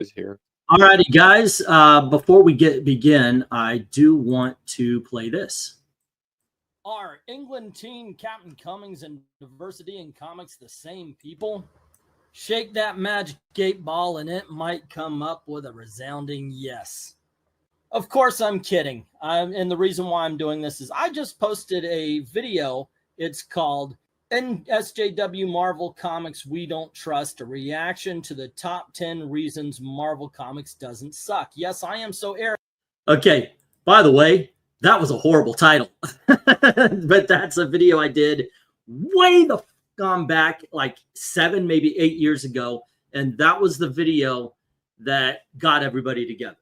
is here. Alrighty, guys. Before we begin, I do want to play this. Are England team Captain Cummings and diversity in comics the same people? Shake that magic 8 ball and it might come up with a resounding yes. Of course, I'm kidding. And the reason why I'm doing this is I just posted a video. It's called SJW Marvel Comics We Don't Trust, a reaction to the top 10 reasons Marvel Comics doesn't suck. Yes, I am so arrogant. Okay, by the way, that was a horrible title. But that's a video I did way the gone back like 7, maybe 8 years ago. And that was the video that got everybody together.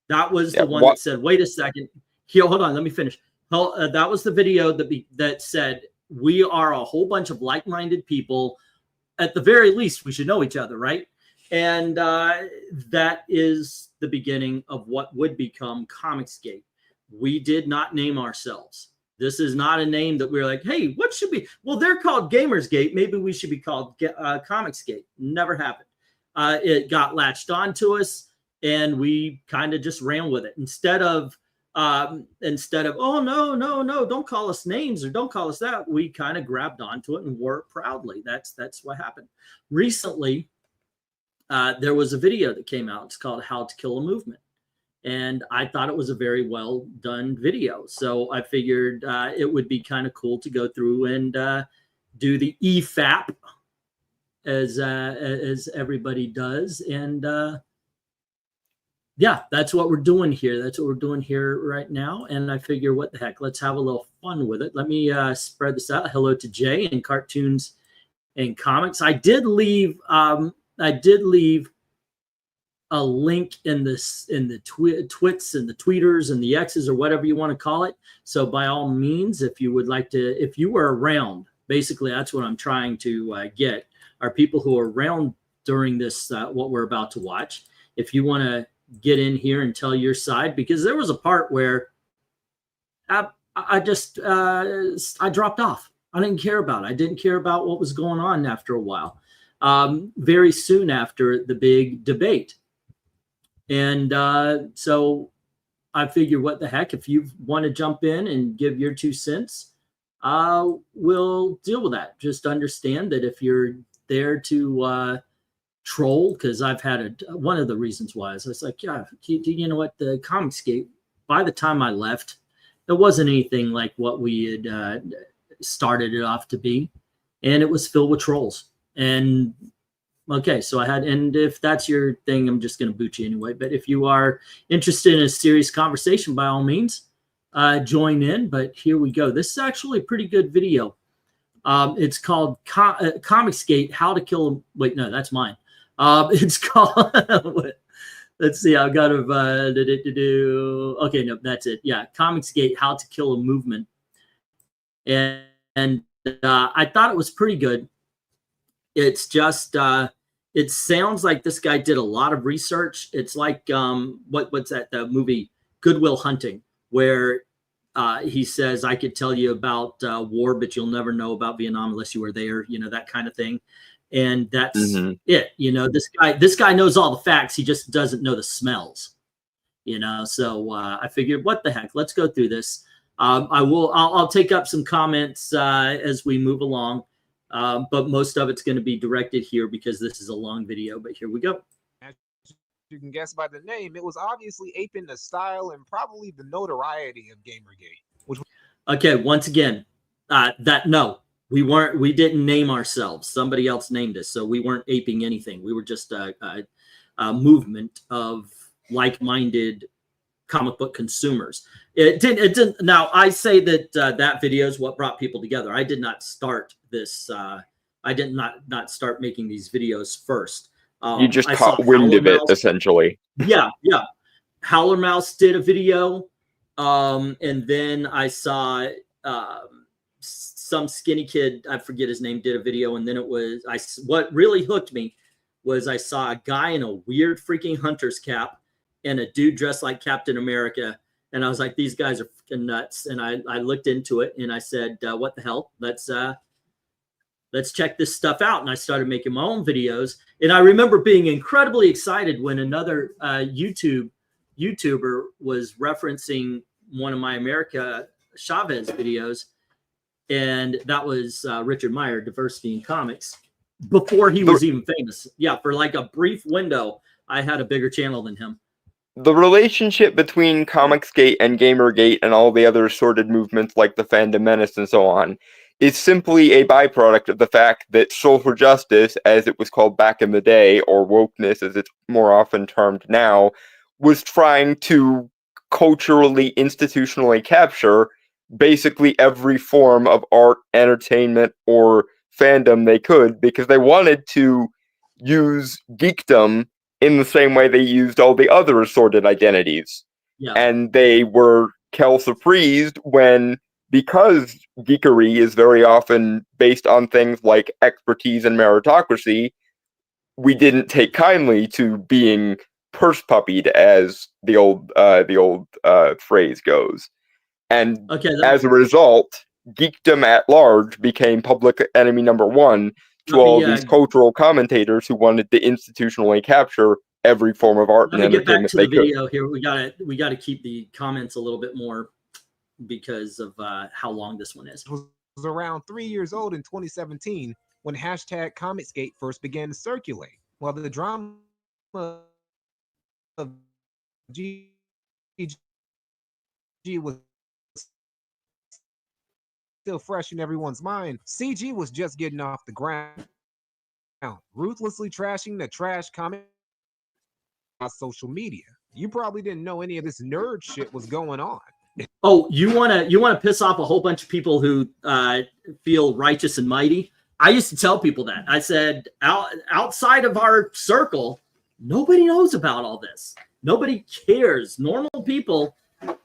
That was the one that said, wait a second. Here, hold on, let me finish. That was the video that said, we are a whole bunch of like-minded people. At the very least, we should know each other, right? And that is the beginning of what would become Comicsgate. We did not name ourselves. This is not a name that we're like, hey, what should be? Well, they're called Gamersgate. Maybe we should be called Comicsgate. Never happened. It got latched onto us, and we kind of just ran with it. Instead of oh, no, don't call us names or don't call us that, we kind of grabbed onto it and wore it proudly. That's what happened. Recently, there was a video that came out. It's called How to Kill a Movement. And I thought it was a very well done video. So I figured it would be kind of cool to go through and do the EFAP as everybody does. And yeah, that's what we're doing here. That's what we're doing here right now. And I figure, what the heck, let's have a little fun with it. Let me spread this out. Hello to Jay and Cartoons and Comics. I did leave a link in the twits and the tweeters and the X's or whatever you want to call it. So by all means, if you would like to, if you were around, basically that's what I'm trying to get, are people who are around during this, what we're about to watch. If you want to get in here and tell your side, because there was a part where I dropped off. I didn't care about it. I didn't care about what was going on after a while. Very soon after the big debate. And so I figured, what the heck, if you want to jump in and give your 2 cents, we'll deal with that. Just understand that if you're there to troll, because I've had one of the reasons why is I was like, yeah, you know what, the Comicsgate, by the time I left, it wasn't anything like what we had started it off to be. And it was filled with trolls. And okay, so and if that's your thing, I'm just going to boot you anyway. But if you are interested in a serious conversation, by all means, join in. But here we go. This is actually a pretty good video. It's called Comicsgate, How to Kill. Wait, no, that's mine. It's called. Let's see. I've got to. Okay, no, that's it. Yeah, Comicsgate, How to Kill a Movement. And I thought it was pretty good. It's just. It sounds like this guy did a lot of research. It's like what's that? The movie Good Will Hunting, where he says, I could tell you about war, but you'll never know about Vietnam unless you were there, you know, that kind of thing. And that's it. You know, this guy knows all the facts. He just doesn't know the smells, you know? So I figured, what the heck, let's go through this. I'll take up some comments as we move along. But most of it's going to be directed here because this is a long video, but here we go. As you can guess by the name, it was obviously aping the style and probably the notoriety of Gamergate. Okay, once again, no, we didn't name ourselves. Somebody else named us, so we weren't aping anything. We were just a movement of like-minded comic book consumers. It didn't. Now I say that that video is what brought people together. I did not start this. I did not start making these videos first. You just caught wind of it, essentially. Yeah. Howler Mouse did a video, and then I saw some skinny kid, I forget his name, did a video, and then it was what really hooked me was I saw a guy in a weird freaking hunter's cap and a dude dressed like Captain America. And I was like, these guys are freaking nuts. And I looked into it and I said, what the hell? Let's let's check this stuff out. And I started making my own videos. And I remember being incredibly excited when another YouTuber was referencing one of my America Chavez videos. And that was Richard Meyer, Diversity in Comics, before he was even famous. Yeah, for like a brief window, I had a bigger channel than him. The relationship between Comicsgate and Gamergate and all the other assorted movements like the Fandom Menace and so on is simply a byproduct of the fact that social justice, as it was called back in the day, or wokeness as it's more often termed now, was trying to culturally, institutionally capture basically every form of art, entertainment, or fandom they could, because they wanted to use geekdom in the same way they used all the other assorted identities. Yeah. And they were surprised when, because geekery is very often based on things like expertise and meritocracy, we didn't take kindly to being purse puppied, as the old phrase goes. And as a result, geekdom at large became public enemy number one to all these cultural commentators who wanted to institutionally capture every form of art and entertainment they could. Let me get back to the video here. We gotta keep the comments a little bit more because of how long this one is. It was around 3 years old in 2017 when hashtag Comicsgate first began to circulate. While the drama of GG was still fresh in everyone's mind, CG was just getting off the ground, ruthlessly trashing the trash comic on social media. You probably didn't know any of this nerd shit was going on. Oh, you wanna piss off a whole bunch of people who feel righteous and mighty? I used to tell people that. I said, outside of our circle, nobody knows about all this. Nobody cares. Normal people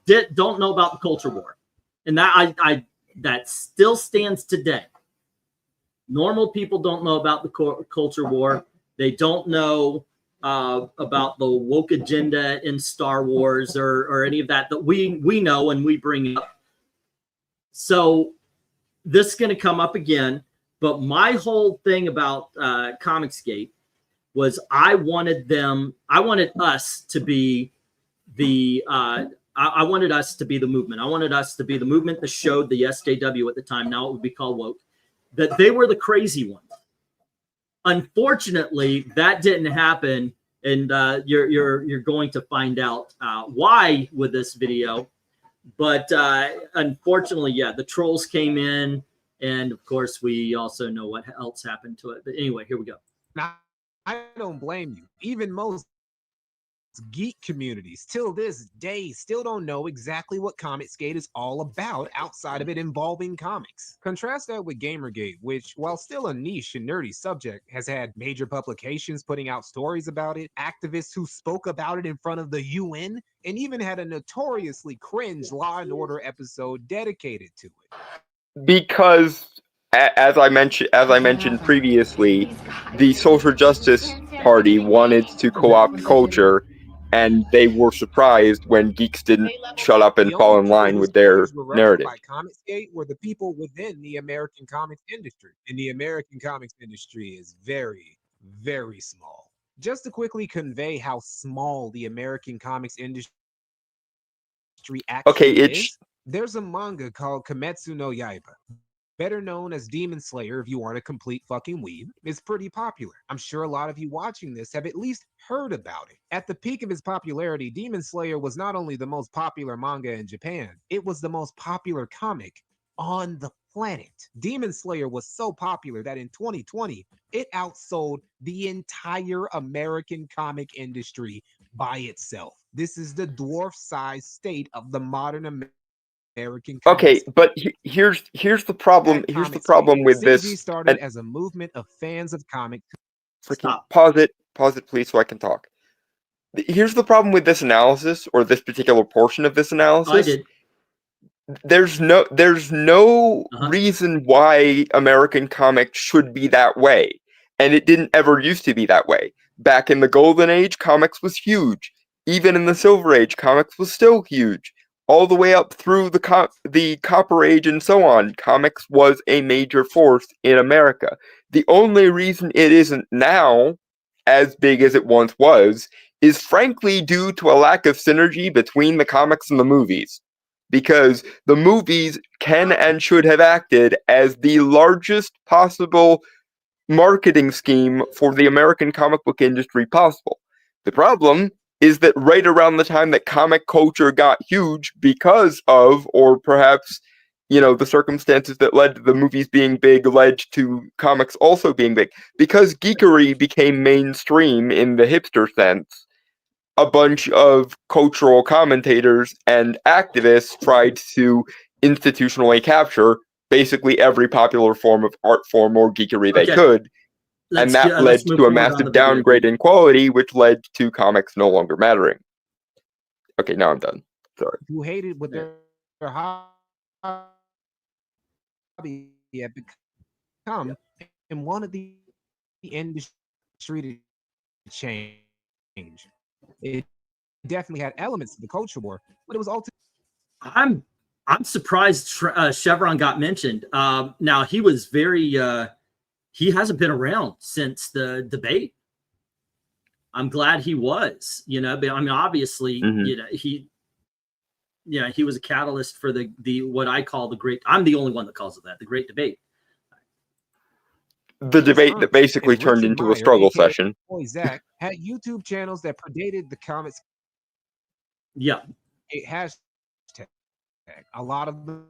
don't know about the culture war, and that still stands today. Normal people don't know about the culture war. They don't know about the woke agenda in Star Wars or any of that we know and we bring up. So this is going to come up again. But my whole thing about Comicsgate was I wanted us to be the I wanted us to be the movement. I wanted us to be the movement that showed the SJW at the time, now it would be called woke, that they were the crazy ones. Unfortunately, that didn't happen, and you're going to find out why with this video. But unfortunately, yeah, the trolls came in, and of course, we also know what else happened to it. But anyway, here we go. Now, I don't blame you. Even most geek communities till this day still don't know exactly what Comicsgate is all about outside of it involving comics. Contrast that with Gamergate, which, while still a niche and nerdy subject, has had major publications putting out stories about it, activists who spoke about it in front of the UN, and even had a notoriously cringe Law and Order episode dedicated to it. Because, as I mentioned previously, the Social Justice Party wanted to co-opt culture, and they were surprised when geeks didn't shut up and fall in line with their narrative. By Comicsgate were the people within the American comics industry, and the American comics industry is very, very small. Just to quickly convey how small the American comics industry actually is, there's a manga called Kimetsu no Yaiba, better known as Demon Slayer if you aren't a complete fucking weeb. It's pretty popular. I'm sure a lot of you watching this have at least heard about it. At the peak of its popularity, Demon Slayer was not only the most popular manga in Japan, it was the most popular comic on the planet. Demon Slayer was so popular that in 2020, it outsold the entire American comic industry by itself. This is the dwarf-sized state of the modern American comics. Okay, but here's the problem. Here's the problem with this. CG started as a movement of fans of comics. Pause it, please, so I can talk. Here's the problem with this analysis, or this particular portion of this analysis. I did. There's no reason why American comics should be that way, and it didn't ever used to be that way. Back in the Golden Age, comics was huge. Even in the Silver Age, comics was still huge. all the way up through the Copper Age and so on, comics was a major force in America. The only reason it isn't now as big as it once was is frankly due to a lack of synergy between the comics and the movies. Because the movies can and should have acted as the largest possible marketing scheme for the American comic book industry possible. The problem is that right around the time that comic culture got huge because of, or perhaps, you know, the circumstances that led to the movies being big led to comics also being big, because geekery became mainstream in the hipster sense, a bunch of cultural commentators and activists tried to institutionally capture basically every popular form of art form or geekery they could. And that led to a massive downgrade in quality, which led to comics no longer mattering. Okay, now I'm done. Sorry. Who hated what their hobby had become and wanted the industry to change. It definitely had elements of the culture war, but it was ultimately. I'm surprised Chevron got mentioned. Now he was very. He hasn't been around since the debate. I'm glad he was, you know, but I mean, obviously, you know, he was a catalyst for the what I call the great. I'm the only one that calls it that, the great debate. The debate that basically turned into a struggle session. ZACK had YouTube channels that predated the comics. Yeah, it has. A lot of them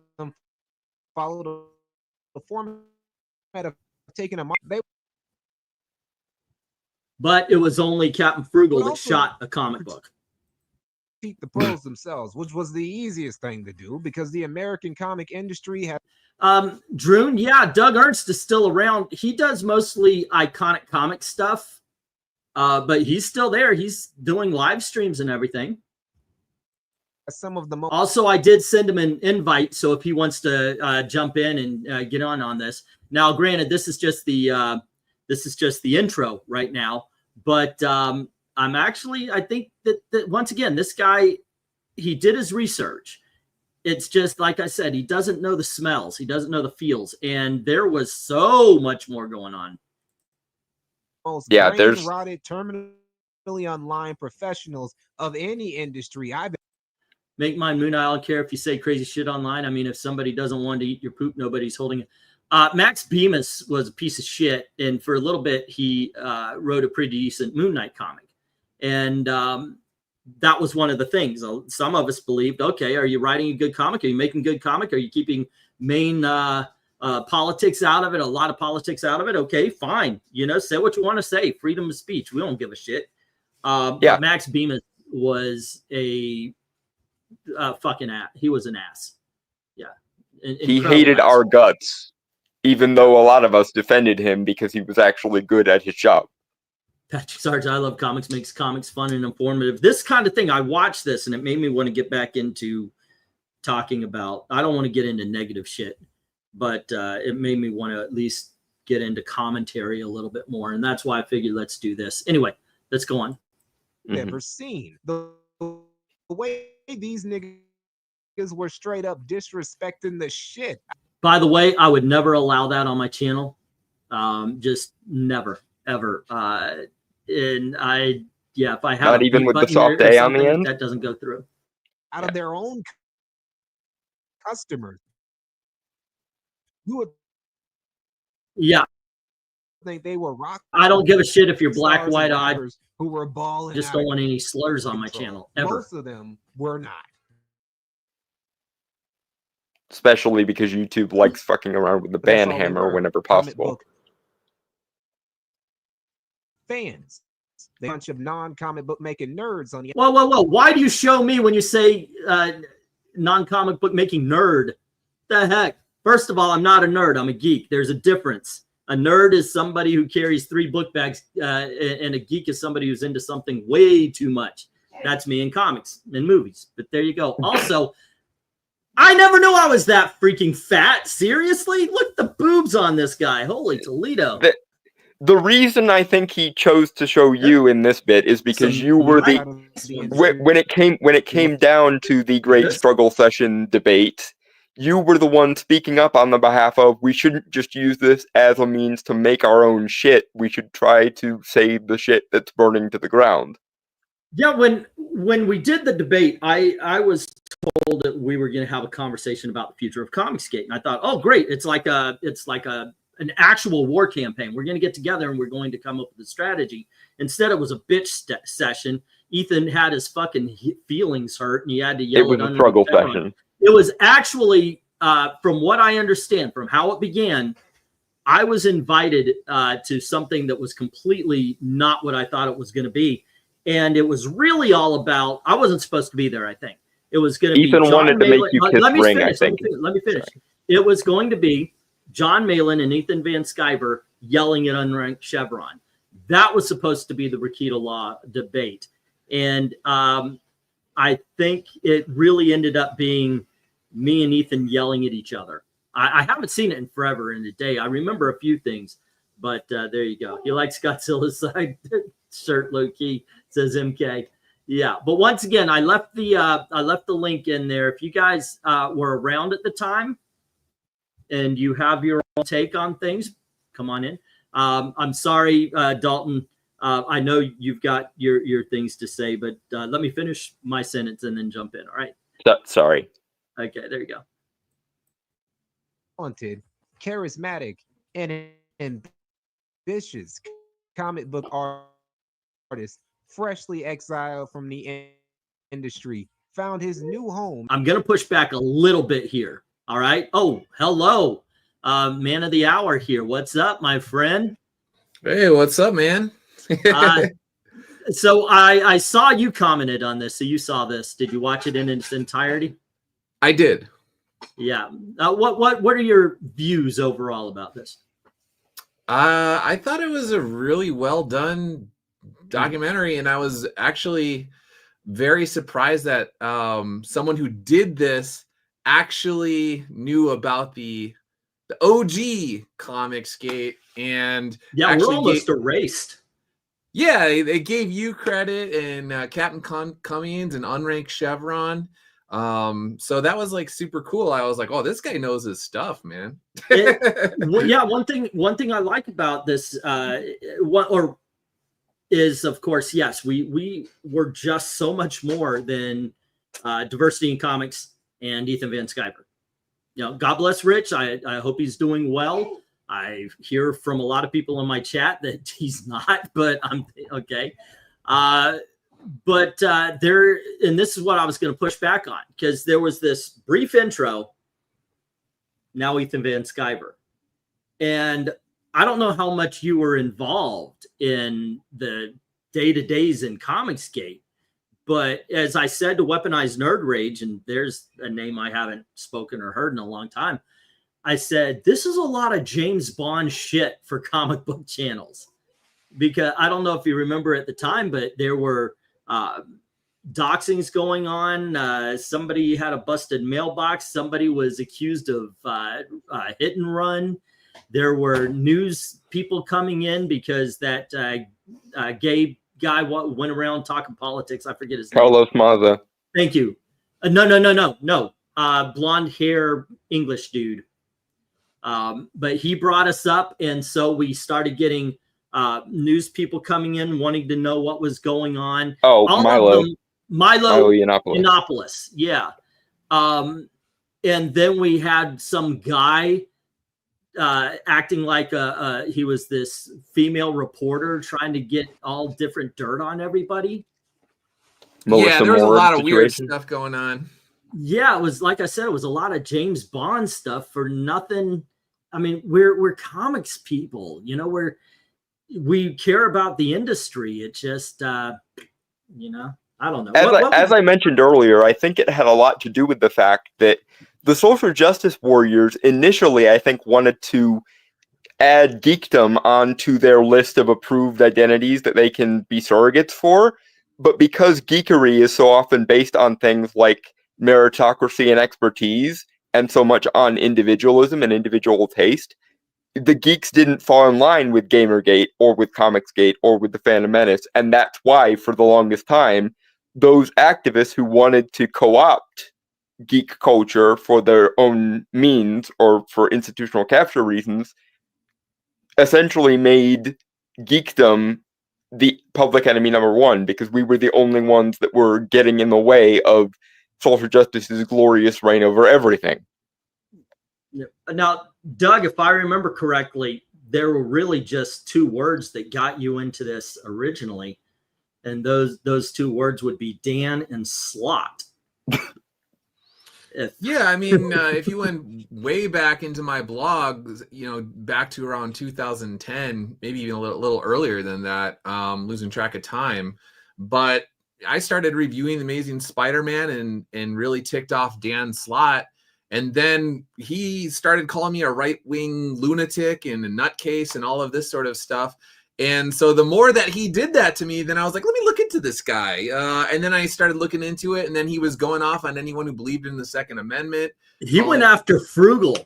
followed the format of taking a mark. But it was only Captain Frugal that shot a comic book. The pros themselves, which was the easiest thing to do because the American comic industry had. Droon, yeah, Doug Ernst is still around. He does mostly iconic comic stuff, but he's still there. He's doing live streams and everything. Some of the most. Also, I did send him an invite, so if he wants to jump in and get on this. Now, granted, this is just the intro right now, but I'm actually, I think that once again, this guy, he did his research. It's just like I said, he doesn't know the smells, he doesn't know the feels, and there was so much more going on. Yeah, there's rotted, terminally online professionals of any industry I've been. Make mine Moon. I don't care if you say crazy shit online. I mean, if somebody doesn't want to eat your poop, nobody's holding it. Max Bemis was a piece of shit, and for a little bit, he wrote a pretty decent Moon Knight comic, and that was one of the things. Some of us believed, okay, are you writing a good comic? Are you making good comic? Are you keeping main politics out of it? A lot of politics out of it? Okay, fine. You know, say what you want to say. Freedom of speech. We don't give a shit. But Max Bemis was a fucking ass. He was an ass. Yeah. He hated our guts, even though a lot of us defended him because he was actually good at his job. Patrick Sarge, I love comics, makes comics fun and informative. This kind of thing, I watched this and it made me want to get back into talking about, I don't want to get into negative shit, but it made me want to at least get into commentary a little bit more. And that's why I figured let's do this. Anyway, let's go on. Never seen the way these niggas were straight up disrespecting the shit. By the way, I would never allow that on my channel. Just never, ever. And if I have not even with the soft A on the end, that doesn't go through. Out of their own customers. You would think they were rock. I don't give a shit if you're black, white, eyed. Who were balling. Just don't want any slurs on my channel ever. Most of them were not. Especially because YouTube likes fucking around with the ban hammer whenever possible. Fans, a bunch of non-comic book making nerds on the. Whoa! Why do you show me when you say non-comic book making nerd? The heck! First of all, I'm not a nerd. I'm a geek. There's a difference. A nerd is somebody who carries 3 book bags, and a geek is somebody who's into something way too much. That's me in comics and movies. But there you go. Also, I never knew I was that freaking fat. Seriously? Look at the boobs on this guy. Holy Toledo. The reason I think he chose to show you in this bit is because you were the when it came down to the great struggle session debate, you were the one speaking up on the behalf of we shouldn't just use this as a means to make our own shit. We should try to save the shit that's burning to the ground. Yeah, when we did the debate, I was told that we were going to have a conversation about the future of Comicsgate, and I thought, oh great, it's like an actual war campaign. We're going to get together and we're going to come up with a strategy. Instead, it was a bitch session. Ethan had his fucking feelings hurt, and he had to yell. It was a struggle session. It was actually, from what I understand, from how it began, I was invited to something that was completely not what I thought it was going to be. And it was really all about, I wasn't supposed to be there, I think. It was going to be Ethan wanted to make you kiss ring, I think. Let me finish. Sorry. It was going to be John Malin and Ethan Van Sciver yelling at Unranked Chevron. That was supposed to be the Rakita Law debate. And I think it really ended up being me and Ethan yelling at each other. I haven't seen it in forever in a day. I remember a few things, but there you go. He likes Godzilla's side shirt, low key, says MK. Yeah, but once again, I left the link in there. If you guys were around at the time and you have your own take on things, come on in. I'm sorry, Dalton. I know you've got your things to say, but let me finish my sentence and then jump in. All right. Sorry. Okay, there you go. Talented, charismatic, and ambitious comic book artist, freshly exiled from the industry, found his new home. I'm going to push back a little bit here. All right. Oh, hello. Man of the hour here. What's up, my friend? Hey, what's up, man? So I saw you commented on this. So you saw this. Did you watch it in its entirety? I did. Yeah. What are your views overall about this? I thought it was a really well done documentary, and I was actually very surprised that someone who did this actually knew about the OG Comicsgate, and yeah, we're almost erased. Yeah, they gave you credit, and Captain Cummings and Unranked Chevron. So that was like super cool. I was like, oh, this guy knows his stuff, man. Well, yeah, one thing I like about this is, of course, yes, we were just so much more than Diversity in Comics and Ethan Van Sciver. You know, God bless Rich. I hope he's doing well. I hear from a lot of people in my chat that he's not, but I'm okay. But there, and this is what I was going to push back on, because there was this brief intro. Now Ethan Van Sciver, and I don't know how much you were involved in the day-to-days in Comicsgate, but as I said to Weaponized Nerd Rage, and there's a name I haven't spoken or heard in a long time, I said, this is a lot of James Bond shit for comic book channels. Because I don't know if you remember at the time, but there were doxings going on. Somebody had a busted mailbox. Somebody was accused of hit and run. There were news people coming in because that gay guy went around talking politics. I forget his name. Carlos Maza. Thank you. No. Blonde hair English dude. But he brought us up, and so we started getting news people coming in wanting to know what was going on. Oh, Milo Yiannopoulos. Yeah. And then we had some guy acting like he was this female reporter trying to get all different dirt on everybody. Yeah, there was a lot of weird stuff going on. Yeah, it was, like I said, it was a lot of James Bond stuff for nothing. I mean, we're comics people, you know, we care about the industry. It just, you know, I don't know. As I mentioned earlier, I think it had a lot to do with the fact that the social justice warriors initially, I think, wanted to add geekdom onto their list of approved identities that they can be surrogates for. But because geekery is so often based on things like meritocracy and expertise, and so much on individualism and individual taste, the geeks didn't fall in line with Gamergate or with Comicsgate or with the Phantom Menace, and that's why, for the longest time, those activists who wanted to co-opt geek culture for their own means or for institutional capture reasons essentially made geekdom the public enemy number one, because we were the only ones that were getting in the way of social justice's glorious reign over everything. Yeah. Now, Doug, if I remember correctly, there were really just two words that got you into this originally, and those two words would be Dan and Slot. Yeah, I mean, if you went way back into my blog, you know, back to around 2010, maybe even a little earlier than that, losing track of time, but I started reviewing Amazing Spider-Man and really ticked off Dan Slott. And then he started calling me a right-wing lunatic and a nutcase and all of this sort of stuff. And so the more that he did that to me, then I was like, let me look into this guy. And then I started looking into it. And then he was going off on anyone who believed in the Second Amendment. He went after Frugal.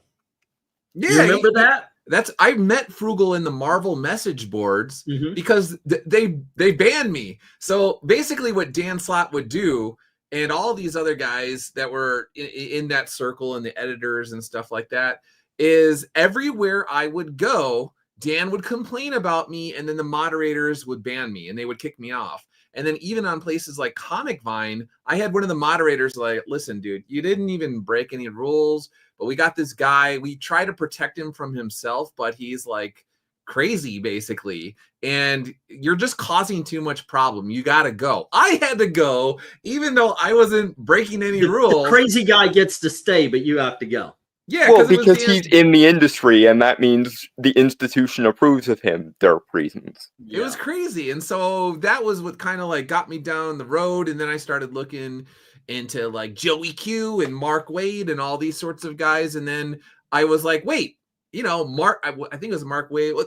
Yeah. You remember that? I met Frugal in the Marvel message boards because they banned me. So basically what Dan Slott would do, and all these other guys that were in that circle and the editors and stuff like that, is everywhere I would go, Dan would complain about me, and then the moderators would ban me and they would kick me off. And then even on places like Comic Vine, I had one of the moderators like, listen, dude, you didn't even break any rules, but we got this guy. We try to protect him from himself, but he's like crazy basically. And you're just causing too much problem. You got to go. I had to go, even though I wasn't breaking any rules. The crazy guy gets to stay, but you have to go. Yeah, well, because he's in the industry, and that means the institution approves of him. There are reasons. It was crazy, and so that was what kind of like got me down the road. And then I started looking into like Joey Q and Mark Waid and all these sorts of guys. And then I was like, wait, you know, I think it was Mark Waid.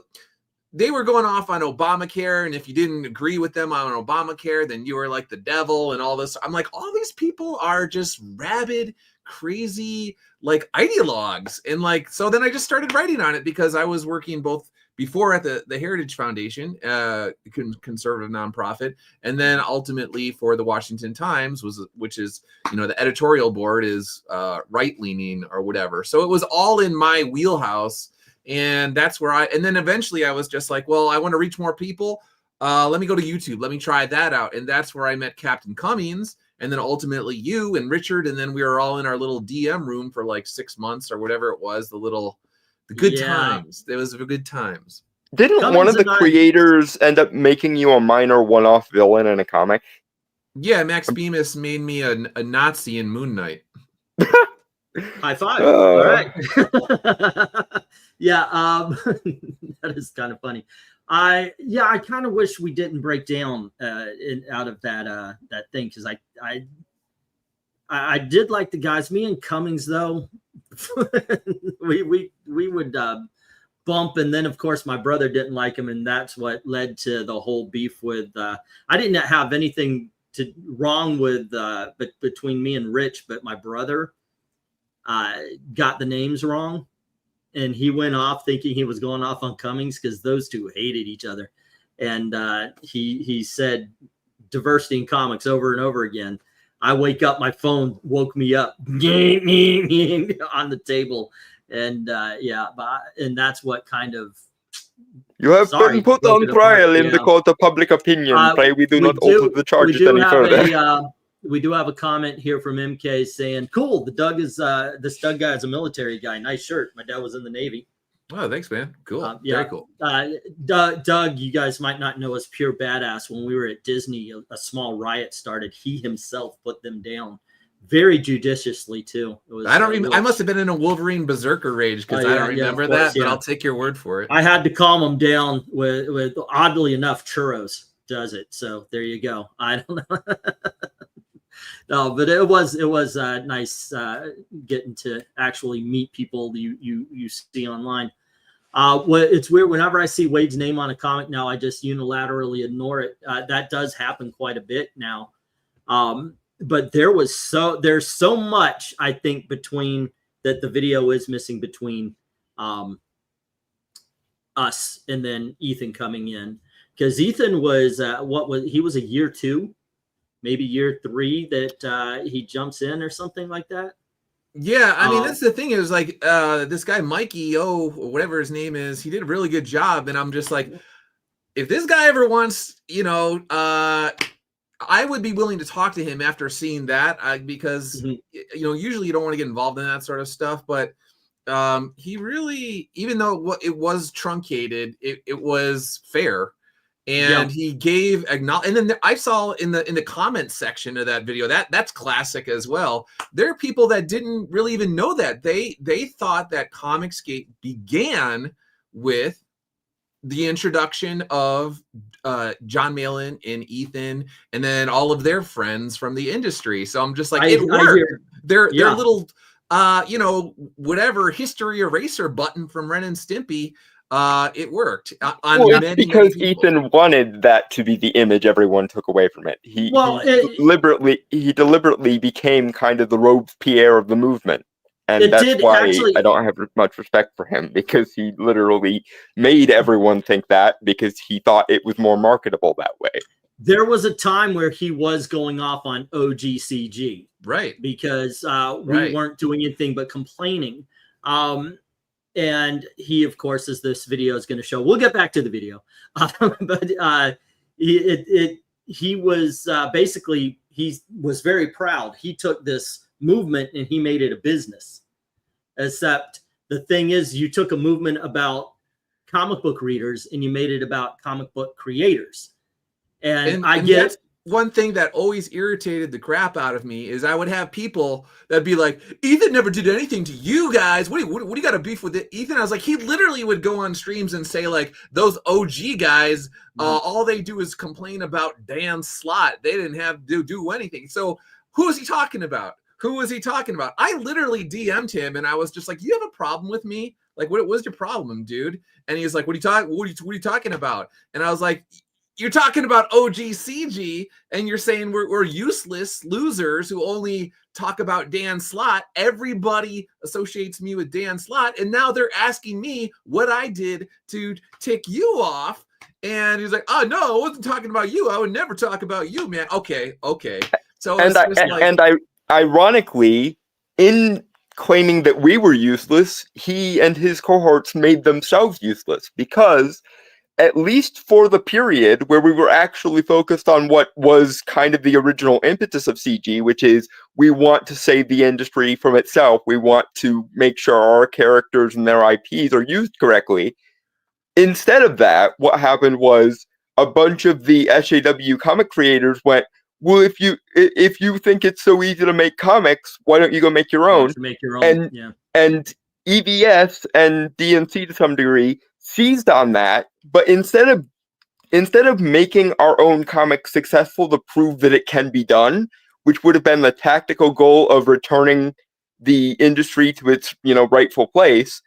They were going off on Obamacare, and if you didn't agree with them on Obamacare, then you were like the devil and all this. I'm like, all these people are just rabid, crazy, like ideologues. And like, so then I just started writing on it because I was working both before at the Heritage Foundation, conservative nonprofit, and then ultimately for the Washington Times, which is, you know, the editorial board is right-leaning or whatever. So it was all in my wheelhouse. And that's where and then eventually I was just like, well, I want to reach more people. Let me go to YouTube. Let me try that out. And that's where I met Captain Cummings, and then ultimately you and Richard. And then we were all in our little DM room for like 6 months or whatever it was, the good times. There was good times. Didn't Cummings one of the creators end up making you a minor one-off villain in a comic? Yeah, Max Bemis made me a Nazi in Moon Knight. High five. All right. Yeah, that is kind of funny. I kind of wish we didn't break down out of that thing, because I did like the guys. Me and Cummings though, we would bump, and then of course my brother didn't like him, and that's what led to the whole beef with. I didn't have anything wrong with between me and Rich, but my brother got the names wrong. And he went off thinking he was going off on Cummings because those two hated each other. And he said diversity in comics over and over again. I wake up, my phone woke me up on the table. And and that's what kind of. You have been put on trial in the court of public opinion. Pray we do not alter the charges any further. We do have a comment here from MK saying, cool, this Doug guy is a military guy. Nice shirt. My dad was in the Navy. Oh, thanks, man. Cool. Yeah. Very cool. Doug, you guys might not know, is pure badass. When we were at Disney, a small riot started. He himself put them down very judiciously, too. It was, I must have been in a Wolverine berserker rage because I don't remember that, but I'll take your word for it. I had to calm him down with oddly enough, churros does it. So there you go. I don't know. No, but it was nice getting to actually meet people you see online. It's weird whenever I see Wade's name on a comic now, I just unilaterally ignore it. That does happen quite a bit now. But there's so much I think between that the video is missing between us and then Ethan coming in, because Ethan was he was a year 2, maybe year 3 that he jumps in or something like that. Yeah, I mean, that's the thing is like this guy Mikey or whatever his name is, he did a really good job, and I'm just like, if this guy ever wants, you know, I would be willing to talk to him after seeing that, because you know, usually you don't want to get involved in that sort of stuff, but he really, even though it was truncated, it was fair. And he gave and then I saw in the comments section of that video that's classic as well. There are people that didn't really even know that they thought that Comicsgate began with the introduction of John Malin and Ethan, and then all of their friends from the industry. So I'm just like, it worked. Their little you know, whatever history eraser button from Ren and Stimpy. It worked. It's because Ethan wanted that to be the image everyone took away from it. He deliberately became kind of the Robespierre of the movement, and that's why I don't have much respect for him, because he literally made everyone think that because he thought it was more marketable that way. There was a time where he was going off on OGCG, right? Because we weren't doing anything but complaining. And he, of course, as this video is going to show, we'll get back to the video, but he was basically, he was very proud. He took this movement and he made it a business. Except the thing is, you took a movement about comic book readers and you made it about comic book creators. And I get one thing that always irritated the crap out of me is I would have people that'd be like, Ethan never did anything to you guys. What do you got a beef with it, Ethan? I was like, he literally would go on streams and say like, those OG guys, all they do is complain about Dan Slott. They didn't have to do anything. So who is he talking about? Who was he talking about? I literally DM'd him and I was just like, you have a problem with me? Like, what was your problem, dude? And he was like, what are you talking about? And I was like, you're talking about OGCG, and you're saying we're useless losers who only talk about Dan Slott. Everybody associates me with Dan Slott, and now they're asking me what I did to tick you off. And he's like, "Oh no, I wasn't talking about you. I would never talk about you, man." Okay. So ironically, in claiming that we were useless, he and his cohorts made themselves useless, because at least for the period where we were actually focused on what was kind of the original impetus of CG, which is we want to save the industry from itself. We want to make sure our characters and their IPs are used correctly. Instead of that, what happened was a bunch of the SAW comic creators went, well, if you think it's so easy to make comics, why don't you go make your own? And EBS and DNC to some degree seized on that, but instead of making our own comic successful to prove that it can be done, which would have been the tactical goal of returning the industry to its rightful place,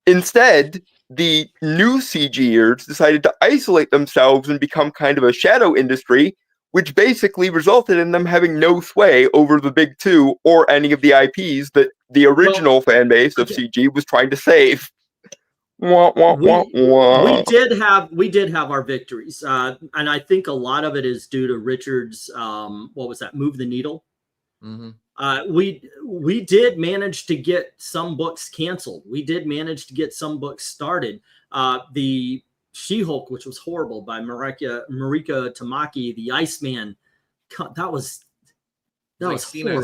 instead the new CGers decided to isolate themselves and become kind of a shadow industry, which basically resulted in them having no sway over the big two or any of the IPs that the original fan base of CG was trying to save. We did have our victories, and I think a lot of it is due to Richard's what was that, Move the Needle. We did manage to get some books canceled. We did manage to get some books started. The She-Hulk, which was horrible, by Marika Tamaki, the Iceman, that was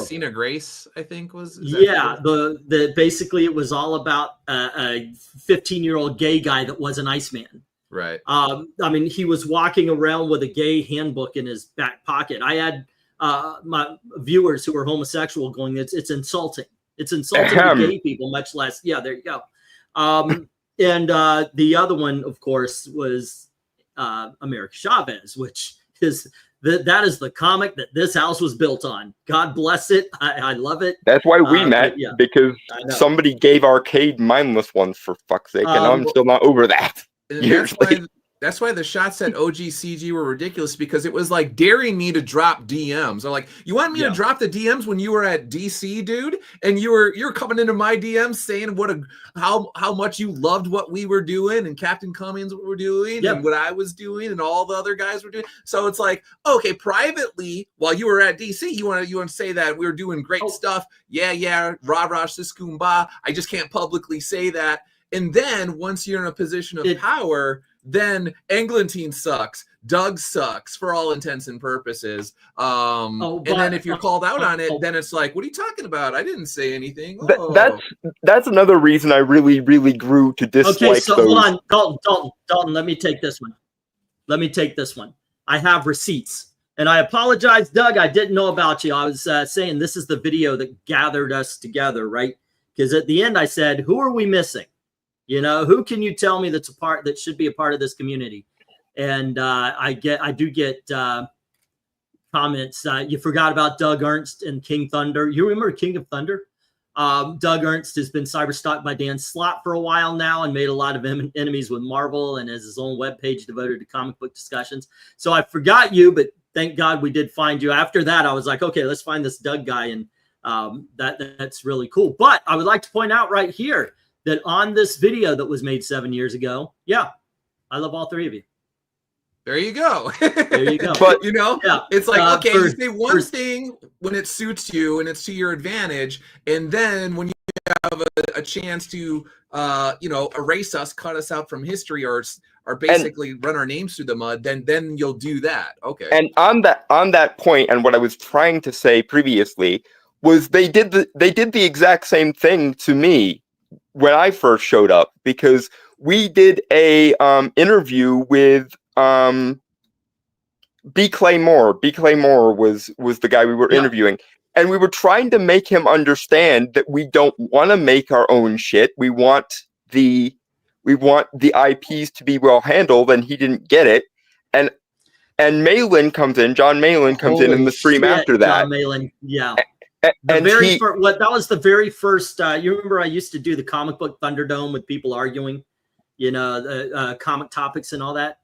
Cena Grace, I think was. The basically it was all about a 15-year-old gay guy that was an Iceman. Right. I mean, he was walking around with a gay handbook in his back pocket. I had my viewers who were homosexual going, it's insulting. It's insulting to gay people, much less. Yeah, there you go. And the other one, of course, was America Chavez, which is that is the comic that this house was built on. God bless it. I love it. That's why we met, because somebody gave Arcade mindless ones, for fuck's sake, and I'm still not over that. That's why That's why the shots at OGCG were ridiculous, because it was like daring me to drop DMs. I'm like, you want me to drop the DMs when you were at DC, dude? And you're coming into my DMs saying how much you loved what we were doing, and Captain Cummings what we're doing, and what I was doing, and all the other guys were doing. So it's like, okay, privately, while you were at DC, you want to say that we were doing great stuff. Yeah, rah rah siskumba. I just can't publicly say that. And then once you're in a position of power, then Englentine sucks. Doug sucks for all intents and purposes. And then if you're called out on it, then it's like, what are you talking about? I didn't say anything. That's another reason I really grew to dislike. Okay, so hold on, Dalton. Let me take this one. I have receipts, and I apologize, Doug. I didn't know about you. I was saying this is the video that gathered us together, right? Because at the end I said, who are we missing? You know, who can you tell me that's a part that should be a part of this community? And I do get comments. You forgot about Doug Ernst and King Thunder. You remember King of Thunder? Doug Ernst has been cyberstalked by Dan Slott for a while now and made a lot of enemies with Marvel, and has his own webpage devoted to comic book discussions. So I forgot you, but thank God we did find you. After that, I was like, okay, let's find this Doug guy, and that's really cool. But I would like to point out right here that on this video that was made 7 years ago, I love all three of you. There you go. There you go. But you know, it's like, okay, you say one thing when it suits you and it's to your advantage, and then when you have a chance to erase us, cut us out from history, or basically run our names through the mud, then you'll do that. Okay. And on that point, and what I was trying to say previously was they did the exact same thing to me when I first showed up, because we did a interview with B. Claymore. B. Claymore was the guy we were interviewing, and we were trying to make him understand that we don't want to make our own shit. We want the IPs to be well handled, and he didn't get it. And Malin comes in. John Malin comes in the stream after that. John Malin, that was the very first. You remember I used to do the comic book Thunderdome with people arguing, the comic topics and all that.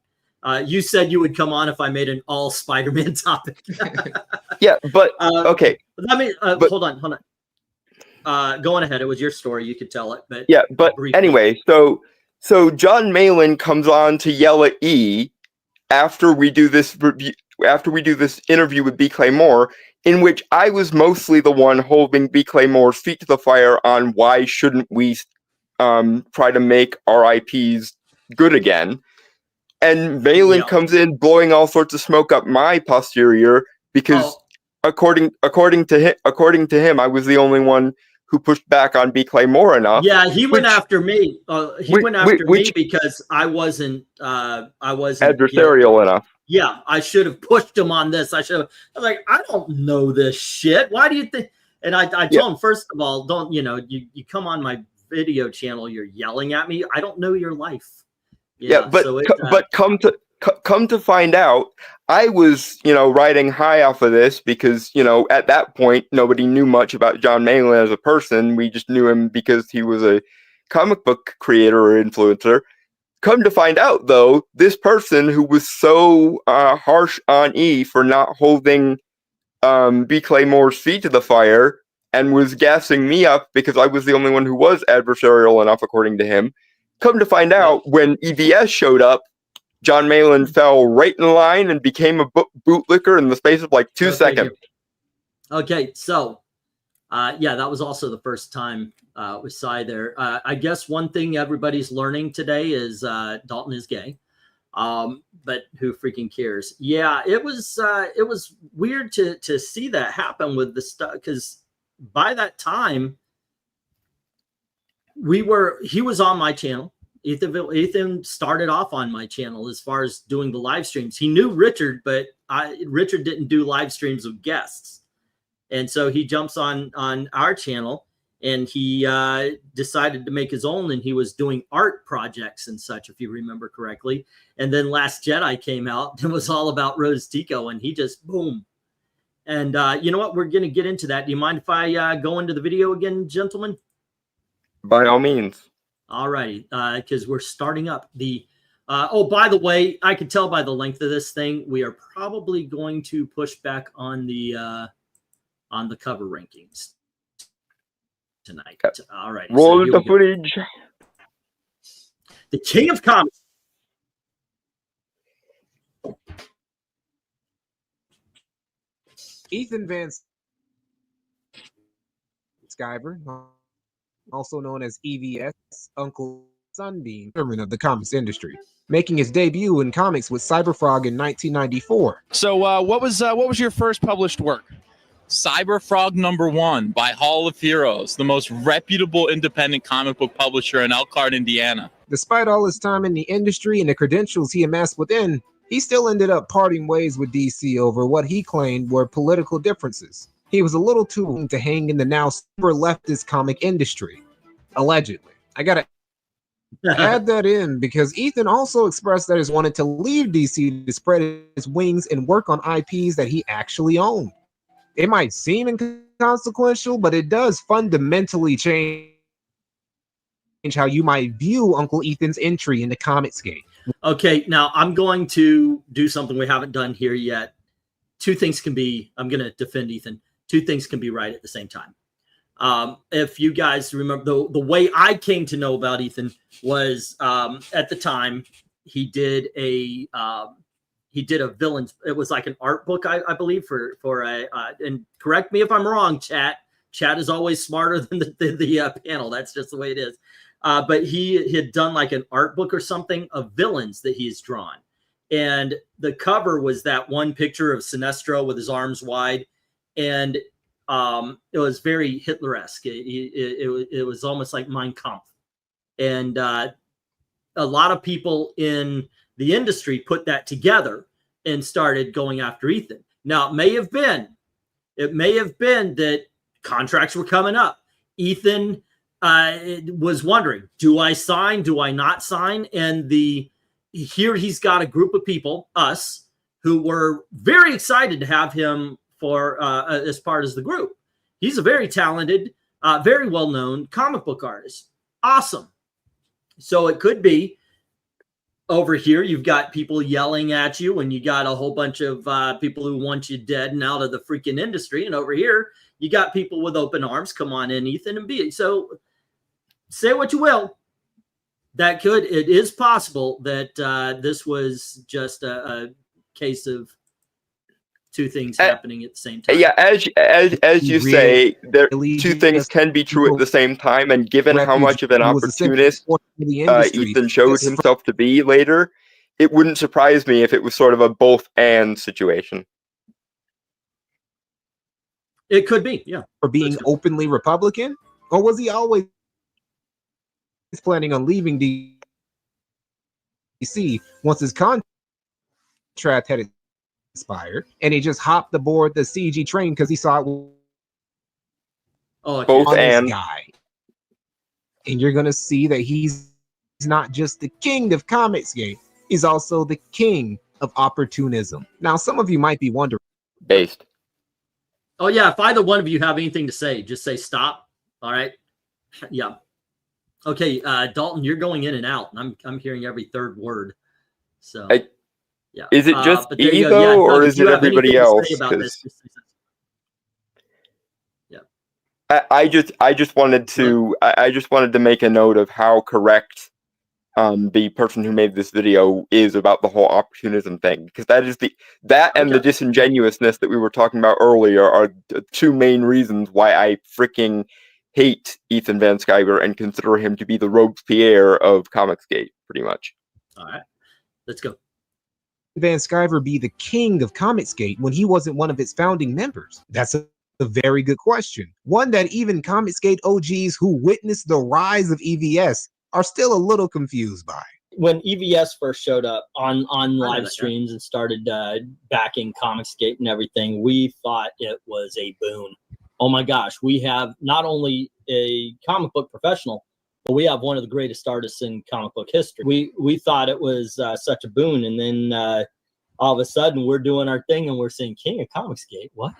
You said you would come on if I made an all Spider-Man topic. But okay. Let me hold on. Going ahead, it was your story. You could tell it, but briefly. Anyway, so John Malin comes on to yell at E after we do this review, after we do this interview with B. Claymore, in which I was mostly the one holding B. Claymore's feet to the fire on why shouldn't we try to make our IPs good again. And Malin comes in blowing all sorts of smoke up my posterior because according to him, I was the only one who pushed back on B. Claymore enough. Yeah, he went after me. He went after me because I wasn't adversarial enough. Yeah, I should have pushed him on this. I was like, I don't know this shit. Why do you think? And I told him, first of all, don't, you come on my video channel, you're yelling at me. I don't know your life. But come to find out, I was, riding high off of this because, at that point, nobody knew much about John Malin as a person. We just knew him because he was a comic book creator or influencer. Come to find out, though, this person who was so harsh on E for not holding B. Claymore's feet to the fire and was gassing me up because I was the only one who was adversarial enough, according to him. Come to find out, when EVS showed up, John Malin fell right in line and became a bootlicker in the space of like 2 seconds. Okay, so that was also the first time with Cy there. I guess one thing everybody's learning today is Dalton is gay, but who freaking cares? Yeah, it was weird to see that happen with the stuff, because by that time he was on my channel. Ethan started off on my channel as far as doing the live streams. He knew Richard, but Richard didn't do live streams with guests. And so he jumps on our channel, and he decided to make his own, and he was doing art projects and such, if you remember correctly. And then Last Jedi came out and was all about Rose Tico, and he just boom. And you know what? We're going to get into that. Do you mind if I go into the video again, gentlemen? By all means. All righty, because we're starting up. The Oh, by the way, I can tell by the length of this thing, we are probably going to push back on the cover rankings tonight. All right. Roll the footage. The King of Comics. Ethan Van Sciver, also known as EVS, Uncle Sunbeam, chairman of the comics industry, making his debut in comics with Cyberfrog in 1994. So what was your first published work? Cyberfrog #1 by Hall of Heroes, the most reputable independent comic book publisher in Elkhart, Indiana. Despite all his time in the industry and the credentials he amassed within, he still ended up parting ways with DC over what he claimed were political differences. He was a little too willing to hang in the now super leftist comic industry, allegedly. I gotta add that in because Ethan also expressed that he wanted to leave DC to spread his wings and work on IPs that he actually owned. It might seem inconsequential, but it does fundamentally change how you might view Uncle Ethan's entry into Comicsgate. Okay, now I'm going to do something we haven't done here yet. Two things can be, I'm going to defend Ethan. Two things can be right at the same time. If you guys remember, the way I came to know about Ethan was at the time he did a villains. It was like an art book, I believe, for a and correct me if I'm wrong, chat. Chat is always smarter than the panel. That's just the way it is. But he had done like an art book or something of villains that he's drawn. And the cover was that one picture of Sinestro with his arms wide. And it was very Hitler-esque. It was almost like Mein Kampf. And a lot of people in the industry put that together and started going after Ethan. Now, it may have been that contracts were coming up. Ethan was wondering, do I sign? Do I not sign? And here he's got a group of people, us, who were very excited to have him for as part of the group. He's a very talented, very well-known comic book artist. Awesome. So it could be over here, you've got people yelling at you, and you got a whole bunch of people who want you dead and out of the freaking industry. And over here, you got people with open arms. Come on in, Ethan, and be it. So say what you will. It is possible that this was just a case of two things happening at the same time. Yeah, as you say, two things can be true at the same time, and given how much of an opportunist Ethan showed himself to be later, it wouldn't surprise me if it was sort of a both-and situation. It could be, yeah. For being openly Republican? Or was he always planning on leaving DC once his contract had expired, and he just hopped aboard the CG train because he saw it both and guy. And you're gonna see that he's not just the king of Comicsgate, he's also the king of opportunism. Now, some of you might be wondering, based. Oh yeah, if either one of you have anything to say, just say stop. All right. Yeah. Okay, Dalton, you're going in and out, and I'm hearing every third word. So yeah. Is it just Evo, or is it everybody else? Yeah. I just wanted to make a note of how correct the person who made this video is about the whole opportunism thing, because that is and the disingenuousness that we were talking about earlier are the two main reasons why I freaking hate Ethan Van Sciver and consider him to be the Robespierre of Comicsgate, pretty much. All right, let's go. Van Sciver be the king of Comicsgate when he wasn't one of its founding members? That's a very good question. One that even Comicsgate OGs who witnessed the rise of EVS are still a little confused by. When EVS first showed up on live streams and started backing Comicsgate and everything, we thought it was a boon. Oh my gosh, we have not only a comic book professional, but we have one of the greatest artists in comic book history. We thought it was such a boon, and then all of a sudden we're doing our thing and we're saying, King of Comicsgate, what?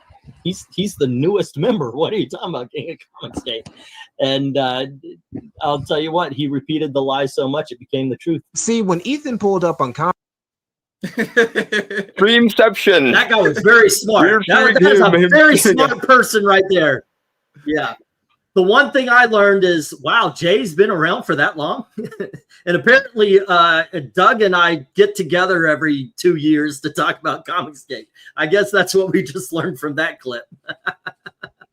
he's the newest member. What are you talking about, King of Comicsgate? And I'll tell you what, he repeated the lie so much it became the truth. See, when Ethan pulled up on Dreamception. That guy was very smart. That is a very smart person right there. Yeah. The one thing I learned is, wow, Jay's been around for that long. And apparently Doug and I get together every 2 years to talk about Comicsgate. I guess that's what we just learned from that clip.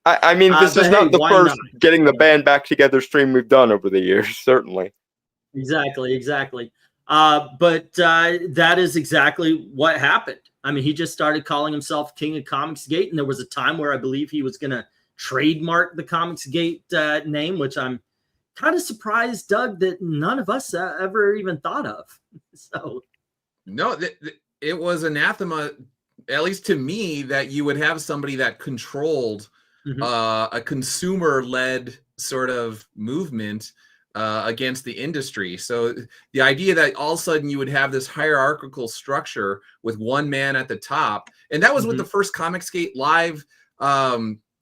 I mean, this is not the first getting the band back together stream we've done over the years, certainly. Exactly. But that is exactly what happened. I mean, he just started calling himself King of Comicsgate, and there was a time where I believe he was going to trademark the Comicsgate name, which I'm kind of surprised, Doug, that none of us ever even thought of. So, no, it was anathema, at least to me, that you would have somebody that controlled a consumer-led sort of movement against the industry. So the idea that all of a sudden you would have this hierarchical structure with one man at the top, and that was what the first Comicsgate live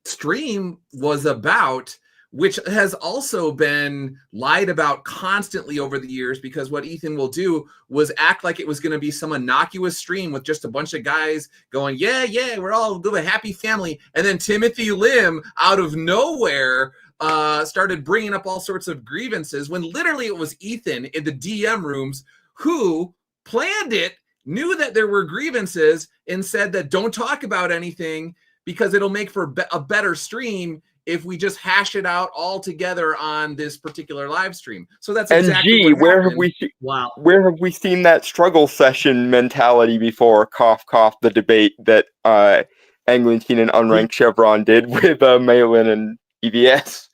stream was about, which has also been lied about constantly over the years, because what Ethan will do was act like it was going to be some innocuous stream with just a bunch of guys going, yeah, we're all a happy family. And then Timothy Lim out of nowhere started bringing up all sorts of grievances, when literally it was Ethan in the DM rooms who planned it, knew that there were grievances, and said that don't talk about anything because it'll make for a better stream if we just hash it out all together on this particular live stream. So that's exactly what where happened. where have we seen that struggle session mentality before? Cough, cough. The debate that Anglantine and Unranked Chevron did with Malin and EVS.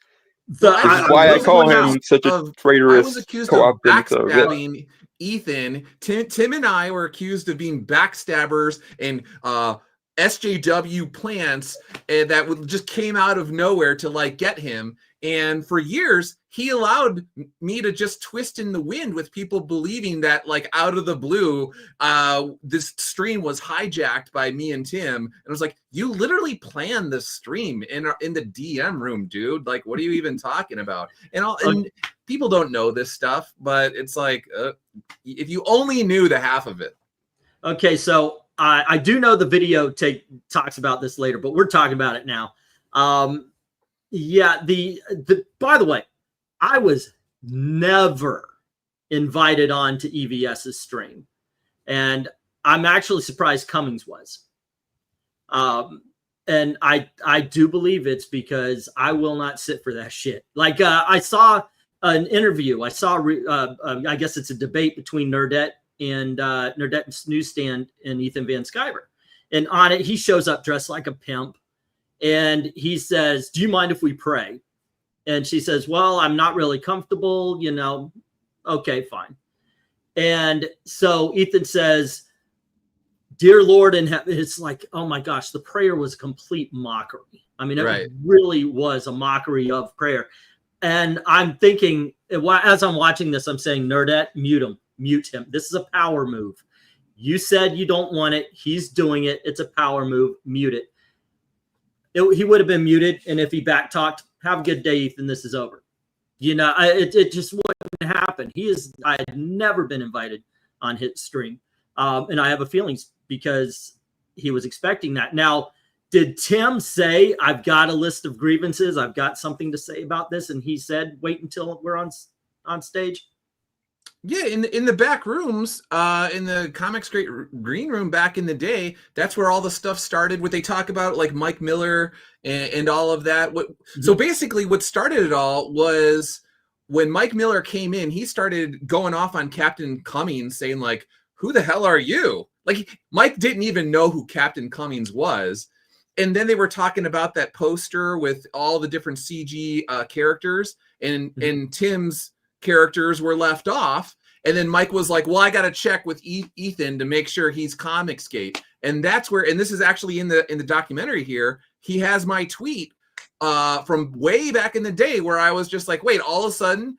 This is why I call him such a traitorous. I was accused of backstabbing Ethan. Tim and I were accused of being backstabbers and SJW plants that just came out of nowhere to like get him. And for years, he allowed me to just twist in the wind with people believing that, like, out of the blue, this stream was hijacked by me and Tim. And I was like, you literally planned this stream in the DM room, dude. Like, what are you even talking about? And people don't know this stuff, but it's like, if you only knew the half of it. Okay, so I do know the video talks about this later, but we're talking about it now. Yeah, by the way, I was never invited on to EVS's stream, and I'm actually surprised Cummings was. And I do believe it's because I will not sit for that shit. Like, I saw an interview. I saw, I guess it's a debate between Nerdette and Nerdette's Newsstand and Ethan Van Sciver. And on it, he shows up dressed like a pimp. And he says, do you mind if we pray? And she says, well, I'm not really comfortable, you know. Okay, fine. And so Ethan says, dear Lord in heaven. It's like, oh my gosh, the prayer was complete mockery. I mean, it really was a mockery of prayer. And I'm thinking, as I'm watching this, I'm saying, Nerdette, mute him. This is a power move. You said you don't want it. He's doing it. It's a power move. Mute it. He would have been muted, and if he back talked, have a good day, Ethan. This is over. You know, it just wouldn't happen. I had never been invited on his stream, and I have a feeling because he was expecting that. Now, did Tim say, "I've got a list of grievances. I've got something to say about this," and he said, "Wait until we're on stage"? Yeah, in the back rooms, in the Comicsgate green room back in the day, that's where all the stuff started. What they talk about, like Mike Miller and all of that. So basically, what started it all was when Mike Miller came in. He started going off on Captain Cummings, saying like, "Who the hell are you?" Like, Mike didn't even know who Captain Cummings was. And then they were talking about that poster with all the different CG characters, and Tim's characters were left off. And then Mike was like, well, I got to check with Ethan to make sure he's Comicsgate. And that's where, and this is actually in the documentary here, he has my tweet from way back in the day where I was just like, wait, all of a sudden,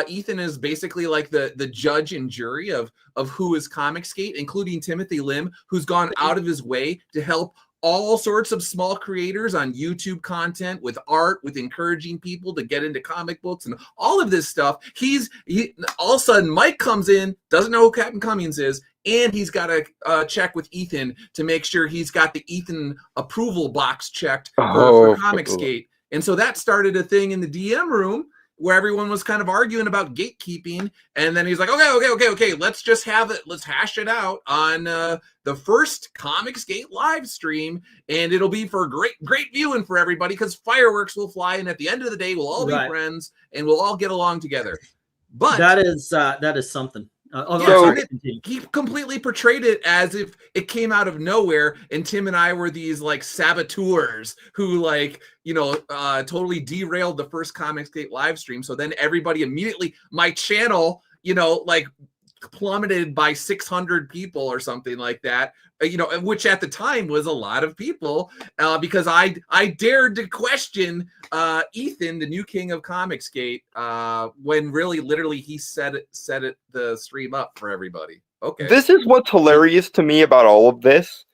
Ethan is basically like the judge and jury of who is Comicsgate, including Timothy Lim, who's gone out of his way to help all sorts of small creators on YouTube content with art, with encouraging people to get into comic books and all of this stuff. All of a sudden, Mike comes in, doesn't know who Captain Cummings is, and he's got to check with Ethan to make sure he's got the Ethan approval box checked for Comicsgate. And so that started a thing in the DM room where everyone was kind of arguing about gatekeeping. And then he's like, okay, let's just have it. Let's hash it out on the first Comicsgate live stream. And it'll be for great viewing for everybody because fireworks will fly. And at the end of the day, we'll all be friends and we'll all get along together. But that is something. He completely portrayed it as if it came out of nowhere, and Tim and I were these like saboteurs who totally derailed the first Comicsgate live stream. So then everybody immediately, my channel, plummeted by 600 people or something like that, which at the time was a lot of people, because I dared to question Ethan, the new king of Comicsgate, when really literally he set the stream up for everybody. Okay. This is what's hilarious to me about all of this.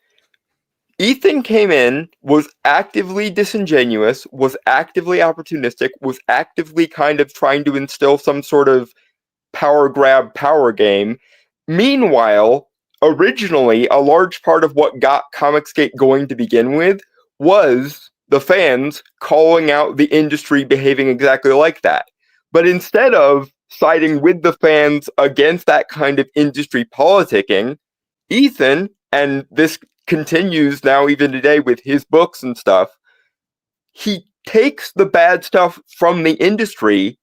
Ethan came in, was actively disingenuous, was actively opportunistic, was actively kind of trying to instill some sort of power grab power game. Meanwhile, originally, a large part of what got Comicsgate going to begin with was the fans calling out the industry behaving exactly like that. But instead of siding with the fans against that kind of industry politicking, Ethan, and this continues now even today with his books and stuff, he takes the bad stuff from the industry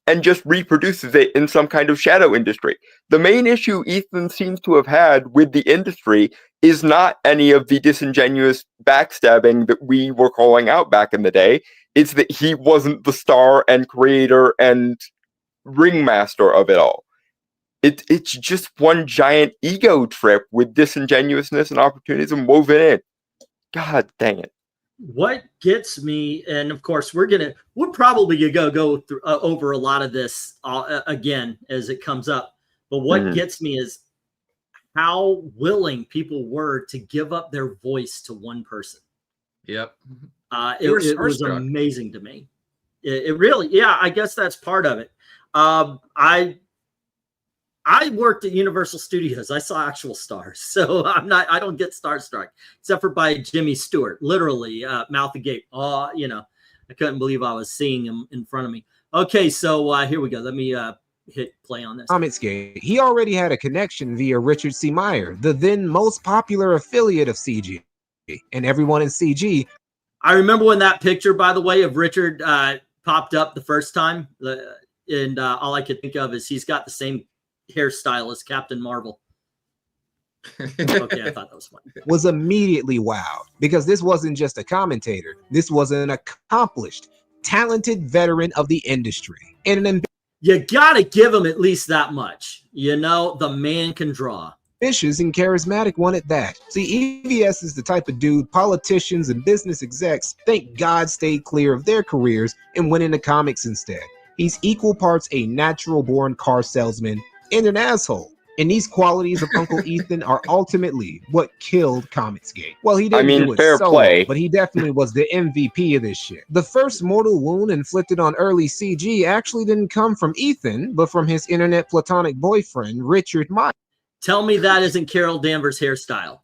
and just reproduces it in some kind of shadow industry. The main issue Ethan seems to have had with the industry is not any of the disingenuous backstabbing that we were calling out back in the day. It's that he wasn't the star and creator and ringmaster of it all. It's just one giant ego trip with disingenuousness and opportunism woven in. God dang it. What gets me, and of course we're probably gonna go through over a lot of this again as it comes up, but what gets me is how willing people were to give up their voice to one person. Yep. It was amazing to me. It really, yeah, I guess that's part of it. I worked at Universal Studios. I saw actual stars, so I don't get starstruck, except for by Jimmy Stewart, literally mouth agape. I couldn't believe I was seeing him in front of me. Okay, so here we go. Let me hit play on this. Comicsgate. He already had a connection via Richard C. Meyer, the then most popular affiliate of CG, and everyone in CG. I remember when that picture, by the way, of Richard popped up the first time, and all I could think of is he's got the same hairstyle as Captain Marvel. Okay, I thought that was funny. Was immediately wowed because this wasn't just a commentator. This was an accomplished, talented veteran of the industry. And you gotta give him at least that much. The man can draw. Ambitious and charismatic one at that. See, EVS is the type of dude politicians and business execs, thank God, stayed clear of their careers and went into comics instead. He's equal parts a natural-born car salesman and an asshole. And these qualities of Uncle Ethan are ultimately what killed Comicsgate. Well, he didn't do it fair solo, play, but he definitely was the MVP of this shit. The first mortal wound inflicted on early CG actually didn't come from Ethan, but from his internet platonic boyfriend, Richard Meyer. Tell me that isn't Carol Danvers' hairstyle.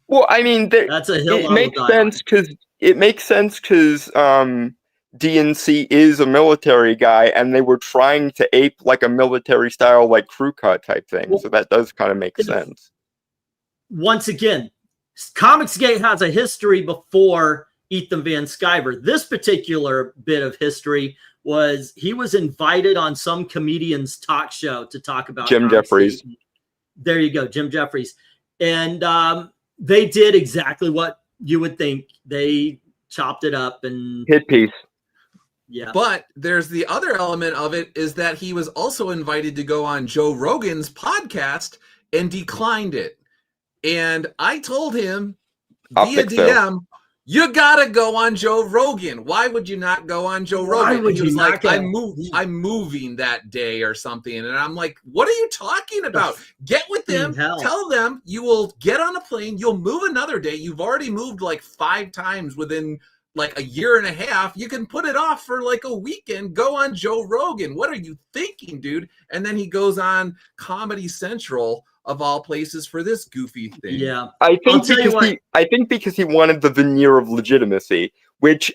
Well, I mean, that's a hill. It makes sense because DNC is a military guy, and they were trying to ape like a military style, like crew cut type thing. Well, so that does kind of make sense. Once again, Comicsgate has a history before Ethan Van Sciver. This particular bit of history was he was invited on some comedian's talk show to talk about Jim Jeffries. There you go, Jim Jeffries. And they did exactly what you would think. They chopped it up and hit piece. Yeah. But there's the other element of it is that he was also invited to go on Joe Rogan's podcast and declined it. And I told him via DM, You gotta go on Joe Rogan. Why would you not go on Joe Why Rogan? would He was you like, not I'm moving that day or something. And I'm like, what are you talking about? Get with them, tell them you will get on a plane, you'll move another day. You've already moved like 5 times within like a year and a half. You can put it off for like a weekend. Go on Joe Rogan. What are you thinking, dude? And then he goes on Comedy Central, of all places, for this goofy thing. Yeah, I think because he wanted the veneer of legitimacy, which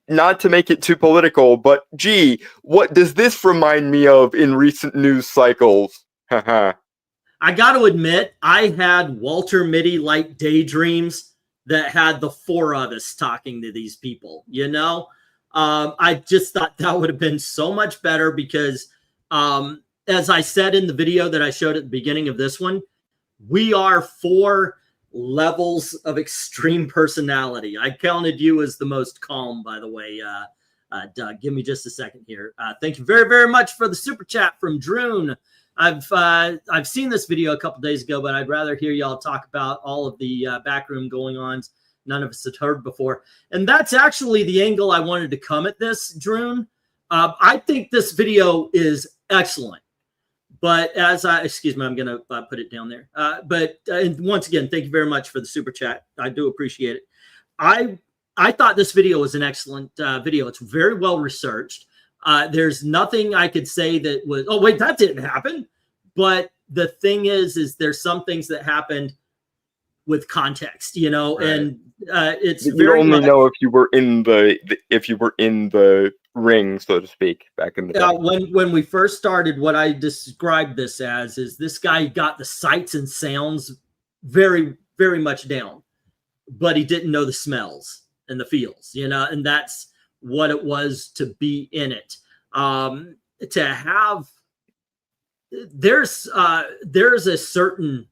not to make it too political, but gee, what does this remind me of in recent news cycles? Haha. I got to admit, I had Walter Mitty like daydreams that had the 4 of us talking to these people. You know, I just thought that would have been so much better because, as I said in the video that I showed at the beginning of this one, we are 4 levels of extreme personality. I counted you as the most calm, by the way, Doug. Give me just a second here. Thank you very, very much for the super chat from Droon. I've seen this video a couple days ago, but I'd rather hear y'all talk about all of the backroom going-ons none of us had heard before. And that's actually the angle I wanted to come at this, Droon. I think this video is excellent. But excuse me, I'm going to put it down there. And once again, thank you very much for the super chat. I do appreciate it. I thought this video was an excellent video. It's very well researched. There's nothing I could say that was, oh, wait, that didn't happen. But the thing is there's some things that happened with context, you know, right. And it's you only know if you were in the ring, so to speak, back in the day. When we first started, what I described this as is this guy got the sights and sounds very, very much down, but he didn't know the smells and the feels, you know, and that's what it was to be in it. To have there's a certain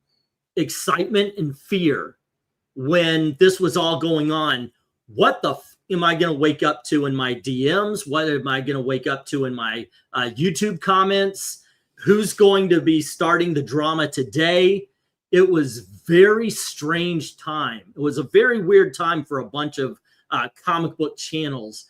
excitement and fear when this was all going on. What the am I going to wake up to in my DMs? What am I going to wake up to in my YouTube comments? Who's going to be starting the drama today? It was very strange time. It was a very weird time for a bunch of comic book channels.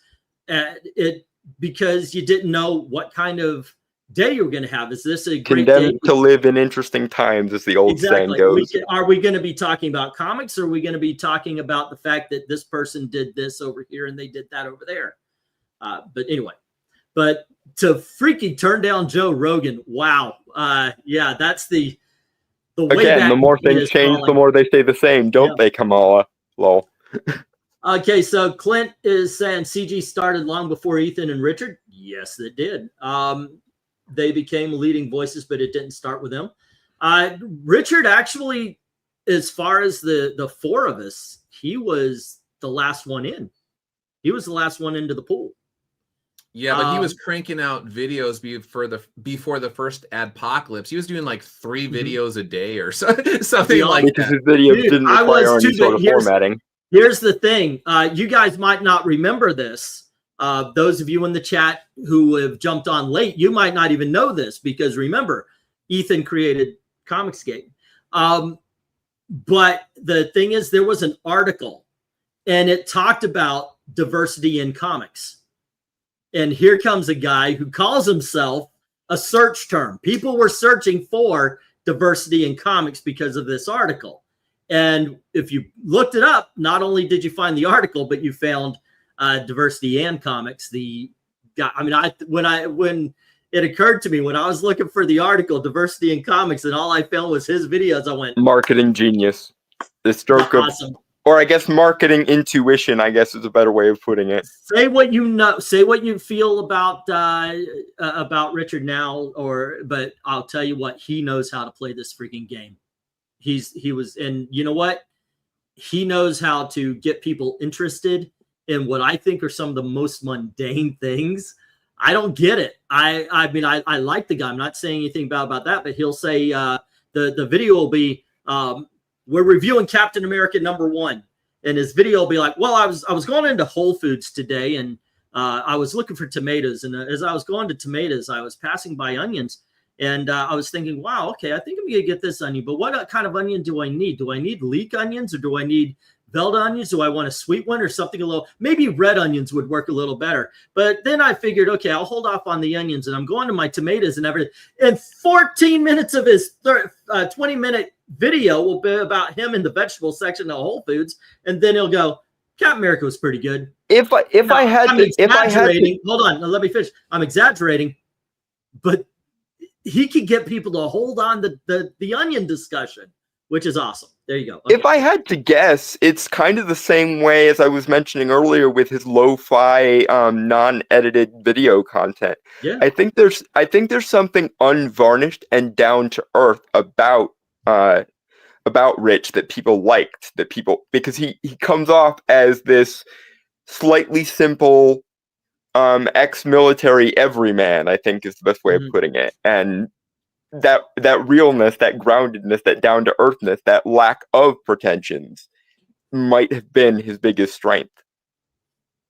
Because you didn't know what kind of day you were going to have. Is this a great condemned day to live in interesting times, as the old saying goes? Are we going to be talking about comics, or are we going to be talking about the fact that this person did this over here and they did that over there? But anyway, but to freaking turn down Joe Rogan, wow. Yeah, that's the way again, back the more things change, the more they stay the same, don't they, Kamala? Lol. Okay, so Clint is saying CG started long before Ethan and Richard. Yes, it did. They became leading voices, but it didn't start with them. Richard actually, as far as the 4 of us, he was the last one in. He was the last one into the pool. Yeah, but he was cranking out videos before the first adpocalypse. He was doing like 3 videos a day or something like that. Because his videos didn't require any sort of formatting. Here's the thing. You guys might not remember this. Those of you in the chat who have jumped on late, you might not even know this because remember, Ethan created Comicsgate. But the thing is, there was an article and it talked about diversity in comics. And here comes a guy who calls himself a search term. People were searching for diversity in comics because of this article. And if you looked it up, not only did you find the article, but you found diversity and comics. When it occurred to me, when I was looking for the article, diversity in comics, and all I found was his videos, I went, marketing genius. The stroke awesome. Or I guess marketing intuition, I guess is a better way of putting it. Say what you know. Say what you feel about Richard now, but I'll tell you what, he knows how to play this freaking game. And you know what? He knows how to get people interested in what I think are some of the most mundane things. I don't get it. I mean, I like the guy. I'm not saying anything bad about that, but he'll say the video will be, we're reviewing Captain America #1. And his video will be like, well, I was going into Whole Foods today and I was looking for tomatoes. And as I was going to tomatoes, I was passing by onions. And I was thinking, wow, okay, I think I'm going to get this onion. But what kind of onion do I need? Do I need leek onions or do I need velvet onions? Do I want a sweet one or something a little? Maybe red onions would work a little better. But then I figured, okay, I'll hold off on the onions, and I'm going to my tomatoes and everything. And 14 minutes of his 20-minute video will be about him in the vegetable section of Whole Foods, and then he'll go, Captain America was pretty good. If I had to, hold on, let me finish. I'm exaggerating, but he could get people to hold on the onion discussion, which is awesome. There you go. Okay. If I had to guess, it's kind of the same way as I was mentioning earlier with his lo-fi, non-edited video content. Yeah. I think there's something unvarnished and down to earth about Rich that people liked, because he comes off as this slightly simple ex-military everyman, I think is the best way of putting it. And that realness, that groundedness, that down-to-earthness, that lack of pretensions might have been his biggest strength.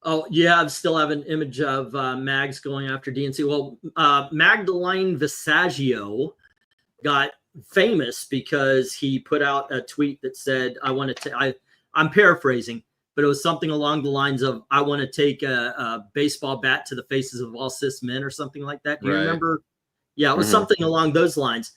Oh, yeah, I still have an image of Mags going after DNC. Well, Magdalene Visaggio got famous because he put out a tweet that said, I'm paraphrasing, but it was something along the lines of, I want to take a baseball bat to the faces of all cis men or something like that. Do you remember? Yeah, it was something along those lines.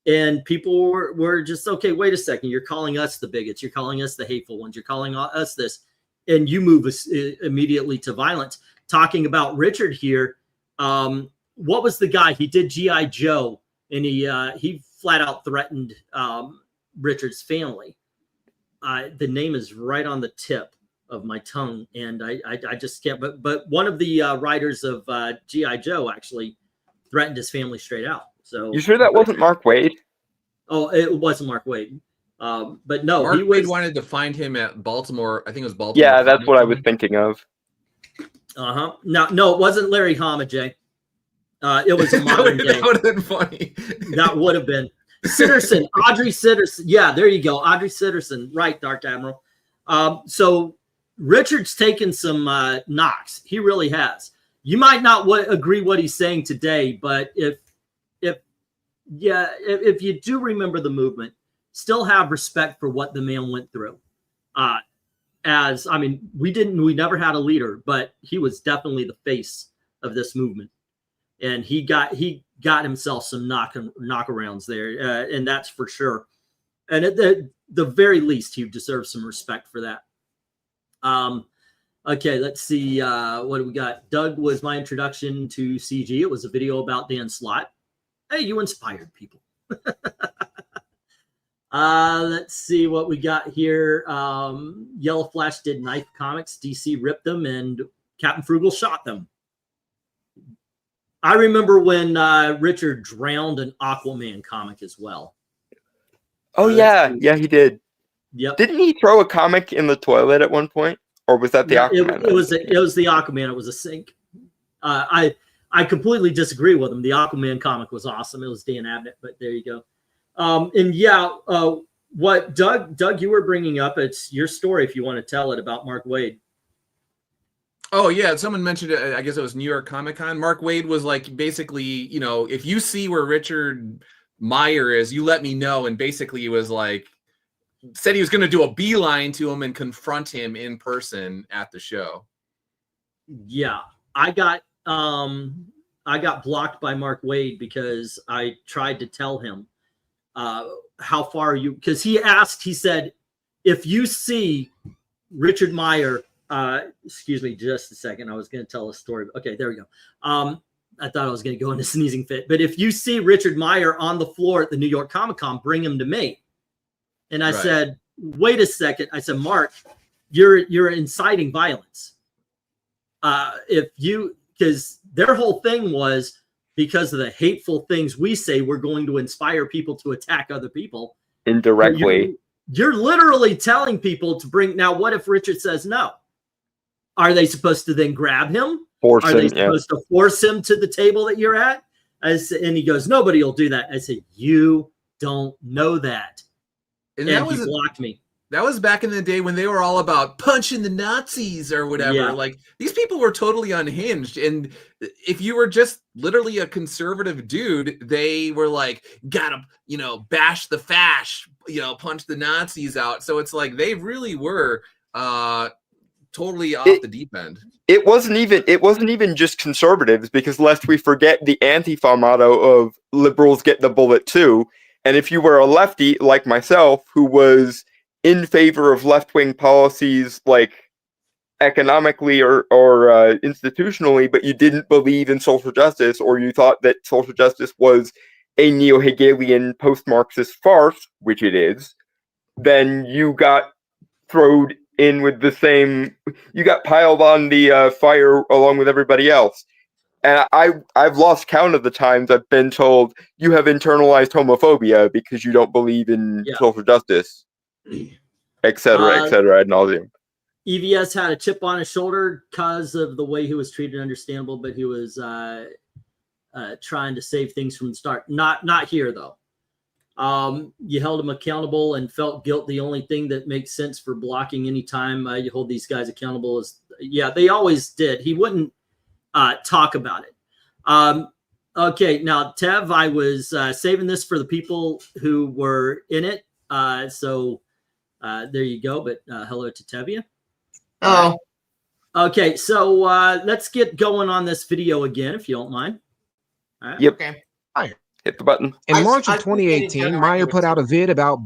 And people were just, okay, wait a second. You're calling us the bigots. You're calling us the hateful ones. You're calling us this. And you move us immediately to violence. Talking about Richard here, what was the guy? He did G.I. Joe, and he flat out threatened Richard's family. The name is right on the tip of my tongue, and I just can't. But one of the writers of G.I. Joe actually threatened his family straight out. So you sure that wasn't Mark Waid? Oh, it wasn't Mark Waid. But no, Mark Waid wanted to find him at Baltimore. I think it was Baltimore. Yeah, that's what I was thinking of. No, it wasn't Larry Hama, Jay. It was a modern day. That would have been funny. That would have been. Sitterson, Audrey Sitterson. Yeah, there you go. Audrey Sitterson. Right, Dark Admiral. So Richard's taken some knocks. He really has. You might not agree what he's saying today, but if you do remember the movement, still have respect for what the man went through. We never had a leader, but he was definitely the face of this movement. And he got himself some knockarounds there, and that's for sure. And at the very least, he deserves some respect for that. Okay, let's see. What do we got? Doug was my introduction to CG. It was a video about Dan Slott. Hey, you inspired people. Let's see what we got here. Yellow Flash did Knife Comics. DC ripped them, and Captain Frugal shot them. I remember when Richard drowned an Aquaman comic as well. Oh, yeah, he did. Yep. Didn't he throw a comic in the toilet at one point? Or was that the Aquaman? It was the Aquaman. It was a sink. I completely disagree with him. The Aquaman comic was awesome. It was Dan Abnett, but there you go. What Doug, you were bringing up, it's your story if you want to tell it about Mark Waid. Oh, yeah. Someone mentioned it. I guess it was New York Comic Con. Mark Waid was like, basically, if you see where Richard Meyer is, you let me know. And basically he was like, said he was going to do a beeline to him and confront him in person at the show. Yeah. I got blocked by Mark Waid because I tried to tell him how far are you, because he said, if you see Richard Meyer, excuse me just a second, I was going to tell a story. Okay, there we go. I thought I was going to go into sneezing fit, but if you see Richard Meyer on the floor at the New York Comic Con, bring him to me. And I said, wait a second. I said, Mark, you're inciting violence. Because their whole thing was, because of the hateful things we say, we're going to inspire people to attack other people. Indirectly. You're literally telling people to bring. Now, what if Richard says no? Are they supposed to then grab him? Are they supposed to force him to the table that you're at? And he goes, nobody will do that. I said, you don't know that. And he blocked me. That was back in the day when they were all about punching the Nazis or whatever. Yeah. Like, these people were totally unhinged. And if you were just literally a conservative dude, they were like, gotta, you know, bash the fash, you know, punch the Nazis out. So it's like they really were totally off the deep end. It wasn't even just conservatives, because lest we forget the Antifa motto of liberals get the bullet too. And if you were a lefty like myself, who was in favor of left-wing policies, like economically or institutionally, but you didn't believe in social justice, or you thought that social justice was a neo-Hegelian post-Marxist farce, which it is, then you got thrown in with the same, you got piled on the fire along with everybody else. And I've lost count of the times I've been told you have internalized homophobia because you don't believe in social justice, etc., ad nauseum. EVS had a chip on his shoulder because of the way he was treated, understandable, but he was trying to save things from the start. Not here, though. You held him accountable and felt guilt. The only thing that makes sense for blocking any time you hold these guys accountable is, they always did. He wouldn't talk about it. Okay, now, Tev, I was saving this for the people who were in it. So there you go. But hello to Tevia. Oh. Okay, so let's get going on this video again, if you don't mind. All right. Yep. Okay. Hit the button. In March of 2018, Meyer put out a vid about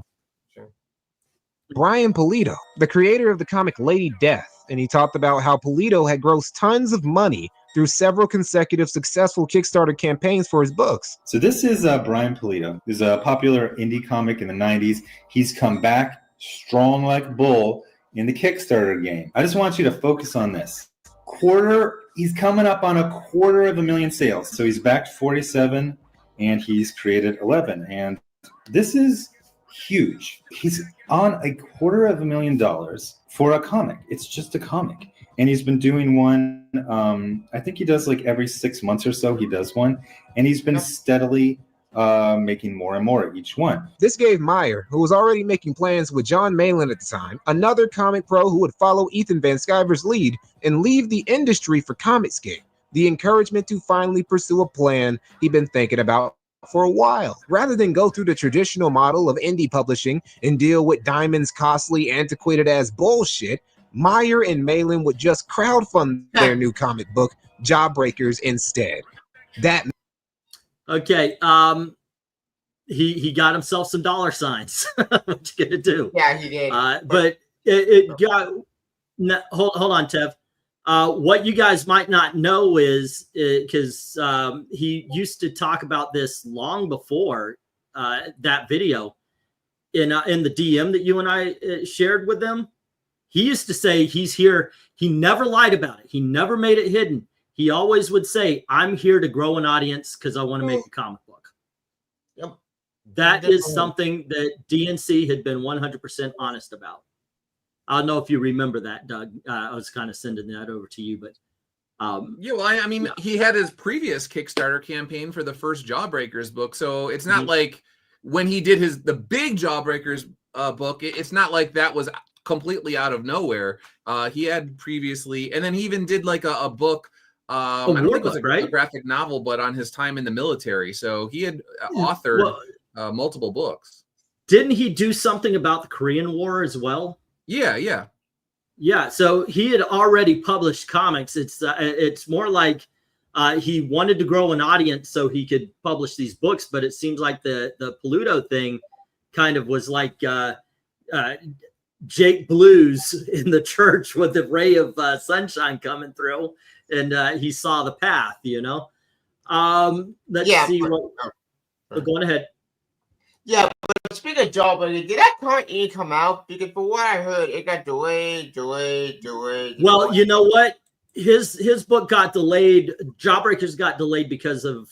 Brian Pulido, the creator of the comic Lady Death, and he talked about how Pulido had grossed tons of money through several consecutive successful Kickstarter campaigns for his books. So this is Brian Pulido. He's a popular indie comic in the 90s. He's come back strong like bull in the Kickstarter game. I just want you to focus on this. He's coming up on 250,000 sales. So he's backed 47 and he's created 11. And this is huge. He's on $250,000 for a comic. It's just a comic. And he's been doing one, I think he does like every 6 months or so, he does one. And he's been steadily making more and more each one. This gave Meyer, who was already making plans with John Malin at the time, another comic pro who would follow Ethan Van Sciver's lead and leave the industry for Comicsgate, the encouragement to finally pursue a plan he'd been thinking about for a while. Rather than go through the traditional model of indie publishing and deal with Diamond's costly, antiquated ass bullshit, Meyer and Malin would just crowdfund their new comic book, Jawbreakers, instead. That Okay, he got himself some dollar signs. What you gonna do? Yeah, he did. But it got. No, hold on, Tev. What you guys might not know is because he used to talk about this long before that video in the DM that you and I shared with them. He used to say he's here. He never lied about it. He never made it hidden. He always would say, "I'm here to grow an audience because I want to make a comic book." Yep. That is something that DNC had been 100% honest about. I don't know if you remember that, Doug. I was kind of sending that over to you, but yeah, well, I mean, he had his previous Kickstarter campaign for the first Jawbreakers book, so it's not like when he did the big Jawbreakers book, it's not like that was completely out of nowhere. He had previously, and then he even did like a book. I don't think it was a graphic novel, but on his time in the military. So he had authored multiple books. Didn't he do something about the Korean War as well? Yeah. So he had already published comics. It's more like he wanted to grow an audience so he could publish these books. But it seems like the Pulido thing kind of was like Jake Blues in the church with the ray of sunshine coming through, and he saw the path. Let's see what. Go ahead. Yeah, but speaking of Jawbreaker, did that comic come out? Because for what I heard, it got delayed. Well, you know what? His book got delayed. Jawbreakers got delayed because of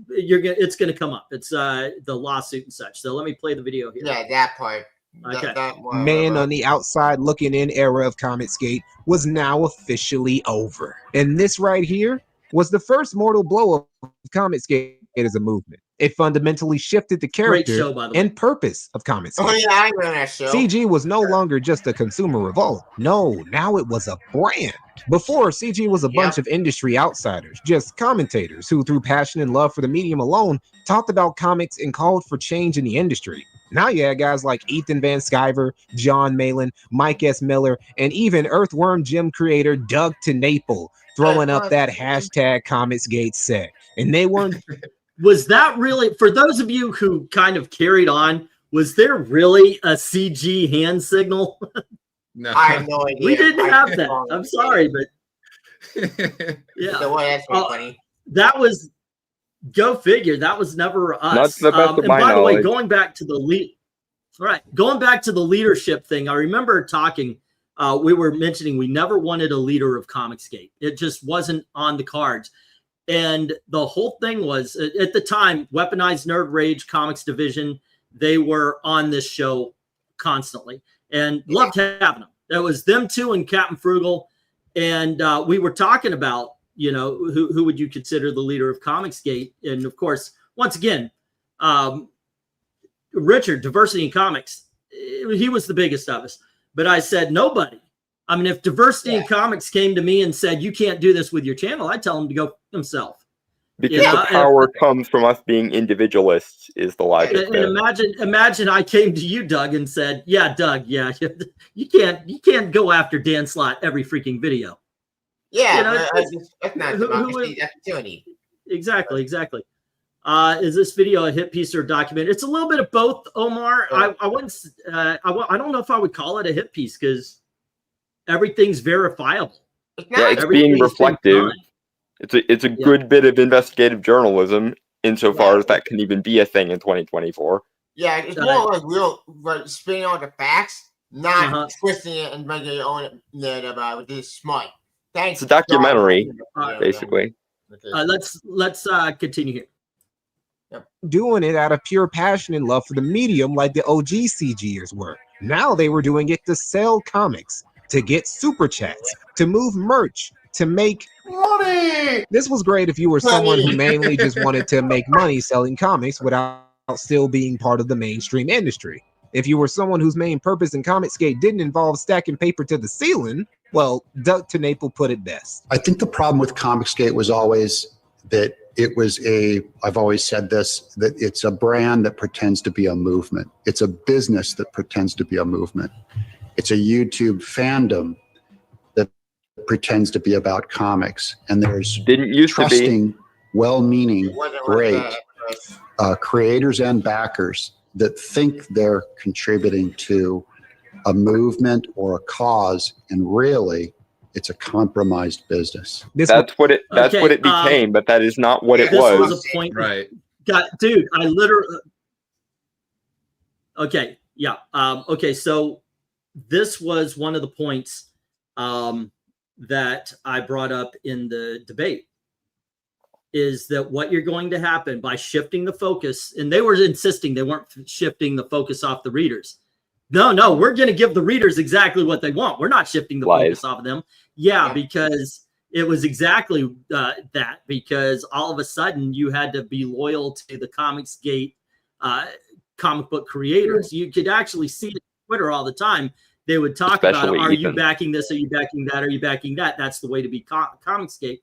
it's going to come up. It's the lawsuit and such. So let me play the video here. Yeah, that part. Okay. Man on the outside looking in era of Comicsgate was now officially over. And this right here was the first mortal blow of Comicsgate as a movement. It fundamentally shifted the Great character show, by the way. and purpose of Comicsgate. Oh yeah, I remember that show. CG was no longer just a consumer revolt. No, now it was a brand. Before, CG was a bunch of industry outsiders, just commentators who, through passion and love for the medium alone, talked about comics and called for change in the industry. Now you had guys like Ethan Van Sciver, John Malin, Mike S. Miller, and even Earthworm Jim creator Doug TODD throwing up that hashtag Comicsgate set. And they weren't... Was that really, for those of you who kind of carried on, was there really a CG hand signal? No. I have no idea. We didn't have that. I'm sorry, but yeah. So what? That's pretty funny. That was, go figure, that was never us. Not to the best of and my by the way, knowledge. going back to the leadership thing, I remember talking, we were mentioning we never wanted a leader of Comicsgate. It just wasn't on the cards. And the whole thing was, at the time, Weaponized Nerd Rage Comics Division, they were on this show constantly and loved having them. That was them two and Captain Frugal. And we were talking about, you know, who would you consider the leader of Comicsgate? And of course, once again, Richard, Diversity in Comics, he was the biggest of us. But I said, nobody. I mean, if Diversity in Comics came to me and said, you can't do this with your channel, I'd tell him to go himself. Because the power comes from us being individualists is the logic. And imagine I came to you, Doug, and said, yeah, Doug, yeah, you can't go after Dan Slott every freaking video. Yeah, you know, that's not democracy, that's tyranny. Exactly. Is this video a hit piece or a documentary? It's a little bit of both, Omar. I don't know if I would call it a hit piece because everything's verifiable. Yeah, it's being reflective. It's a good bit of investigative journalism insofar as that can even be a thing in 2024. Yeah, it's more like real, like spinning on the facts, not twisting it and making your own narrative about this smart. Thanks. It's a documentary, basically. Let's continue here. Doing it out of pure passion and love for the medium like the OG CGers were. Now they were doing it to sell comics, to get super chats, to move merch, to make money. This was great if you were someone who mainly just wanted to make money selling comics without still being part of the mainstream industry. If you were someone whose main purpose in Comicsgate didn't involve stacking paper to the ceiling, well, Doug TODD put it best. I think the problem with Comicsgate was always that it was I've always said this, that it's a brand that pretends to be a movement. It's a business that pretends to be a movement. It's a YouTube fandom that pretends to be about comics. And there's trusting, well-meaning, great creators and backers that think they're contributing to a movement or a cause, and really it's a compromised business. That's what it became, but that is not what it was. This was a point, right? Dude, I literally. Okay, yeah. Okay, so this was one of the points that I brought up in the debate. Is that what you're going to happen by shifting the focus? And they were insisting they weren't shifting the focus off the readers. No, we're going to give the readers exactly what they want. We're not shifting the focus off of them. Yeah, because it was exactly that. Because all of a sudden you had to be loyal to the Comicsgate comic book creators. You could actually see it on Twitter all the time. They would talk about, are you backing this? Are you backing that? Are you backing that? That's the way to be Comicsgate.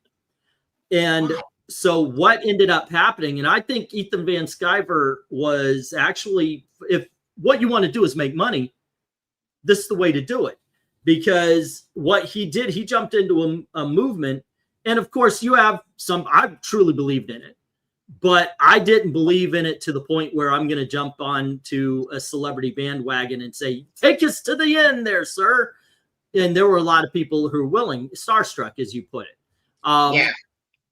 And so what ended up happening, and I think Ethan Van Sciver was actually, if what you want to do is make money, this is the way to do it. Because what he did, he jumped into a movement. And of course, you have I truly believed in it. But I didn't believe in it to the point where I'm going to jump on to a celebrity bandwagon and say, take us to the end there, sir. And there were a lot of people who were willing, starstruck, as you put it.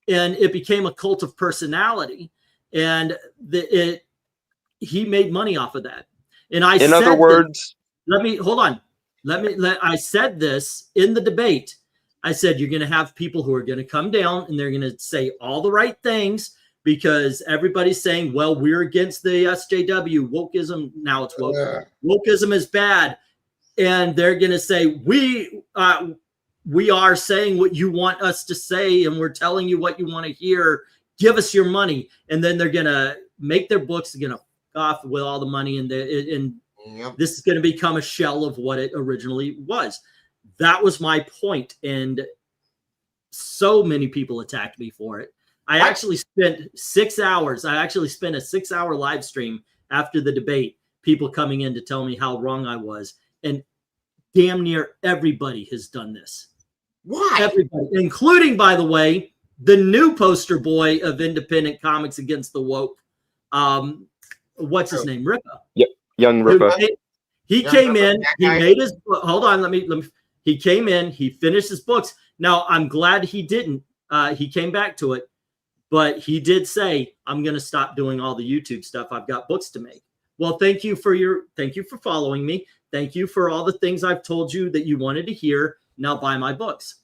And it became a cult of personality. And he made money off of that. And I said, in other words, I said this in the debate. I said, you're going to have people who are going to come down and they're going to say all the right things because everybody's saying, well, we're against the SJW wokeism. Now it's woke. Wokeism is bad. And they're going to say, we are saying what you want us to say, and we're telling you what you want to hear. Give us your money. And then they're going to make their books, you know, off with all the money, and this is going to become a shell of what it originally was. That was my point, and so many people attacked me for it. I actually spent 6 hours. I actually spent a 6-hour live stream after the debate, people coming in to tell me how wrong I was, and damn near everybody has done this. Why? Everybody, including, by the way, the new poster boy of independent comics against the woke. What's his name? Ripa. Yep, young Ripa. He came in. He made his. Hold on. Let me. He came in. He finished his books. Now I'm glad he didn't. He came back to it, but he did say, "I'm going to stop doing all the YouTube stuff. I've got books to make." Well, thank you for following me. Thank you for all the things I've told you that you wanted to hear. Now buy my books.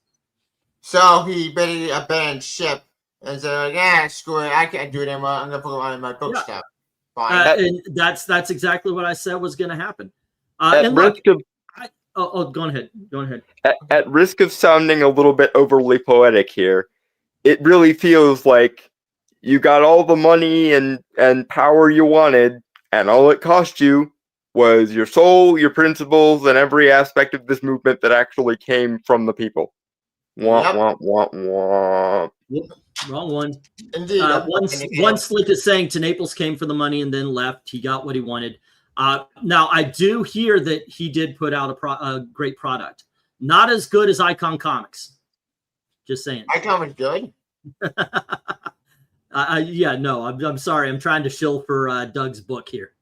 So he basically abandoned ship and said, "Yeah, screw it. I can't do it anymore. I'm going to put it on my book stuff." And that's exactly what I said was going to happen. At risk of go ahead. Go ahead. At risk of sounding a little bit overly poetic here, it really feels like you got all the money and power you wanted, and all it cost you was your soul, your principles, and every aspect of this movement that actually came from the people. Womp, womp, womp, womp. Yep. Wrong one. Indeed. One Slick is saying to Naples came for the money and then left. He got what he wanted. Now, I do hear that he did put out a great product. Not as good as Icon Comics. Just saying. Icon was good? Yeah, no, I'm sorry. I'm trying to shill for Doug's book here.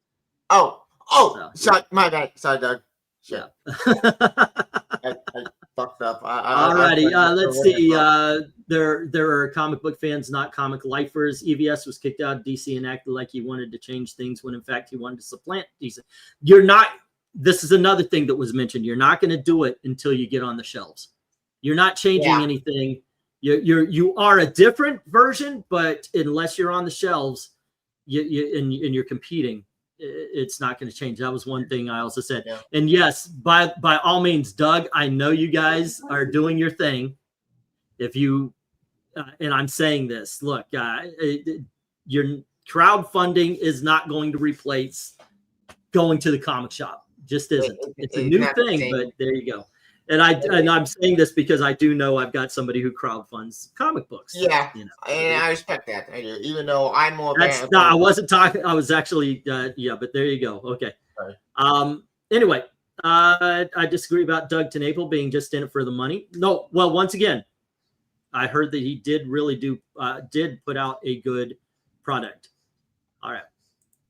Sorry, my bad. Sorry, Doug. Shit. Yeah. I fucked up. Alrighty, let's see. There are comic book fans, not comic lifers. EVS was kicked out of DC and acted like he wanted to change things when in fact he wanted to supplant DC. You're not. This is another thing that was mentioned. You're not going to do it until you get on the shelves. You're not changing anything. You are a different version, but unless you're on the shelves, and you're competing, it's not going to change. That was one thing I also said. Yeah. And yes, by all means, Doug, I know you guys are doing your thing. If you, and I'm saying this, look, your crowdfunding is not going to replace going to the comic shop. Just isn't. It's a new thing, but there you go. And I'm saying this because I do know I've got somebody who crowdfunds comic books. Yeah, you know, and I respect that. I do, even though I'm more. That's not. I wasn't talking. I was actually. Yeah, but there you go. Okay. Right. Anyway, I disagree about Doug TeNapel being just in it for the money. No. Well, once again, I heard that he did put out a good product. All right.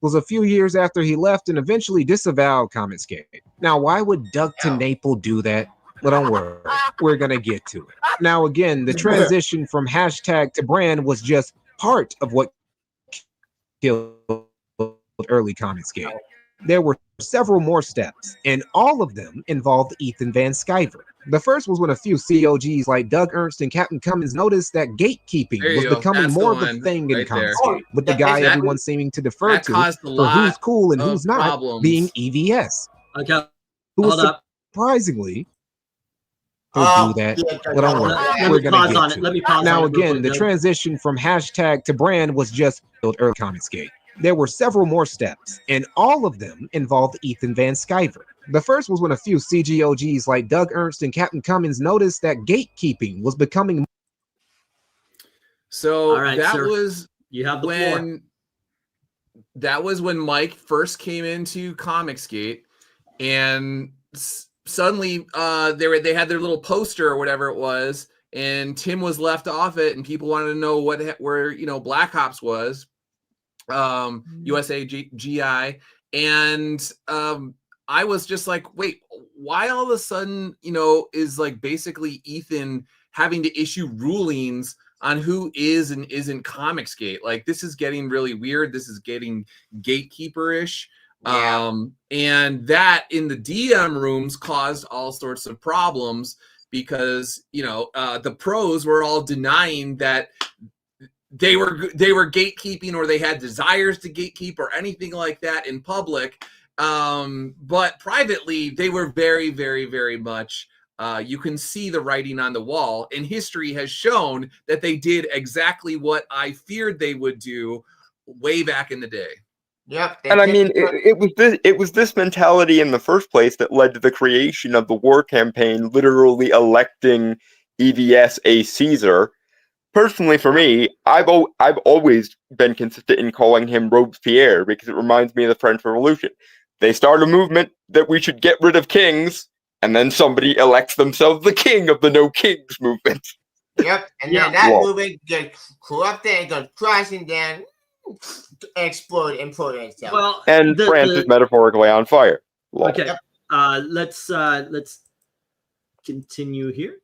Was a few years after he left and eventually disavowed Comicsgate. Now, why would Doug TeNapel do that? But don't worry, we're going to get to it. Now, again, the transition from hashtag to brand was just part of what killed early Comicsgate. There were several more steps, and all of them involved Ethan Van Sciver. The first was when a few COGs like Doug Ernst and Captain Cummins noticed that gatekeeping was becoming more of a thing in Comicsgate, with the guy everyone seeming to defer to for who's cool and who's not being EVS. Okay, who was surprisingly do that. But don't worry, we're going to get to it. Now, again, the transition from hashtag to brand was just early Comicsgate. There were several more steps, and all of them involved Ethan Van Sciver. The first was when a few CGOGs like Doug Ernst and Captain Cummins noticed that gatekeeping was becoming. So all right, that sir. was you have the floor. That was when Mike first came into Comicsgate, and suddenly they had their little poster or whatever it was, and Tim was left off it, and people wanted to know where Black Ops was, USA GI, and I was just like, wait, why all of a sudden is like basically Ethan having to issue rulings on who is and isn't Comicsgate? Like, this is getting really weird. This is getting gatekeeper-ish. Yeah. And that in the DM rooms caused all sorts of problems because the pros were all denying that they were gatekeeping or they had desires to gatekeep or anything like that in public. But privately, they were very, very, very much. You can see the writing on the wall, and history has shown that they did exactly what I feared they would do way back in the day. Yep. And I mean, it was this mentality in the first place that led to the creation of the war campaign, literally electing EVS a Caesar. Personally, for me, I've always been consistent in calling him Robespierre because it reminds me of the French Revolution. They start a movement that we should get rid of kings, and then somebody elects themselves the king of the No Kings movement. Yep, and then that movement gets corrupted and goes crashing down, explode itself. Well, and France is metaphorically on fire. Lol. Okay, let's continue here,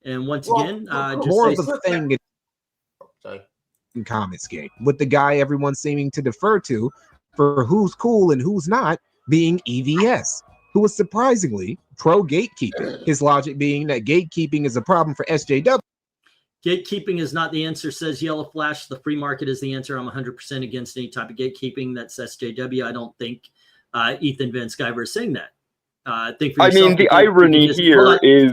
and once again, just more say of a thing in Comicsgate with the guy everyone's seeming to defer to for who's cool and who's not being EVS, who was surprisingly pro gatekeeping. His logic being that gatekeeping is a problem for SJW. Gatekeeping is not the answer, says Yellow Flash. The free market is the answer. I'm 100% against any type of gatekeeping. That's SJW. I don't think Ethan Van Sciver is saying that. I mean, the irony here is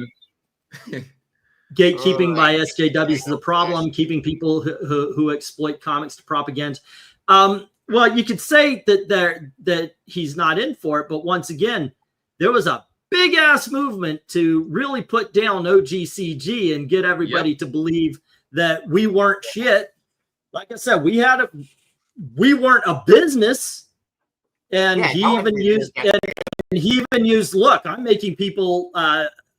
gatekeeping by SJWs is the problem, keeping people who exploit comics to propaganda. Well, you could say that he's not in for it, but once again, there was a big ass movement to really put down OGCG and get everybody to believe that we weren't shit. Like I said, we weren't a business, and he even used, look, I'm making people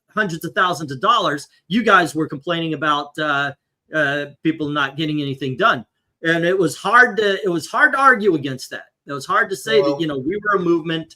hundreds of thousands of dollars. You guys were complaining about people not getting anything done, and it was hard to argue against that. It was hard to say that, you know, we were a movement.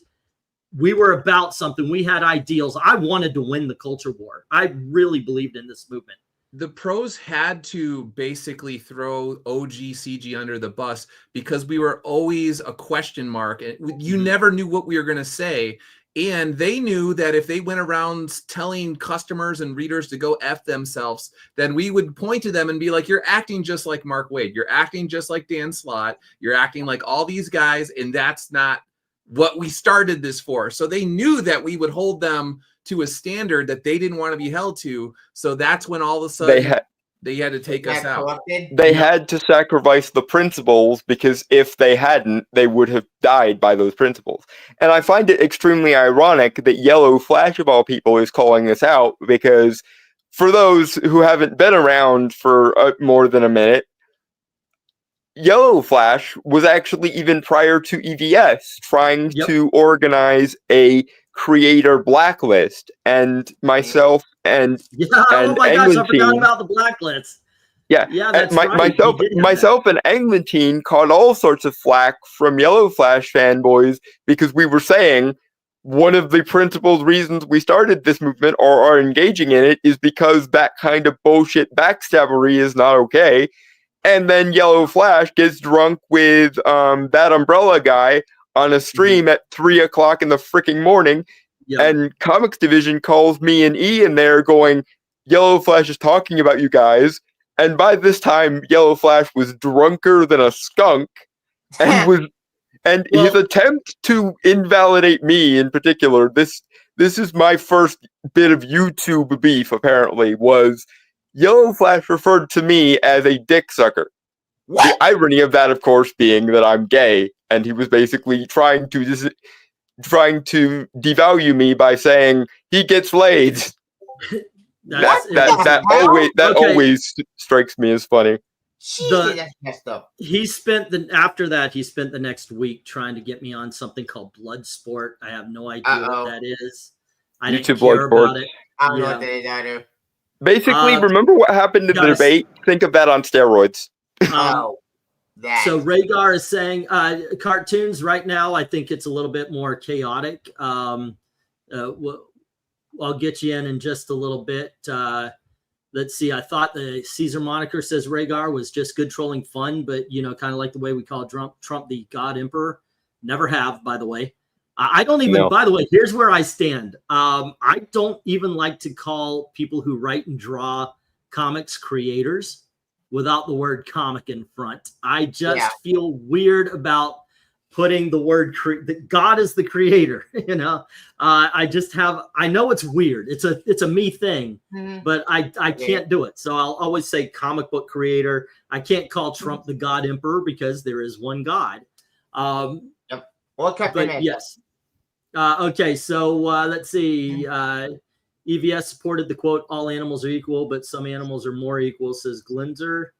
We were about something. We had ideals. I wanted to win the culture war. I really believed in this movement. The pros had to basically throw OGCG under the bus because we were always a question mark. You never knew what we were going to say. And they knew that if they went around telling customers and readers to go F themselves, then we would point to them and be like, you're acting just like Mark Waid. You're acting just like Dan Slott. You're acting like all these guys. And that's not what we started this for. So they knew that we would hold them to a standard that they didn't want to be held to. So that's when all of a sudden they had to take us out. They had to sacrifice the principles because if they hadn't, they would have died by those principles. And I find it extremely ironic that Yellow Flash of all people is calling this out because for those who haven't been around for more than a minute, Yellow Flash was actually even prior to EVS trying to organize a creator blacklist, and myself and oh my gosh, I forgot about the blacklist. Yeah, that's right. Myself and Eglantine caught all sorts of flack from Yellow Flash fanboys because we were saying one of the principal reasons we started this movement or are engaging in it is because that kind of bullshit backstabbery is not okay. And then Yellow Flash gets drunk with that umbrella guy on a stream at 3 o'clock in the freaking morning. And Comics Division calls me and E in there going, Yellow Flash is talking about you guys. And by this time, Yellow Flash was drunker than a skunk and his attempt to invalidate me in particular, this is my first bit of YouTube beef apparently, was Yellow Flash referred to me as a dick sucker. The irony of that, of course, being that I'm gay, and he was basically trying to devalue me by saying he gets laid. That always strikes me as funny. That's messed up. He spent the next week trying to get me on something called Bloodsport. I have no idea what that is. I didn't care about it. I don't know what that is either. Basically, remember what happened in the debate? Think of that on steroids. So Rhaegar is saying cartoons right now, I think it's a little bit more chaotic. I'll get you in just a little bit. Let's see. I thought the Caesar moniker, says Rhaegar, was just good trolling fun, but, you know, kind of like the way we call Trump the God Emperor. Never have, by the way. I don't even, by the way, here's where I stand. I don't even like to call people who write and draw comics creators without the word comic in front. I just feel weird about putting the word that God is the creator. You know, I know it's weird. It's a me thing, but I can't do it. So I'll always say comic book creator. I can't call Trump the God Emperor because there is one God. Yep. Well, but yes. Okay, so let's see. EVS supported the quote, all animals are equal, but some animals are more equal, says Glinzer.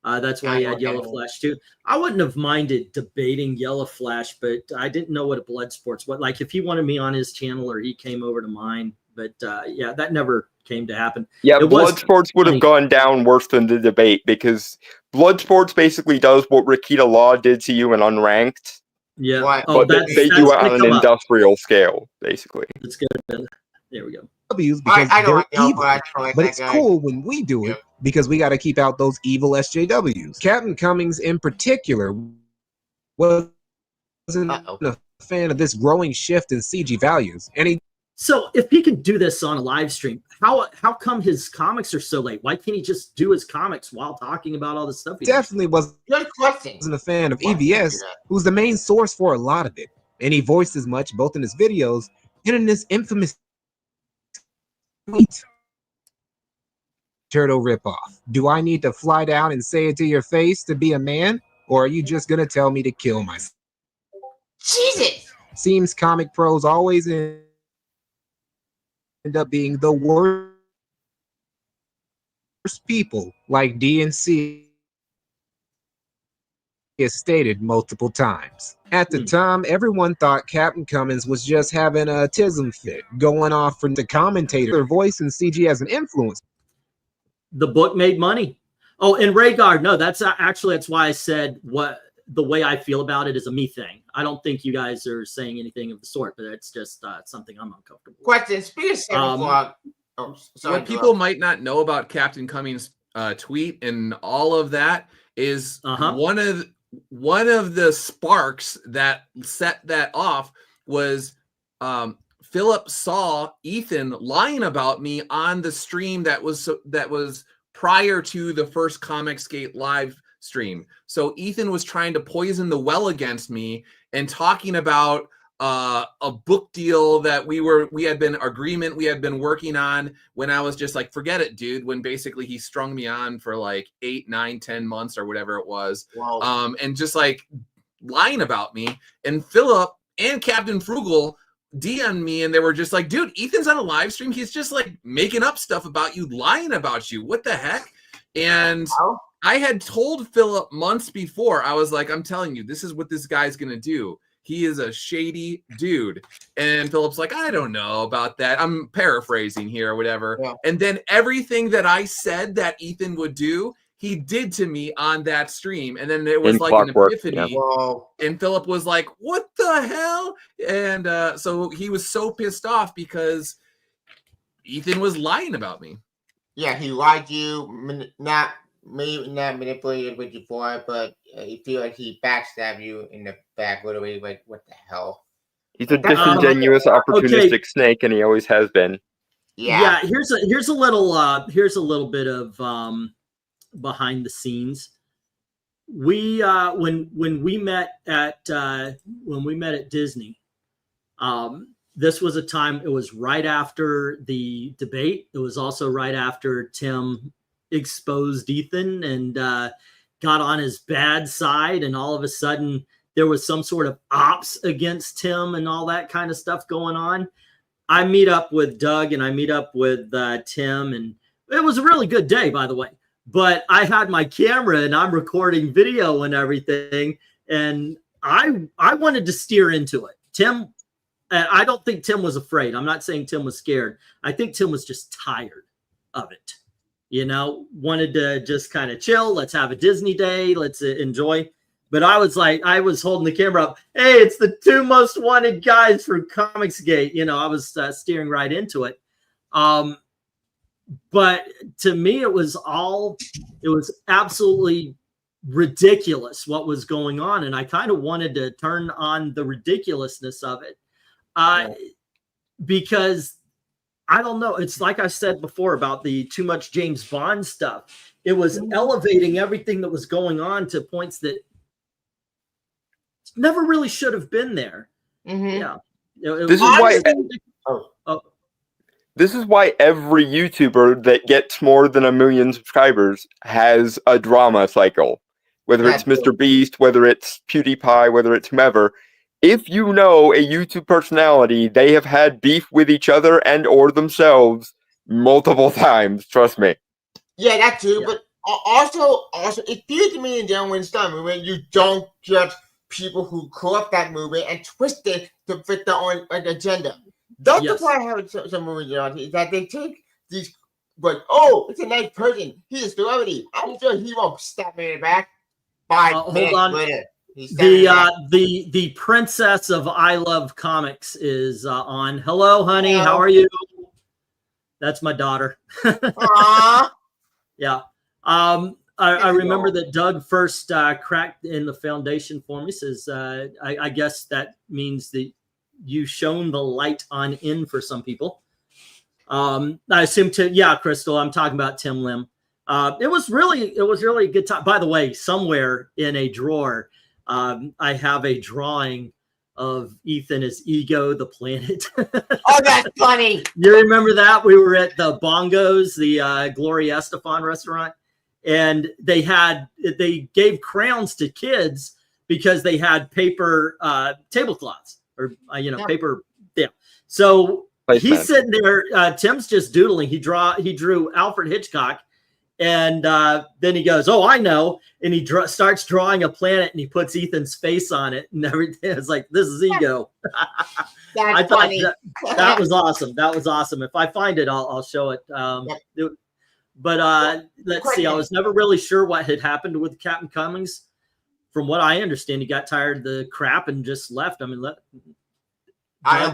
That's why he had Yellow Flash too. I wouldn't have minded debating Yellow Flash, but I didn't know what a blood sports was. Like if he wanted me on his channel or he came over to mine, but yeah, that never came to happen. Yeah, blood sports would have gone down worse than the debate because blood sports basically does what Rakita Law did to you in Unranked. Yeah, but they do it on an industrial scale, basically. It's good. There we go. Because they're evil, but it's cool when we do it because we got to keep out those evil SJWs. Captain Cummings, in particular, wasn't a fan of this growing shift in CG values, and So if he can do this on a live stream, how come his comics are so late? Why can't he just do his comics while talking about all this stuff? Definitely wasn't a fan of EVS, who's the main source for a lot of it, and he voiced as much both in his videos and in this infamous Turtle ripoff. Do I need to fly down and say it to your face to be a man, or are you just gonna tell me to kill myself? Jesus! Seems comic pros always end up being the worst people, like DNC is stated multiple times. At the time, everyone thought Captain Cummings was just having a tism fit, going off from the commentator. Their voice and CG as an influence. The book made money. Oh, and Rhaegar, no, that's why I said the way I feel about it is a me thing. I don't think you guys are saying anything of the sort, but it's just something I'm uncomfortable with. Question, speaking of 7 o'clock. What people might not know about Captain Cummings' tweet and all of that is one of the sparks that set that off was Philip saw Ethan lying about me on the stream that was prior to the first Comicsgate live stream. So Ethan was trying to poison the well against me and talking about a book deal that we had been working on when I was just like, forget it, dude, when basically he strung me on for like 8, 9, 10 months or whatever it was. Wow. And just like lying about me. And Philip and Captain Frugal DM'd me and they were just like, dude, Ethan's on a live stream. He's just like making up stuff about you, lying about you. What the heck? And I had told Philip months before, I was like, I'm telling you, this is what this guy's going to do. He is a shady dude. And Philip's like, I don't know about that. I'm paraphrasing here or whatever. Yeah. And then everything that I said that Ethan would do, he did to me on that stream. And then it was like an epiphany. Yeah. And Philip was like, what the hell? And so he was so pissed off because Ethan was lying about me. Yeah, he lied to you, maybe not manipulated with you for it, but you feel like he backstabbed you in the back, literally. Like, what the hell? He's a disingenuous, opportunistic snake, and he always has been. Yeah. Here's a little bit of behind the scenes. We when we met at Disney, this was a time. It was right after the debate. It was also right after Tim exposed Ethan and got on his bad side, and all of a sudden there was some sort of ops against Tim and all that kind of stuff going on. I meet up with Doug and I meet up with Tim, and it was a really good day, by the way. But I had my camera and I'm recording video and everything, and I wanted to steer into it. Tim, I don't think Tim was afraid. I'm not saying Tim was scared. I think Tim was just tired of it. You know, wanted to just kind of chill. Let's have a Disney day. Let's enjoy. But I was like, I was holding the camera up. Hey, it's the 2 most wanted guys from Comicsgate. You know, I was steering right into it. But to me, it was absolutely ridiculous what was going on. And I kind of wanted to turn on the ridiculousness of it because I don't know. It's like I said before about the too much James Bond stuff. It was elevating everything that was going on to points that never really should have been there. Mhm. Yeah. This is why. Oh. This is why every YouTuber that gets more than 1 million subscribers has a drama cycle. Whether it's Mr. Beast, whether it's PewDiePie, whether it's whomever. If you know a YouTube personality, they have had beef with each other and or themselves multiple times. Trust me. Yeah, that too. But also, it feels to me in general when Star movement, you don't judge people who co-opt that movement and twist it to fit their own agenda. That's the part I have with some movies is that they take these, but it's a nice person. He's a celebrity. I'm sure he won't stab me in the back. Hold on. The princess of I Love Comics is on. Hello, honey. How are you? That's my daughter. Yeah. I remember that Doug first cracked in the foundation for me. Says, I guess that means that you shone the light on in for some people. I assume Crystal, I'm talking about Tim Lim. It was really a good time. By the way, somewhere in a drawer, I have a drawing of Ethan as Ego, the planet. Oh, that's funny. You remember that? We were at the Bongos, the Gloria Estefan restaurant, and they gave crowns to kids because they had paper tablecloths or paper. Yeah. So he's sitting there. Tim's just doodling. He drew Alfred Hitchcock. And then he goes, "Oh, I know." And he starts drawing a planet, and he puts Ethan's face on it, and everything. It's like, this is Ego. I thought that was awesome. That was awesome. If I find it, I'll show it. But let's see. I was never really sure what had happened with Captain Cummings. From what I understand, he got tired of the crap and just left. I mean,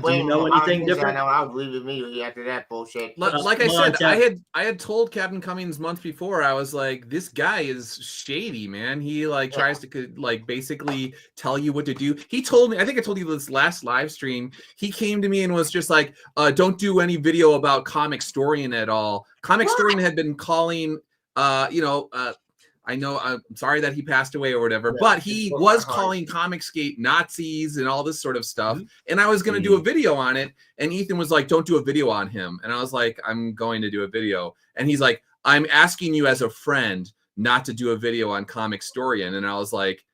do you know anything different? I'll leave it immediately after that bullshit. Like I said, I had told Captain Cummings months before. I was like, this guy is shady, man. He tries to basically tell you what to do. He told me, I think I told you this last live stream. He came to me and was just like, "Don't do any video about Comicstorian at all." Comicstorian had been calling, I know, I'm sorry that he passed away or whatever, but he was calling Comicsgate Nazis and all this sort of stuff. And I was going to do a video on it. And Ethan was like, "Don't do a video on him." And I was like, "I'm going to do a video." And he's like, "I'm asking you as a friend not to do a video on Comicstorian." And I was like,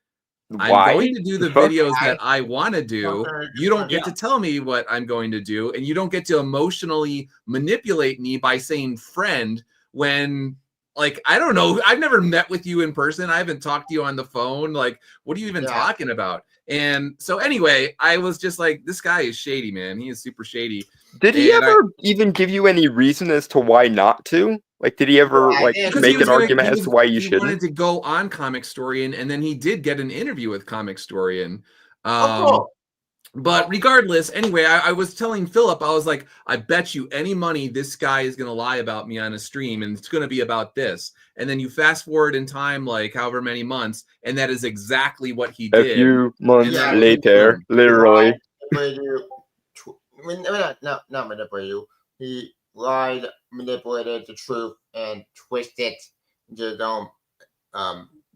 "I'm going to do the videos that I want to do. You don't get to tell me what I'm going to do. And you don't get to emotionally manipulate me by saying friend when... I don't know. I've never met with you in person. I haven't talked to you on the phone. What are you even talking about?" And so anyway, I was just like, this guy is shady, man. He is super shady. Did he ever even give you any reason as to why not to? Did he ever make an argument as to why you shouldn't? He wanted to go on Comicstorian, and then he did get an interview with Comicstorian. But regardless, anyway, I was telling Philip, I was like, "I bet you any money this guy is going to lie about me on a stream, and it's going to be about this." And then you fast forward in time, however many months, and that is exactly what he did. A few months later, literally. Not manipulate you. He lied, manipulated the truth, and twisted the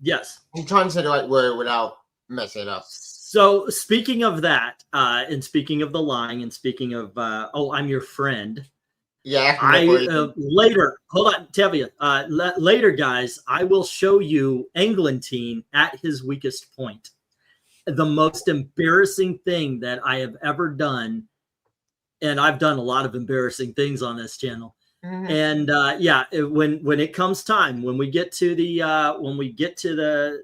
yes. He trying to say the right word without messing it up. So speaking of that, and speaking of the lying, and speaking of, I'm your friend. Yeah. Later, hold on, Tevia. Later, guys, I will show you Englentine at his weakest point. The most embarrassing thing that I have ever done, and I've done a lot of embarrassing things on this channel. And when it comes time, when we get to the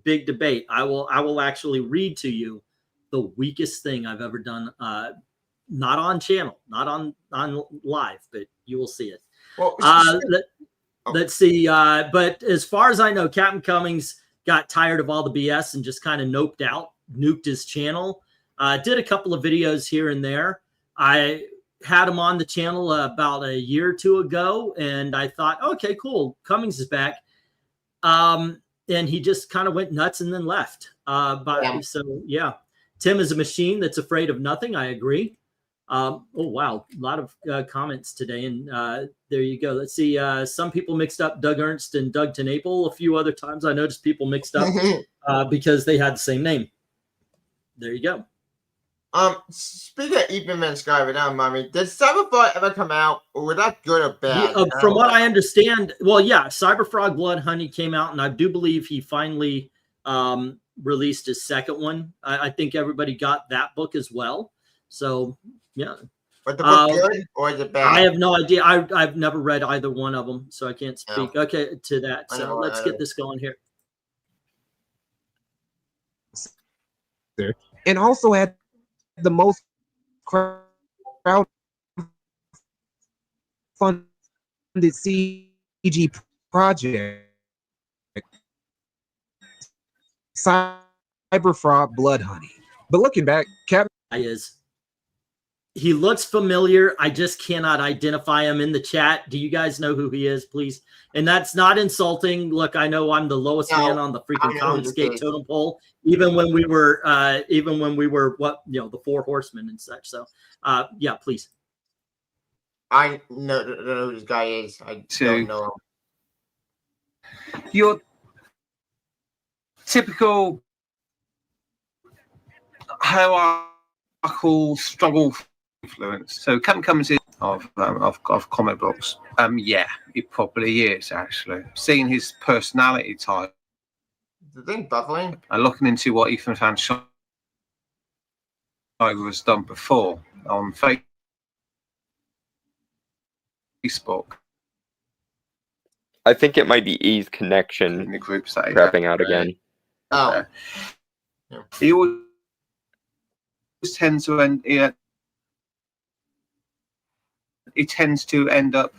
big debate, I will actually read to you the weakest thing I've ever done, not on channel, not on live, but you will see it. Well, let's see. But as far as I know, Captain Cummings got tired of all the BS and just kind of nuked his channel. Did a couple of videos here and there. I had him on the channel about a year or two ago, and I thought, okay, cool, Cummings is back. And he just kind of went nuts and then left. So yeah, Tim is a machine that's afraid of nothing. I agree. Oh wow, a lot of comments today, and there you go. Let's see. Some people mixed up Doug Ernst and Doug TenNapel. A few other times I noticed people mixed up because they had the same name. there you go. Speaking of Ethan Van Sciver, now, Mommy, did Cyberfrog ever come out, or was that good or bad? From what I understand, well, yeah, Cyberfrog Blood Honey came out, and I do believe he finally released his second one. I think everybody got that book as well. So, yeah. But the book good, or is it bad? I have no idea. I've never read either one of them, so I can't speak to that. So let's get this going here. And also had the most crowd-funded CG project, Cyberfrog Blood Honey. But looking back, He looks familiar. I just cannot identify him in the chat. Do you guys know who he is, please? And that's not insulting. Look, I know I'm the lowest man on the freaking Comicsgate totem pole, even when we were the Four Horsemen and such. So yeah, please. I don't know who this guy is. I don't know him. Your typical hierarchical struggle influence. So Captain Cummings of comic books. Yeah, it probably is actually. Seeing his personality type. The thing buffering. And looking into what Ethan Van Sciver has done before on Facebook. I think it might be E's connection in the groups that crapping out again. Oh. He always tends to end. He tends to end up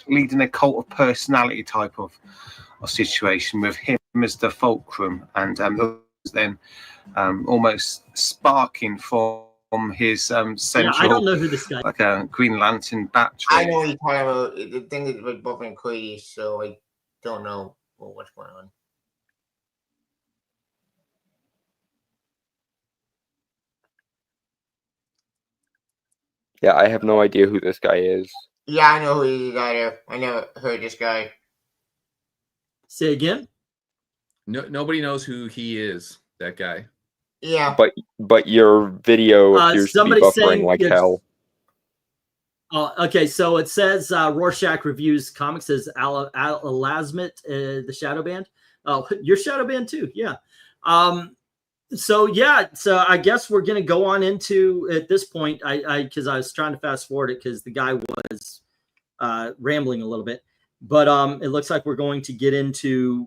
leading a cult of personality type of situation with him as the fulcrum, and then almost sparking from his central. Yeah, I don't know who this guy. Like a Green Lantern battery. I know what you're talking about. The thing that was buffering crazy, so I don't know what's going on. Yeah, I have no idea who this guy is. Yeah, I know who he is either. I never heard this guy. Say again? No, nobody knows who he is, that guy. Yeah. But your video appears to be buffering like hell. Okay, so it says Rorschach reviews comics as Alasmit, the Shadow Band. Oh, your Shadow Band too, yeah. So I guess we're gonna go on into at this point. Because I was trying to fast forward it because the guy was rambling a little bit, but it looks like we're going to get into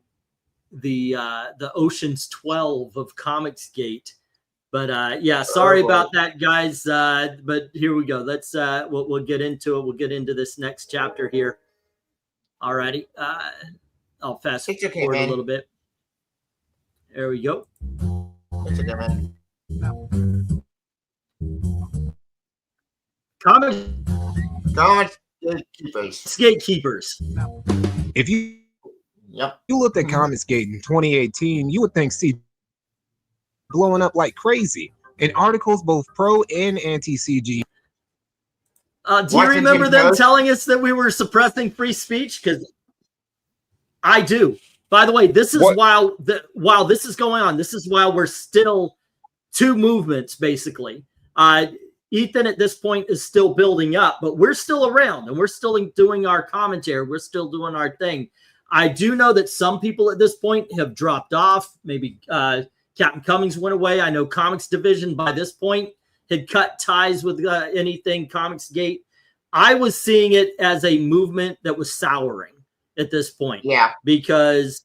the Ocean's 12 of Comicsgate. But yeah, sorry about that, guys. But here we go. Let's we'll get into it. We'll get into this next chapter here. Alrighty. I'll fast forward a little bit. There we go. It's okay, man. Gatekeepers. If you looked at Comicsgate in 2018, you would think blowing up like crazy in articles both pro and anti-CG. Do you remember them telling us that we were suppressing free speech? Because I do. By the way, this is while this is going on. This is while we're still two movements, basically. Ethan at this point is still building up, but we're still around and we're still doing our commentary. We're still doing our thing. I do know that some people at this point have dropped off. Maybe Captain Cummings went away. I know Comics Division by this point had cut ties with anything Comicsgate. I was seeing it as a movement that was souring at this point. Yeah. Because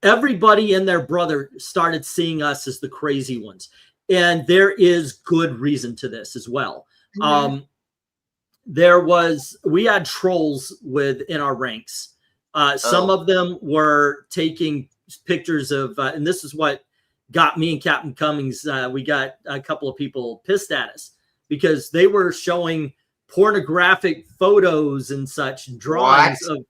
everybody and their brother started seeing us as the crazy ones. And there is good reason to this as well. Mm-hmm. We had trolls in our ranks. Some of them were taking pictures of, and this is what got me and Captain Cummings. We got a couple of people pissed at us because they were showing pornographic photos and such drawings of.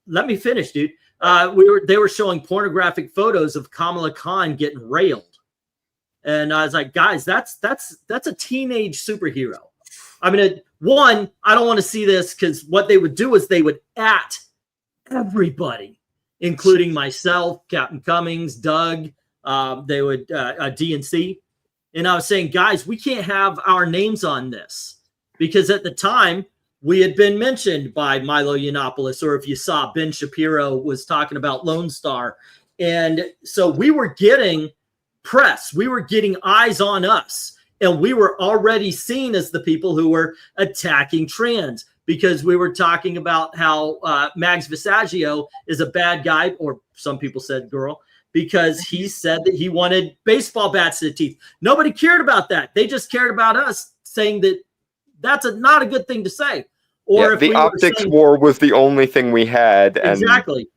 Let me finish, dude. They were showing pornographic photos of Kamala Khan getting railed, and I was like, guys, that's a teenage superhero. I mean, I don't want to see this because what they would do is they would at everybody, including myself, Captain Cummings, Doug, They would DNC, and I was saying, guys, we can't have our names on this because at the time we had been mentioned by Milo Yiannopoulos, or if you saw, Ben Shapiro was talking about Lone Star, and so we were getting press, we were getting eyes on us. And we were already seen as the people who were attacking trans because we were talking about how Mags Visaggio is a bad guy, or some people said girl, because he said that he wanted baseball bats to the teeth. Nobody cared about that. They just cared about us saying that that's not a good thing to say. Or if the we optics saying, war was the only thing we had. And exactly.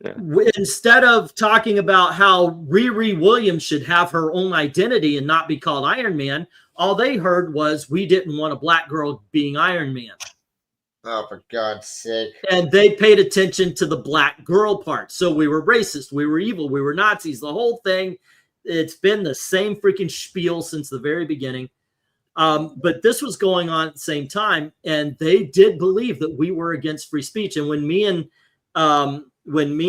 Yeah. Instead of talking about how Riri Williams should have her own identity and not be called Iron Man, all they heard was we didn't want a black girl being Iron Man. Oh, for God's sake. And they paid attention to the black girl part. So we were racist, we were evil, we were Nazis, the whole thing. It's been the same freaking spiel since the very beginning. But this was going on at the same time, and they did believe that we were against free speech. And when me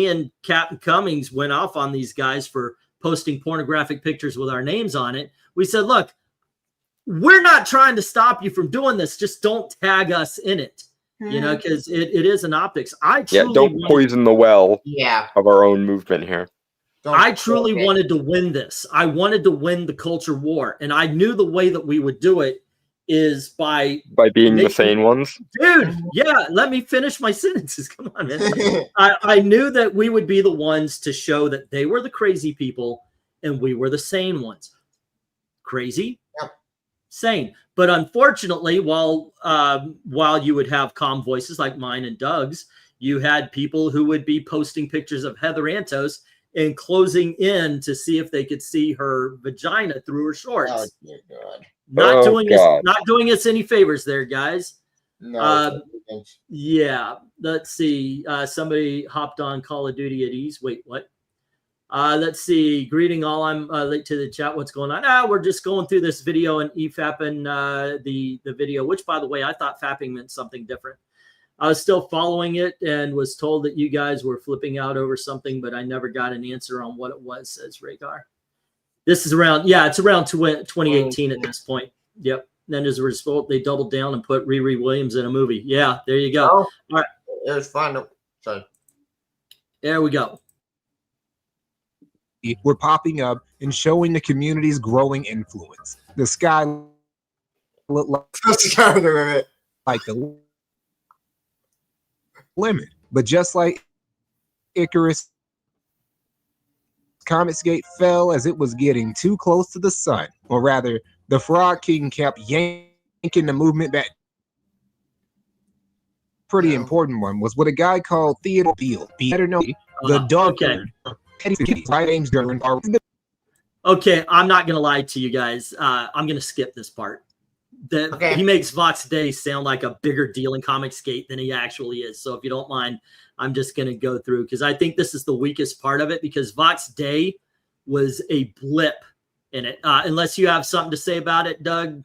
and Captain Cummings went off on these guys for posting pornographic pictures with our names on it, we said, look, we're not trying to stop you from doing this. Just don't tag us in it, you know, because it is an optics. Don't poison the well of our own movement here. I truly wanted to win this. I wanted to win the culture war. And I knew the way that we would do it is by being the sane ones. Dude, yeah, let me finish my sentences. Come on, man. I knew that we would be the ones to show that they were the crazy people and we were the sane ones. Crazy, sane. But unfortunately, while you would have calm voices like mine and Doug's, you had people who would be posting pictures of Heather Antos and closing in to see if they could see her vagina through her shorts. Oh, dear God. Not doing us any favors there, guys. No. Yeah. Let's see. Somebody hopped on Call of Duty at ease. Wait, what? Let's see. Greeting all. I'm late to the chat. What's going on? We're just going through this video and e-fapping the video, which, by the way, I thought fapping meant something different. I was still following it and was told that you guys were flipping out over something, but I never got an answer on what it was, says Rhaegar. This is around, it's around 2018 at this point. Yep. Then as a result, they doubled down and put Riri Williams in a movie. Yeah, there you go. Oh, all right. It was fun. Sorry. There we go. We're popping up and showing the community's growing influence. The sky looked like the limit. But just like Icarus, Comicsgate fell as it was getting too close to the sun. Or rather, the Frog King kept yanking the movement back. Pretty important one was what a guy called Theodore Beale, better known the Darker. Okay, I'm not gonna lie to you guys. I'm gonna skip this part. He makes Vox Day sound like a bigger deal in Comicsgate than he actually is. So if you don't mind, I'm just gonna go through because I think this is the weakest part of it because Vox Day was a blip in it. Unless you have something to say about it, Doug.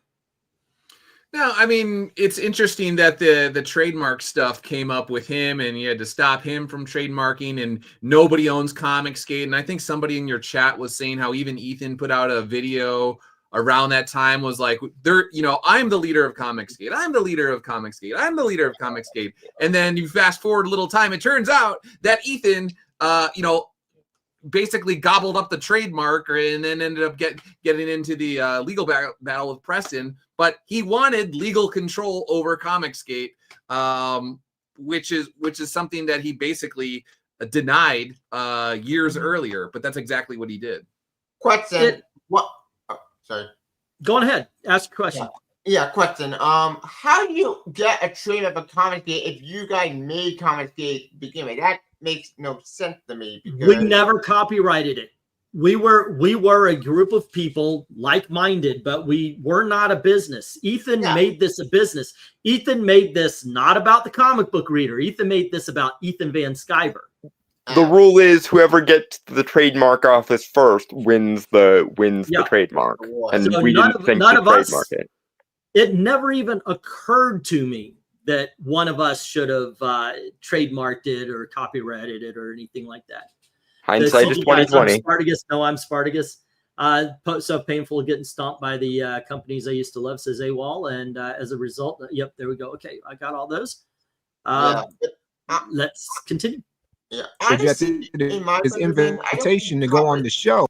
No, I mean, it's interesting that the trademark stuff came up with him and you had to stop him from trademarking and nobody owns Comicsgate. And I think somebody in your chat was saying how even Ethan put out a video around that time was like, I'm the leader of Comicsgate. I'm the leader of Comicsgate. I'm the leader of Comicsgate. And then you fast forward a little time. It turns out that Ethan, basically gobbled up the trademark and then ended up getting into the legal battle with Preston. But he wanted legal control over Comicsgate, which is something that he basically denied years earlier. But that's exactly what he did. Question. What? Oh, sorry. Go on ahead. Ask a question. Yeah, question. How do you get a trademark of Comicsgate if you guys made Comicsgate to begin with? That makes no sense to me. Because we never copyrighted it. We were a group of people like-minded, but we were not a business. Ethan made this a business. Ethan made this not about the comic book reader. Ethan made this about Ethan Van Sciver. The rule is whoever gets the trademark office first wins the trademark. And so we didn't think to trademark it. It never even occurred to me that one of us should have trademarked it or copyrighted it or anything like that. Hindsight is CG guys, I'm 2020. Spartacus. No, I'm Spartacus. So painful getting stomped by the companies I used to love, says AWOL. And as a result, yep, there we go. Okay, I got all those. Let's continue. Yeah, Rejected his invitation to go on the show.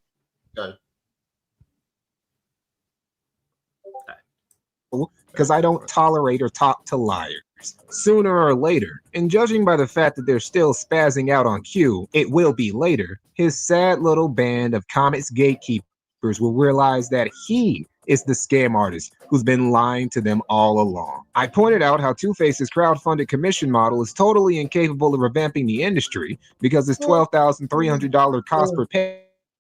Because I don't tolerate or talk to liars. Sooner or later, and judging by the fact that they're still spazzing out on Q, it will be later, his sad little band of Comics gatekeepers will realize that he is the scam artist who's been lying to them all along. I pointed out how Two-Face's crowdfunded commission model is totally incapable of revamping the industry because his $12,300 cost per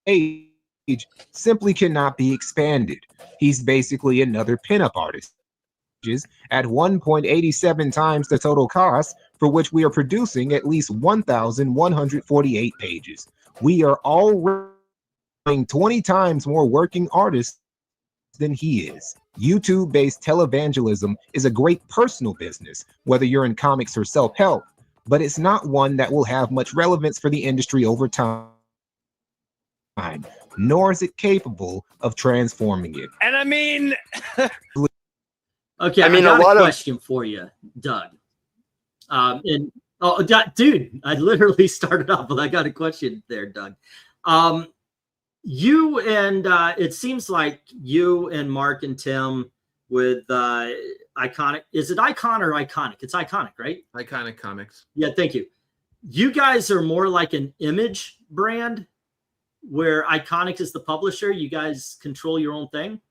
page simply cannot be expanded. He's basically another pinup artist at 1.87 times the total cost, for which we are producing at least 1,148 pages. We are already 20 times more working artists than he is. YouTube-based televangelism is a great personal business, whether you're in comics or self-help, but it's not one that will have much relevance for the industry over time, nor is it capable of transforming it. And I mean... Okay, I mean, I got a question for you, Doug. Dude, I literally started off, but I got a question there, Doug. You and it seems like you and Mark and Tim with Iconic. Is it Icon or Iconic? It's Iconic, right? Iconic Comics. Yeah, thank you. You guys are more like an image brand where Iconic is the publisher. You guys control your own thing.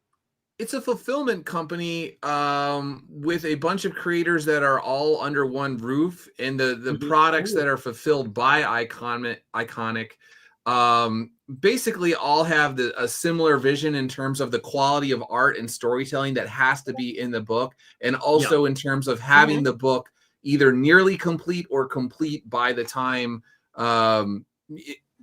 It's a fulfillment company with a bunch of creators that are all under one roof, and the products that are fulfilled by Iconic basically all have a similar vision in terms of the quality of art and storytelling that has to be in the book, and also in terms of having the book either nearly complete or complete by the time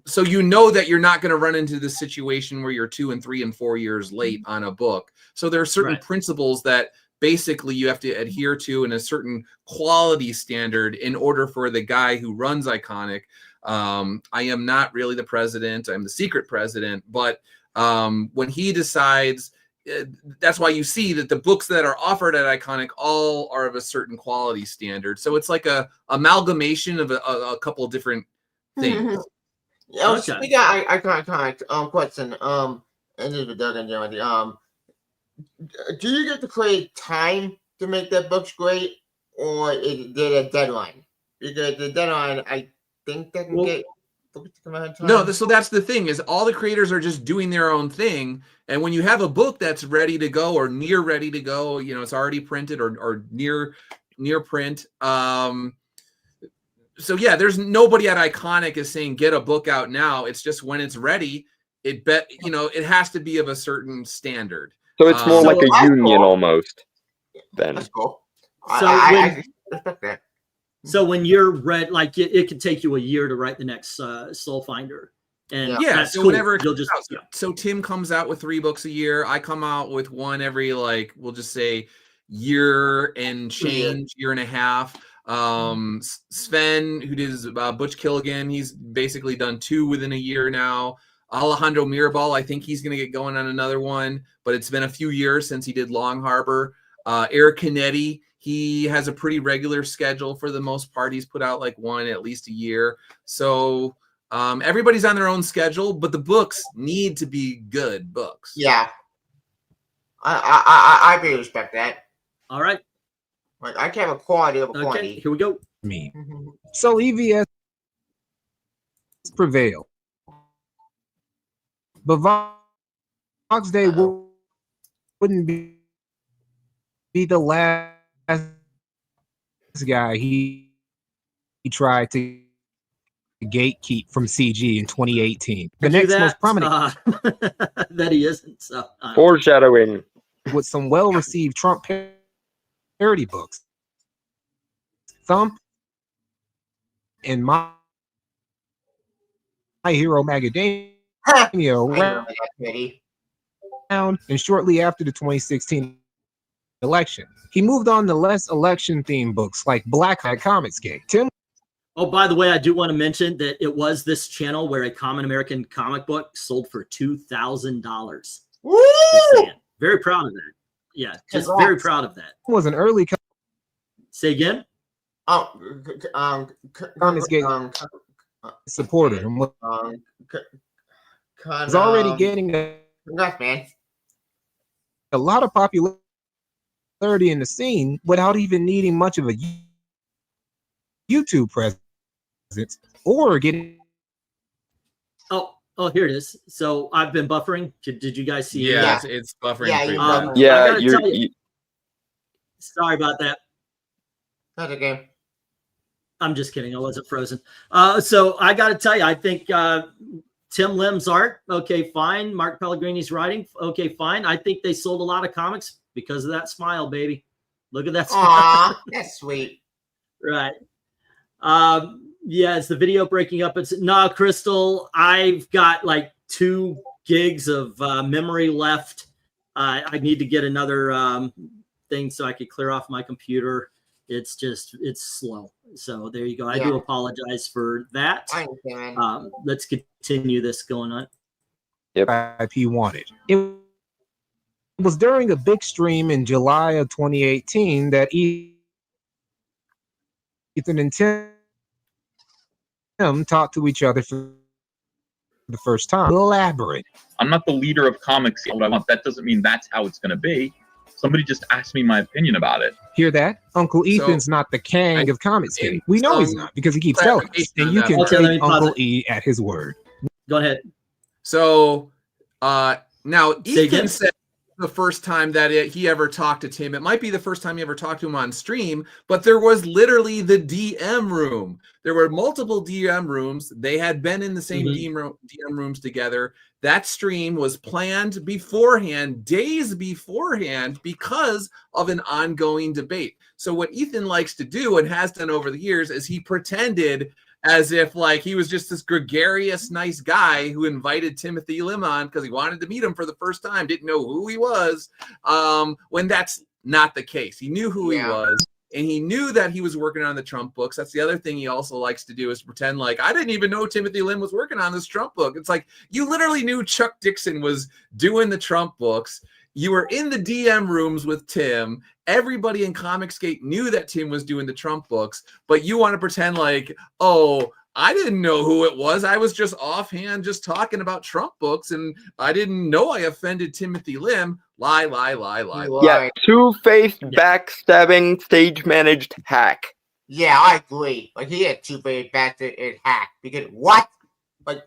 so you know that you're not going to run into the situation where you're 2 and 3 and 4 years late on a book. So there are certain principles that basically you have to adhere to in a certain quality standard in order for the guy who runs Iconic. I am not really the president. I'm the secret president. But when he decides, that's why you see that the books that are offered at Iconic all are of a certain quality standard. So it's like a amalgamation of a couple of different things. Yeah, speaking of Iconic, question, and this is Doug and Jeremy. Do you get to create time to make that books great, or is there a deadline? Because the deadline, I think that can get time. No, so that's the thing, is all the creators are just doing their own thing, and when you have a book that's ready to go or near ready to go, you know, it's already printed or near print. So yeah, there's nobody at Iconic is saying get a book out now. It's just when it's ready, it has to be of a certain standard. So it's more like a union almost. Then that's cool. So I respect that. So when you're ready, like it could take you a year to write the next Soul Finder. And that's so cool. whenever it you'll comes just out, so Tim comes out with 3 books a year. I come out with one every, like, we'll just say year and change, year and a half. Sven, who does Butch Killigan, he's basically done 2 within a year now. Alejandro Mirabal, I think he's going to get going on another one, but it's been a few years since he did Long Harbor. Eric Canetti, he has a pretty regular schedule for the most part. He's put out like one at least a year. So everybody's on their own schedule, but the books need to be good books. Yeah, I really respect that. All right. Like, I can have a quality of a quantity. Okay, here we go. So EVS prevailed. But Vox Day wouldn't be the last guy he tried to gatekeep from CG in 2018. The next most prominent that he isn't. So, foreshadowing with some well-received Trump parody books. Thump and My Hero Macadamia and shortly after the 2016 election. He moved on to less election-themed books like Black Hat Comicsgate. Tim Oh, by the way, I do want to mention that it was this channel where a common American comic book sold for $2,000. Very proud of that. Yeah, just very proud of that. Was an early. Say again. Comicsgate supporter. Was already getting a lot of popularity in the scene without even needing much of a YouTube presence or getting. Oh, here it is. So I've been buffering. Did you guys see it? Yeah, it's buffering. Yeah, sorry about that. Not a game. I'm just kidding. I wasn't frozen. So I got to tell you, I think Tim Lim's art, okay, fine. Mark Pellegrini's writing, okay, fine. I think they sold a lot of comics because of that smile, baby. Look at that smile. Aw, that's sweet. Right. Yeah, it's the video breaking up. It's nah, Crystal. I've got like 2 gigs of memory left. I need to get another thing so I could clear off my computer. It's slow. So there you go. I do apologize for that. Let's continue this going on. Yep. IP wanted. It was during a big stream in July of 2018 that Ethan and Tim talked to each other for the first time. Elaborate. I'm not the leader of comics. What I want. That doesn't mean that's how it's going to be. Somebody just asked me my opinion about it. Hear that? Uncle Ethan's not the Kang of Comicsgate. We know he's not because he keeps telling us. And you can take Uncle E at his word. Go ahead. So now Ethan said the first time that he ever talked to Tim, it might be the first time he ever talked to him on stream, but there was literally the DM room. There were multiple DM rooms. They had been in the same DM rooms together. That stream was planned beforehand, days beforehand, because of an ongoing debate. So what Ethan likes to do and has done over the years is he pretended as if like he was just this gregarious, nice guy who invited Timothy Lim on because he wanted to meet him for the first time, didn't know who he was, when that's not the case. He knew who he was, and he knew that he was working on the Trump books. That's the other thing he also likes to do, is pretend like, I didn't even know Timothy Lim was working on this Trump book. It's like, you literally knew Chuck Dixon was doing the Trump books. You were in the DM rooms with Tim. Everybody in Comicsgate knew that Tim was doing the Trump books, but you want to pretend like, oh, I didn't know who it was. I was just offhand just talking about Trump books, and I didn't know I offended Timothy Lim. Lie, lie, lie, lie, lie. Yeah, two-faced, backstabbing, stage-managed hack. Yeah, I agree. Like, he had two-faced, backstabbing hack. Because what? Like,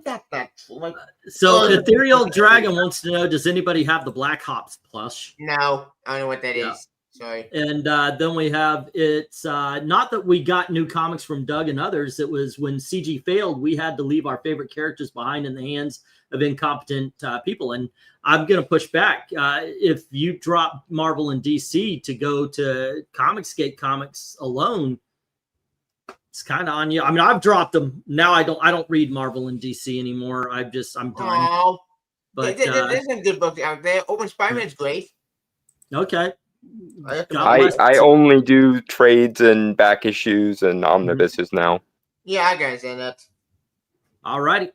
that's like. So Ethereal Dragon wants to know, does anybody have the Black Hops plush? No, I don't know what that is. Sorry. And then we have, it's not that we got new comics from Doug and others. It was when CG failed, we had to leave our favorite characters behind in the hands of incompetent people. And I'm going to push back. If you drop Marvel and DC to go to Comicsgate Comics alone, it's kind of on you. I mean, I've dropped them. Now I don't read Marvel and DC anymore. I'm done. Oh, but there's some good books out there. Open Spider-Man's great. Okay. I only do trades and back issues and omnibuses now. Yeah, I gotta say that. All righty.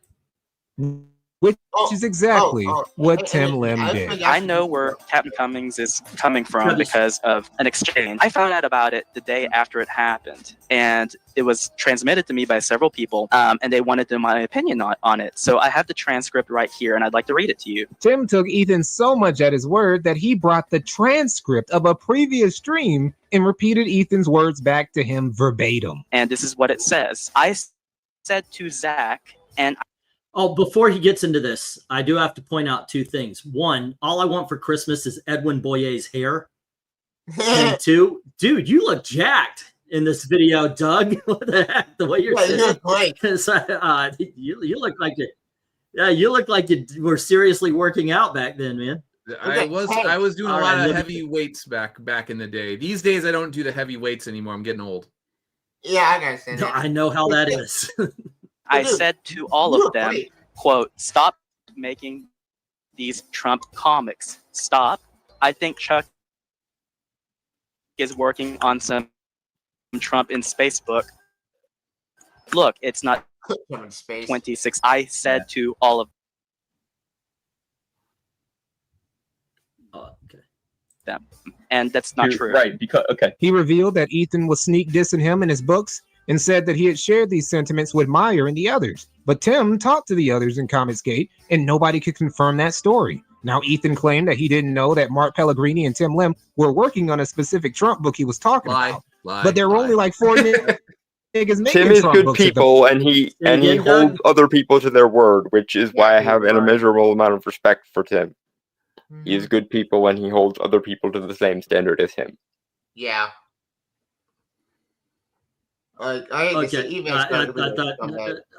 Which is exactly what Tim Lim did. I know where Captain Cummings is coming from because of an exchange. I found out about it the day after it happened, and it was transmitted to me by several people, and they wanted to know my opinion on it. So I have the transcript right here, and I'd like to read it to you. Tim took Ethan so much at his word that he brought the transcript of a previous stream and repeated Ethan's words back to him verbatim. And this is what it says. I said to Zach, and oh, before he gets into this, I do have to point out 2 things. 1, all I want for Christmas is Edwin Boyer's hair. And 2, dude, you look jacked in this video, Doug. What the heck? The way you're sitting. You look great. You look like it. Yeah, you look like you were seriously working out back then, man. I was doing a lot of heavy weights back in the day. These days, I don't do the heavy weights anymore. I'm getting old. Yeah, I gotta say that. I know how that is. I said to all of them, quote, stop making these Trump comics. Stop. I think Chuck is working on some Trump in space book. look, it's not From space. 26. I said to all of them, and that's not true. Right, because He revealed that Ethan was sneak dissing him in his books and said that he had shared these sentiments with Meyer and the others. But Tim talked to the others in Comicsgate, and nobody could confirm that story. Now, Ethan claimed that he didn't know that Mark Pellegrini and Tim Lim were working on a specific Trump book he was talking about. But there were only like 4 niggas making Tim is Trump good books at the- people, and he holds other people to their word, which is why I have an immeasurable amount of respect for Tim. He is good people, and he holds other people to the same standard as him. Yeah. Like, I hate to say, even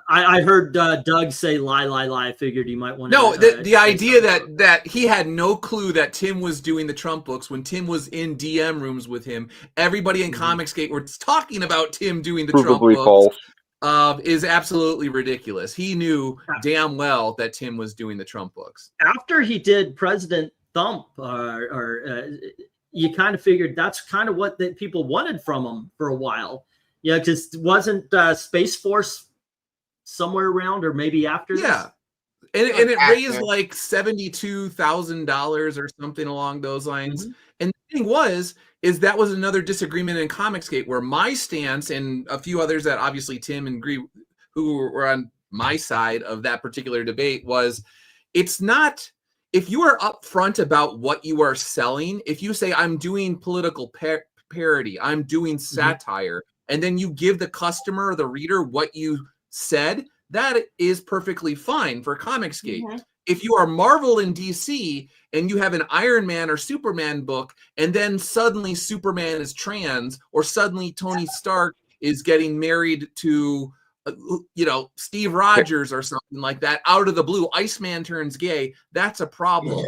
I heard Doug say lie. I figured he might want to. No, the idea that he had no clue that Tim was doing the Trump books when Tim was in DM rooms with him. Everybody in Comicsgate were talking about Tim doing the Trump books. Is absolutely ridiculous. He knew damn well that Tim was doing the Trump books. After he did President Thump, you kind of figured that's kind of what people wanted from him for a while. Yeah, because wasn't Space Force somewhere around, or maybe after? Yeah, and it raised like $72,000 or something along those lines. And the thing is that was another disagreement in Comicsgate, where my stance and a few others that obviously Tim and Gree, who were on my side of that particular debate, was it's not, if you are upfront about what you are selling, if you say I'm doing political parody, I'm doing satire, and then you give the customer or the reader what you said, that is perfectly fine for Comicsgate. If you are Marvel and DC and you have an Iron Man or Superman book, and then suddenly Superman is trans, or suddenly Tony Stark is getting married to, Steve Rogers or something like that, out of the blue, Iceman turns gay, that's a problem.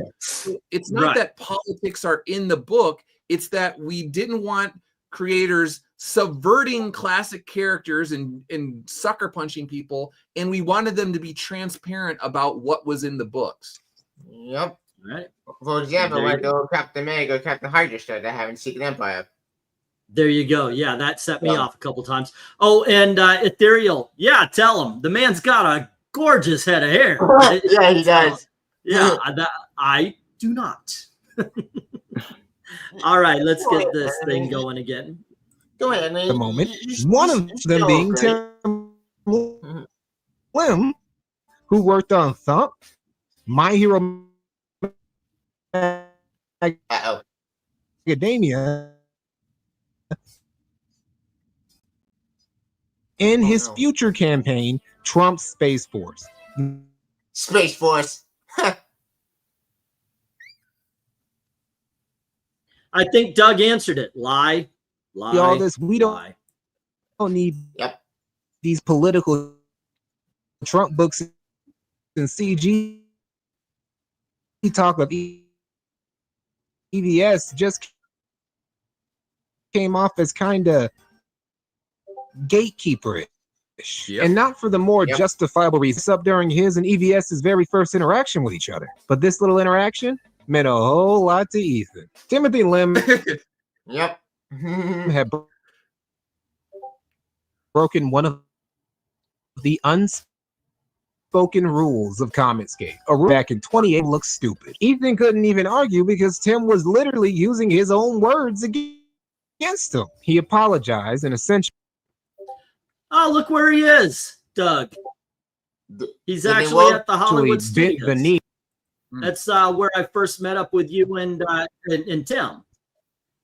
It's not that politics are in the book, it's that we didn't want creators subverting classic characters and sucker punching people, and we wanted them to be transparent about what was in the books. Yep. Right. For example, like the old Captain America or Captain Hydra show that happened in Secret Empire. There you go. Yeah, that set me off a couple times. Oh, and Ethereal. Yeah, tell him the man's got a gorgeous head of hair. Yeah, he does. Yeah, I do not. All right, let's get this thing going again. Go ahead, man. The moment, one of them being Tim Lim, who worked on Thump, My Hero Academia, and his future campaign, Trump's Space Force. Space Force. I think Doug answered it. Lie. All this, we don't need these political Trump books and CG talk of EVS just came off as kind of gatekeeper-ish, and not for the more justifiable reasons. Up during his and EVS's very first interaction with each other, but this little interaction meant a whole lot to Ethan. Timothy Lim had broken one of the unspoken rules of Comicsgate. A rule back in 28 looks stupid. Ethan couldn't even argue because Tim was literally using his own words against him. He apologized and essentially... Oh, look where he is, Doug. He's actually at the Hollywood Studios. That's where I first met up with you and Tim.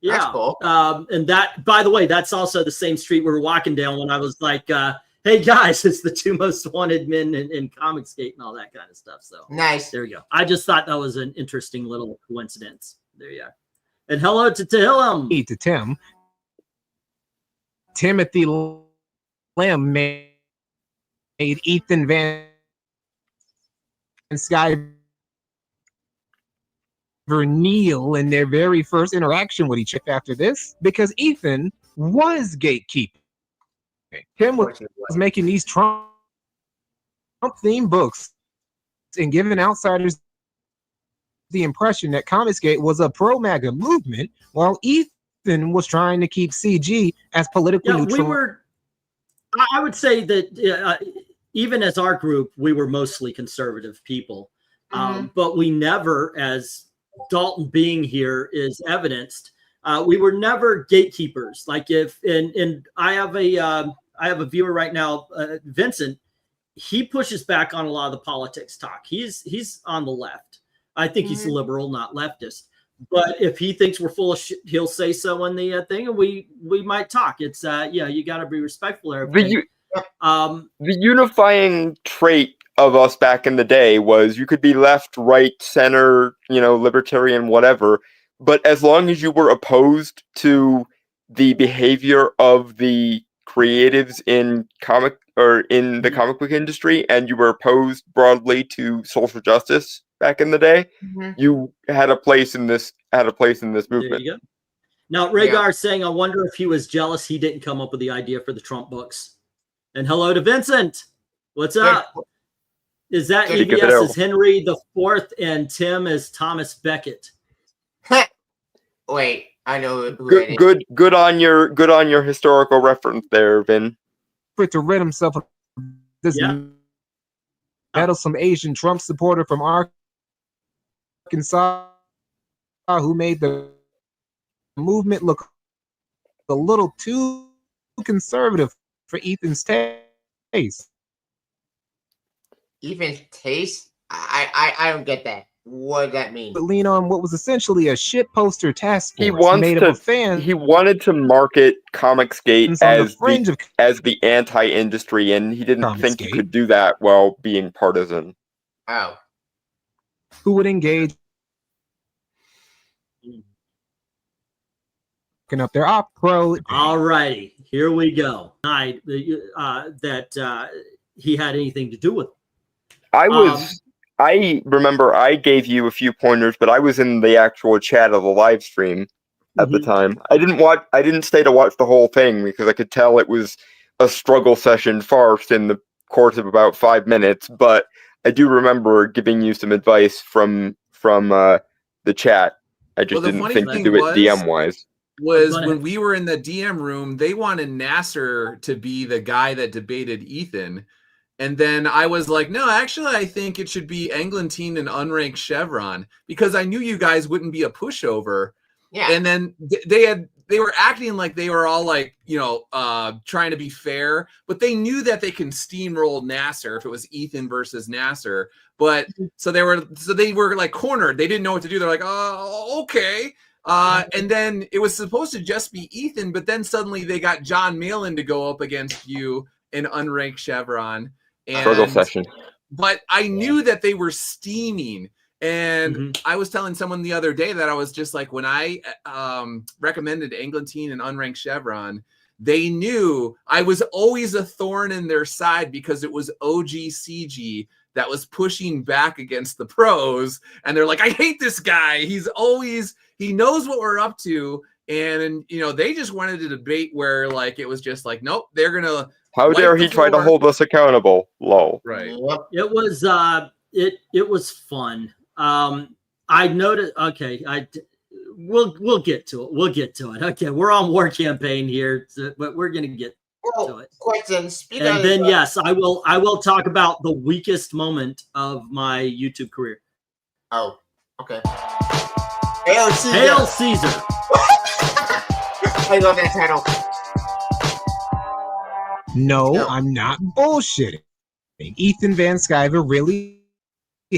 Yeah. That's cool. And that, by the way, that's also the same street we were walking down when I was like, hey guys, it's the 2 most wanted men in Comicsgate and all that kind of stuff. So nice. There you go. I just thought that was an interesting little coincidence. There you are. And hello to Tim. To Tim. Timothy Lim made Ethan Van Sciver kneel in their very first interaction with each other after this, because Ethan was gatekeeping. Tim was making these Trump-themed books and giving outsiders the impression that Comicsgate was a pro-MAGA movement, while Ethan was trying to keep CG as politically neutral I would say that even as our group, we were mostly conservative people, but we never, as Dalton being here is evidenced, we were never gatekeepers. Like if and I have a viewer right now, Vincent. He pushes back on a lot of the politics talk. He's on the left. I think he's liberal, not leftist. But if he thinks we're full of shit, he'll say so in the thing, and we might talk. It's you got to be respectful of everything. The unifying trait of us back in the day was you could be left, right, center, libertarian, whatever. But as long as you were opposed to the behavior of the creatives in the comic book industry, and you were opposed broadly to social justice back in the day, you had a place in this movement. There you go. Now Rhaegar's saying, I wonder if he was jealous he didn't come up with the idea for the Trump books. And hello to Vincent. What's up? Is that EBS is Henry the Fourth and Tim is Thomas Becket? Wait, I know who good on your historical reference there, Vin. To rid himself of this meddlesome Asian Trump supporter from Arkansas who made the movement look a little too conservative for Ethan's taste. Ethan's taste? I don't get that. What does that mean? But lean on what was essentially a shit poster task force made up of fans. He wanted to market Comicsgate as the anti-industry, and he didn't think he could do that while being partisan. Oh. Who would engage up their op pro. All righty, here we go. That he had anything to do with it. I remember I gave you a few pointers, but I was in the actual chat of the live stream at the time. I didn't stay to watch the whole thing because I could tell it was a struggle session farce in the course of about 5 minutes. But I do remember giving you some advice from the chat. I just didn't think to do it DM wise. When we were in the DM room, they wanted Nasser to be the guy that debated Ethan. And then I was like, no, actually, I think it should be Eglantine and Unranked Chevron because I knew you guys wouldn't be a pushover. Yeah. And then they were acting like they were all like, trying to be fair, but they knew that they can steamroll Nasser if it was Ethan versus Nasser. But so they were like cornered. They didn't know what to do. They're like, oh, okay. And then it was supposed to just be Ethan, but then suddenly they got John Malin to go up against you in Unranked Chevron. Struggle session. But I knew that they were steaming. And I was telling someone the other day that I was just like, when I recommended Eglantine and Unranked Chevron, they knew I was always a thorn in their side because it was OGCG that was pushing back against the pros. And they're like, I hate this guy. He knows what we're up to. And, they just wanted to debate where like, it was just like, nope, they're going to. How dare he try to hold us accountable? Lol. Right. It was it was fun. I noticed. Okay, we'll get to it. We'll get to it. Okay, we're on War Campaign here, but we're gonna get to it. Questions. And then yes, I will talk about the weakest moment of my YouTube career. Oh, okay. Hail Caesar. Hail Caesar. I love that title. No, I'm not bullshitting. Ethan Van Sciver really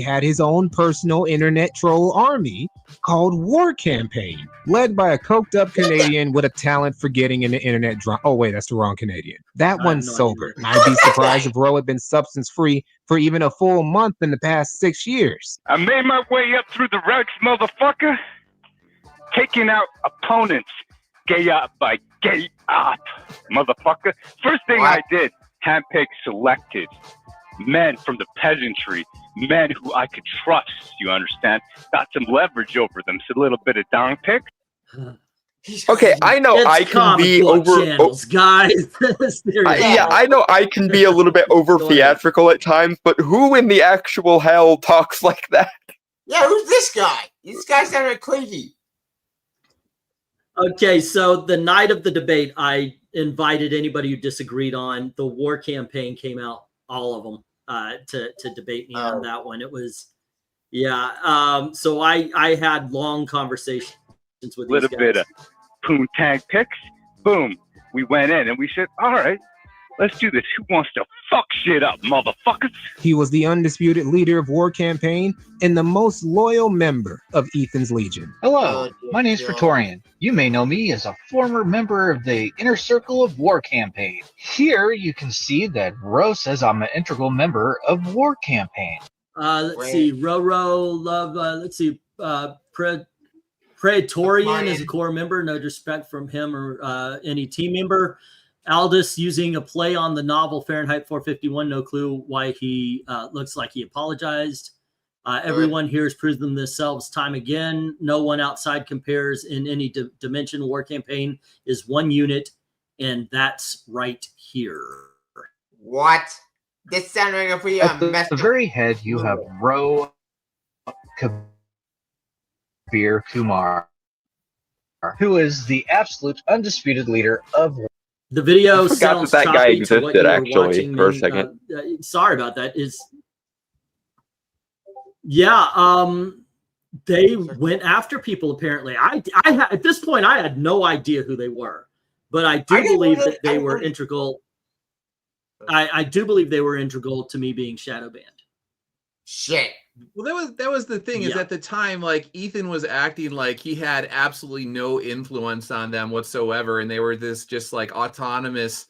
had his own personal internet troll army called War Campaign, led by a coked up Canadian with a talent for getting in the internet drama. Oh wait, that's the wrong Canadian. That one's sober. I'd be surprised if Ro had been substance free for even a full month in the past 6 years. I made my way up through the ranks, motherfucker, taking out opponents. Gay up by gay up, motherfucker. First thing I did, handpick selected men from the peasantry, men who I could trust, you understand? Got some leverage over them, so a little bit of down pick. Okay, I know I can be over channels, guys. I know I can be a little bit over theatrical at times, but who in the actual hell talks like that? Yeah, who's this guy? This guy's kind of crazy. Okay, so the night of the debate, I invited anybody who disagreed on the war campaign, came out, all of them, to debate me on that one. It was, yeah. So I had long conversations with these guys. Little bit of poontang picks. Boom. We went in and we said, all right, let's do this. Who wants to fuck shit up, motherfuckers? He was the undisputed leader of War Campaign and the most loyal member of Ethan's Legion. Hello, my name's Praetorian. You may know me as a former member of the Inner Circle of War Campaign. Here you can see that Ro says I'm an integral member of War Campaign. Let's see, Roro, love, let's see, Praetorian is a core member, no disrespect from him or any team member. Aldous using a play on the novel Fahrenheit 451, no clue why he looks like he apologized. Everyone here has proven themselves time again. No one outside compares in any dimension. War Campaign is one unit, and that's right here. What? This sounds like a pretty At the very head, you have Ro Kabir Kumar, who is the absolute undisputed leader of War. The video I forgot that guy existed, actually, for a second. Sorry about that. They went after people, apparently. At this point, I had no idea who they were, but I do believe that they were integral. I do believe they were integral to me being shadow banned. Shit. Well, that was the thing, is at the time, like, Ethan was acting like he had absolutely no influence on them whatsoever, and they were this just like autonomous,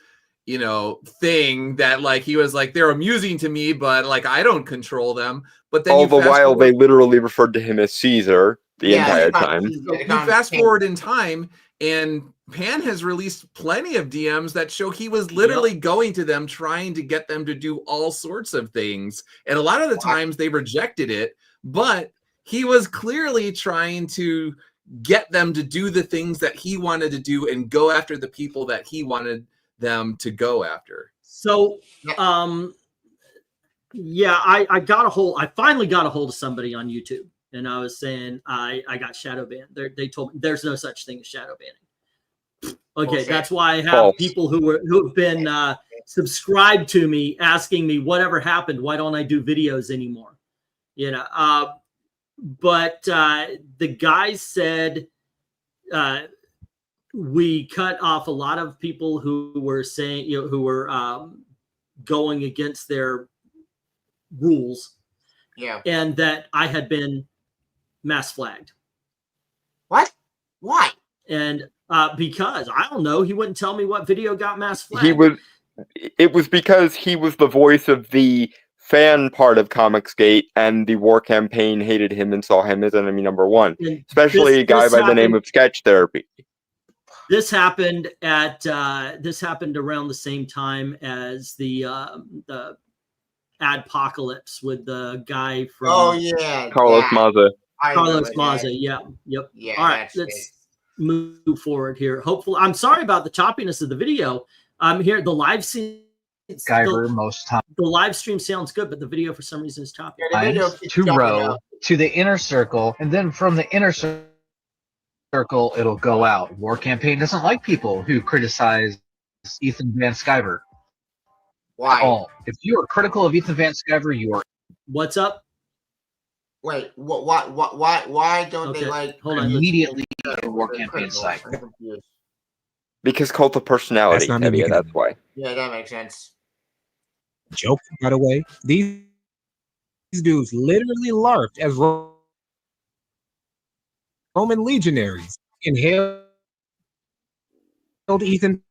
you know, thing that, like, he was like, they're amusing to me, but like I don't control them. But then all the while they literally referred to him as Caesar the entire time. You fast forward in time, and Pan has released plenty of DMs that show he was literally going to them, trying to get them to do all sorts of things. And a lot of the times they rejected it, but he was clearly trying to get them to do the things that he wanted to do and go after the people that he wanted them to go after. So, I finally got a hold of somebody on YouTube, and I was saying I got shadow banned. They told me there's no such thing as shadow banning. Okay, that's why I have people who've been subscribed to me asking me whatever happened. Why don't I do videos anymore? You know, but the guy said we cut off a lot of people who were saying, you know, who were going against their rules. Yeah, and that I had been mass flagged. What? Why? And because I don't know, he wouldn't tell me what video got mass flagged. It was because he was the voice of the fan part of Comicsgate, and the War Campaign hated him and saw him as enemy number one, especially a guy by the name of Sketch Therapy. This happened at around the same time as the Adpocalypse with the guy from Carlos Maza. Carlos Maza, yeah. All right, let's move forward here. Hopefully, I'm sorry about the choppiness of the video. Here the live scene. The live stream sounds good, but the video for some reason is choppy. To Ro, to the Inner Circle, and then from the Inner Circle, it'll go out. War Campaign doesn't like people who criticize Ethan Van Sciver. Why? At all. If you are critical of Ethan Van Sciver, you are. What's up? Wait, why don't they like? Hold on. Immediately the War Campaign site. Because cult of personality. That's why. Yeah, that makes sense. Joke, by the way. These dudes literally larped as Roman legionaries and hailed Ethan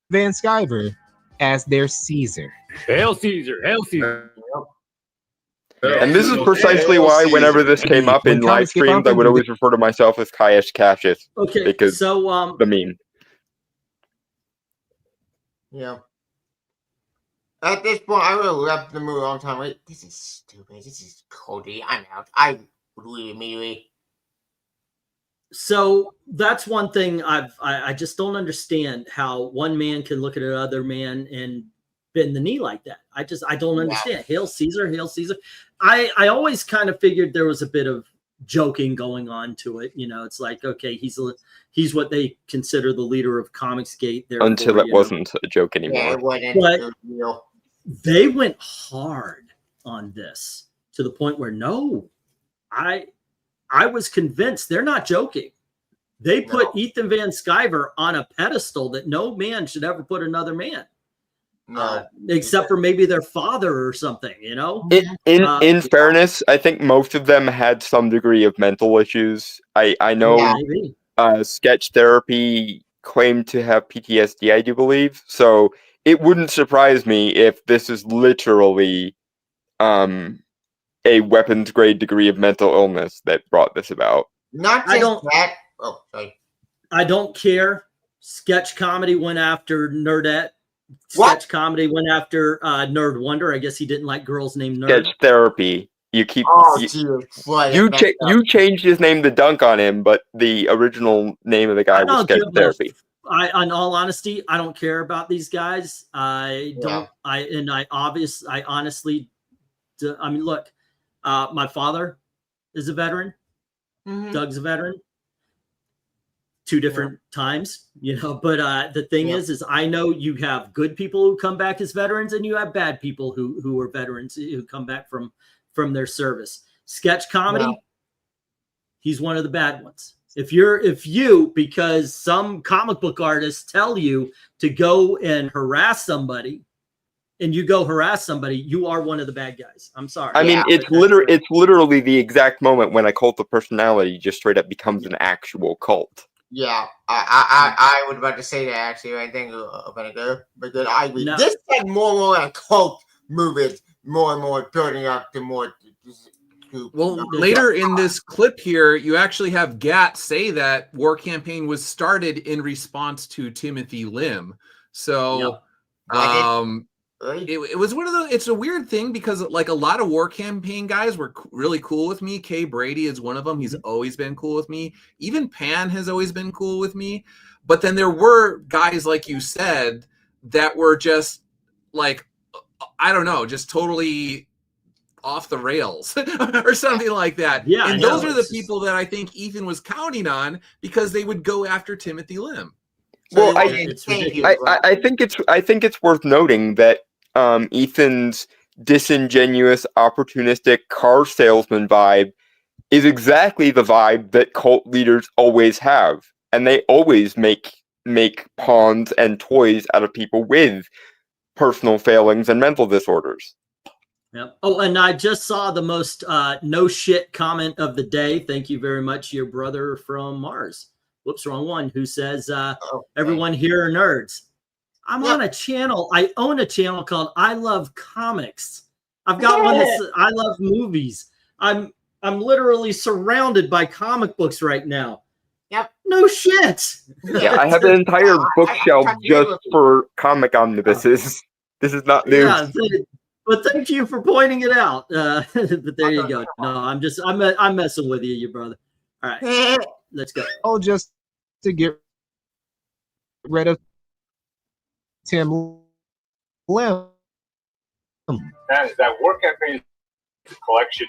Van Sciver as their Caesar. Hail Caesar! Hail Caesar! And this is precisely why, whenever this came up in live streams, I would always refer to myself as Caius Cassius. Okay, because so the meme. Yeah. At this point, I would have left the movie a long time. Wait, this is stupid. This is Cody. I'm out. I would leave immediately. So that's one thing I just don't understand, how one man can look at another man and bend the knee like that. I don't understand. Hail Caesar, hail Caesar. I always kind of figured there was a bit of joking going on to it. You know, it's like, okay, he's what they consider the leader of Comicsgate. Until it wasn't a joke anymore. Yeah, it wasn't. But It was real. they went hard on this to the point where I was convinced they're not joking. They put Ethan Van Sciver on a pedestal that no man should ever put another man. Except for maybe their father or something, you know? In fairness, I think most of them had some degree of mental issues. I know Sketch Therapy claimed to have PTSD, I do believe. So it wouldn't surprise me if this is literally a weapons grade degree of mental illness that brought this about. Not just that. Oh, sorry. I don't care. Sketch Comedy went after Nerdette. Sketch Comedy went after Nerd Wonder. I guess he didn't like girls named Nerd. Sketch Therapy. You keep you changed his name to dunk on him, but the original name of the guy was Sketch Therapy. In all honesty, I don't care about these guys. I don't. I honestly, I mean, look, my father is a veteran. Doug's a veteran. 2 different times, you know, but the thing is I know you have good people who come back as veterans and you have bad people who are veterans who come back from their Sketch Comedy, he's one of the bad ones. If you, because some comic book artists tell you to go and harass somebody and you go harass somebody, you are one of the bad guys. I'm sorry. I mean, it's literally the exact moment when a cult of personality just straight up becomes an actual cult. Yeah, I was about to say that actually. I think a minute ago, because I agree. This had more like cult movies, more and more building up to more. Well, later in this clip here, you actually have Gat say that War Campaign was started in response to Timothy Lim. So, it was one of those. It's a weird thing because like a lot of War Campaign guys were really cool with me. Kay Brady is one of them. He's always been cool with me. Even Pan has always been cool with me. But then there were guys, like you said, that were just like, I don't know, just totally off the rails or something like that. Yeah, and those are the people that I think Ethan was counting on because they would go after Timothy Lim. Well, I think it's worth noting that Ethan's disingenuous, opportunistic car salesman vibe is exactly the vibe that cult leaders always have, and they always make pawns and toys out of people with personal failings and mental disorders. Yep. Oh, and I just saw the most no shit comment of the day. Thank you very much, your brother from Mars. Whoops, wrong one. Who says everyone here are nerds? I'm on a channel. I own a channel called I Love Comics. I've got one that's I love movies. I'm literally surrounded by comic books right now. Yep. No shit. Yeah, I have an entire bookshelf just for comic omnibuses. This is not news. Yeah, but thank you for pointing it out. But there you go. No, I'm messing with you, your brother. All right, let's go. Oh, just to get rid of Tim Lim. That War Campaign is a collection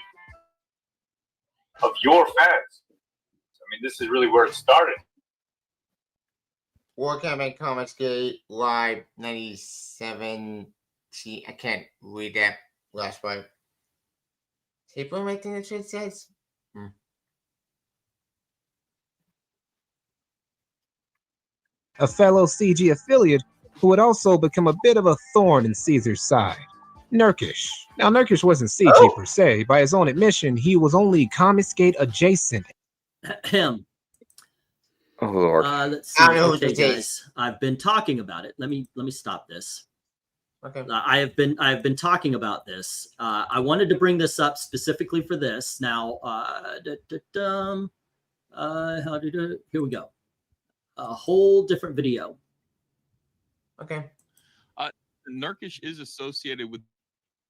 of your fans. I mean, this is really where it started. War Campaign Comicsgate Live 97. I can't read that last part. April, I think that's what it says. A fellow CG affiliate who would also become a bit of a thorn in Caesar's side. Nurkish. Now, Nurkish wasn't CG per se. By his own admission, he was only Comicsgate adjacent. Him. Oh Lord. Let's see. Okay, guys, I've been talking about it. Let me stop this. Okay. I have been talking about this. I wanted to bring this up specifically for this. Now, here we go. A whole different video. Okay. Nurkish is associated with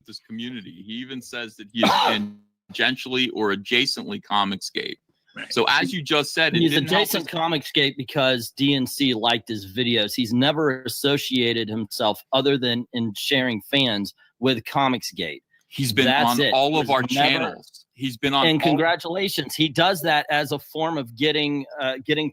this community. He even says that he is tangentially or adjacently Comicsgate. So as you just said, he's adjacent Comicsgate because DNC liked his videos. He's never associated himself other than in sharing fans with Comicsgate. He's been That's on it. all of There's our never- channels. He's been on. And all- congratulations, he does that as a form of getting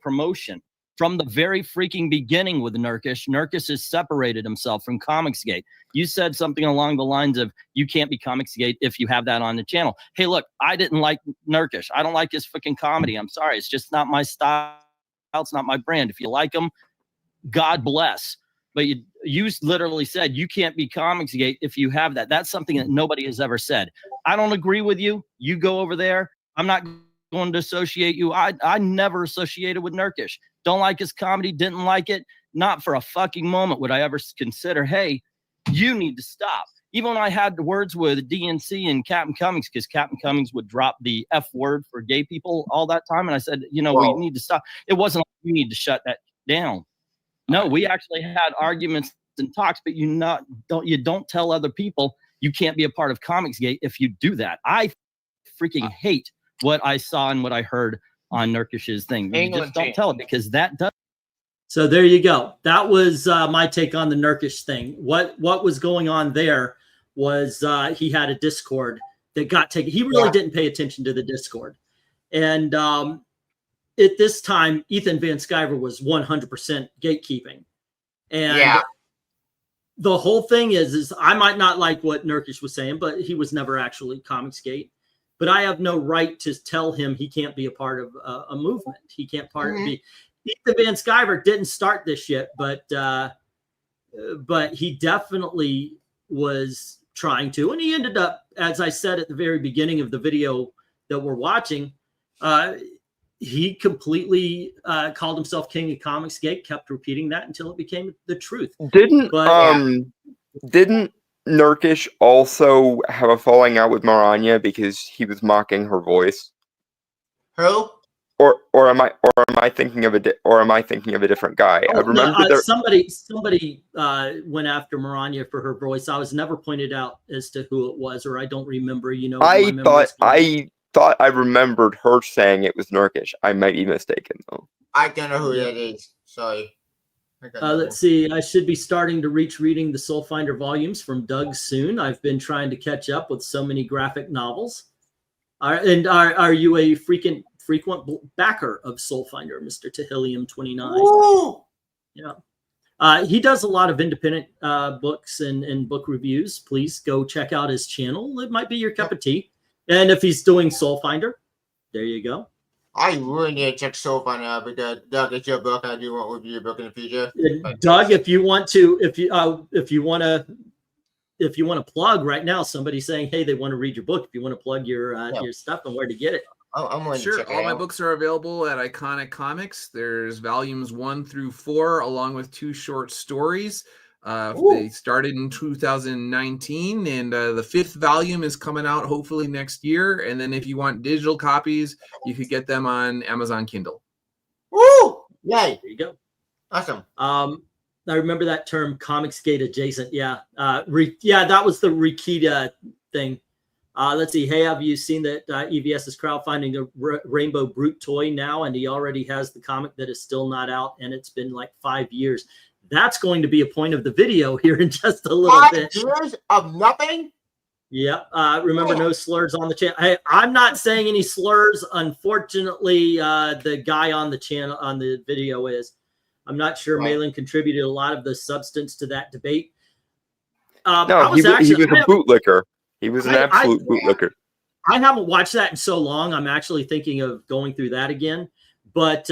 promotion. From the very freaking beginning with Nurkish, Nurkish has separated himself from Comicsgate. You said something along the lines of, you can't be Comicsgate if you have that on the channel. Hey, look, I didn't like Nurkish. I don't like his freaking comedy. I'm sorry. It's just not my style. It's not my brand. If you like him, God bless. But you literally said you can't be Comicsgate if you have that. That's something that nobody has ever said. I don't agree with you. You go over there. I'm not going to associate you. I never associated with Nurkish. Don't like his comedy, didn't like it. Not for a fucking moment would I ever consider, hey, you need to stop. Even when I had words with DNC and Captain Cummings, because Captain Cummings would drop the F word for gay people all that time. And I said, you know, we need to stop. It wasn't like you need to shut that down. No, we actually had arguments and talks, but you don't tell other people you can't be a part of Comicsgate if you do that. I freaking hate what I saw and what I heard on Nurkish's thing. You just don't tell it, because that does. So there you go. That was my take on the Nurkish thing. What was going on there was he had a Discord that got taken. He really didn't pay attention to the Discord. And at this time, Ethan Van Sciver was 100% gatekeeping. And the whole thing is I might not like what Nurkish was saying, but he was never actually Comicsgate. But I have no right to tell him he can't be a part of a movement. He can't be. Ethan Van Sciver didn't start this shit, but he definitely was trying to. And he ended up, as I said at the very beginning of the video that we're watching, he completely called himself King of Comicsgate, kept repeating that until it became the truth. Didn't Nurkish also have a falling out with MARANYA because he was mocking her voice? Who? Or am I thinking of a different guy? I remember somebody went after MARANYA for her voice. I was never pointed out as to who it was, or I don't remember. You know, I thought I remembered her saying it was Nurkish. I might be mistaken though. I don't know who that is. Sorry. Let's see. I should be starting to reading the Soul Finder volumes from Doug soon. I've been trying to catch up with so many graphic novels. Are you a frequent backer of Soul Finder, Mr. Tahilium 29? Ooh. Yeah. He does a lot of independent books and book reviews. Please go check out his channel. It might be your cup of tea. And if he's doing Soul Finder, there you go. I really need to check Soul Finder out, because Doug, it's your book. I do want to review your book in the future. Doug, if you want to plug right now, somebody's saying, hey, they want to read your book. If you want to plug your stuff and where to get it. I'm going to Sure. check it All my out. books are available at Iconic Comics. There's volumes 1 through 4, along with 2 short stories. They started in 2019, and the 5th volume is coming out hopefully next year. And then if you want digital copies, you could get them on Amazon Kindle. Woo! Yay! There you go. Awesome. I remember that term, Comicsgate adjacent. Yeah. That was the Rikita thing. Let's see. Hey, have you seen that EVS is crowdfunding a Rainbow Brute toy now? And he already has the comic that is still not out, and it's been like 5 years. That's going to be a point of the video here in just a little bit. 5 years of nothing? Yep. Remember, no slurs on the channel. Hey, I'm not saying any slurs. Unfortunately, the guy on the channel, on the video is. I'm not sure Malin contributed a lot of the substance to that debate. No, he was a bootlicker. He was an absolute bootlicker. I haven't watched that in so long. I'm actually thinking of going through that again. But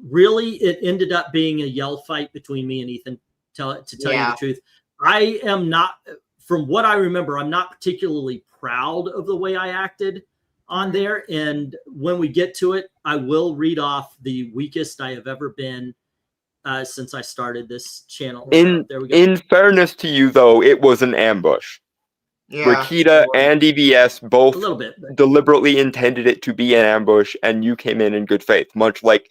really, it ended up being a yell fight between me and Ethan, to tell you the truth. I am not, from what I remember, I'm not particularly proud of the way I acted on there. And when we get to it, I will read off the weakest I have ever been since I started this channel. There we go. In fairness to you, though, it was an ambush. Rikita and EVS both deliberately intended it to be an ambush, and you came in good faith, much like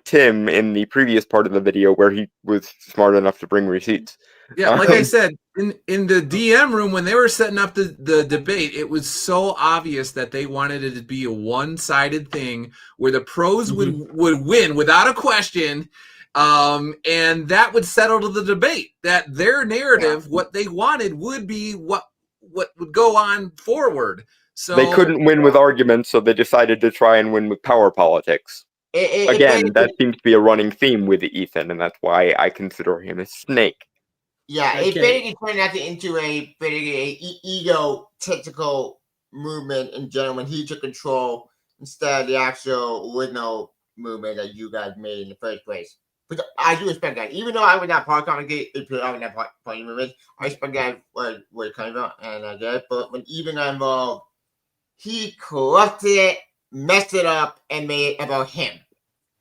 Tim in the previous part of the video where he was smart enough to bring receipts. Yeah, like I said, in the DM room, when they were setting up the debate, it was so obvious that they wanted it to be a one-sided thing where the pros would win without a question, and that would settle to the debate, that their narrative, what they wanted, would be what what would go on forward. So they couldn't win with arguments, so they decided to try and win with power politics. Again, that seems to be a running theme with Ethan, and that's why I consider him a snake. Yeah, it basically turned out into a egotistical movement in general when he took control instead of the actual original movement that you guys made in the first place. But I do respect that. Even though I would not part of Comicsgate, I would not part of the movement, I respect that where it comes from, and I get it. But when Ethan got involved, he corrupted it, messed it up, and made it about him.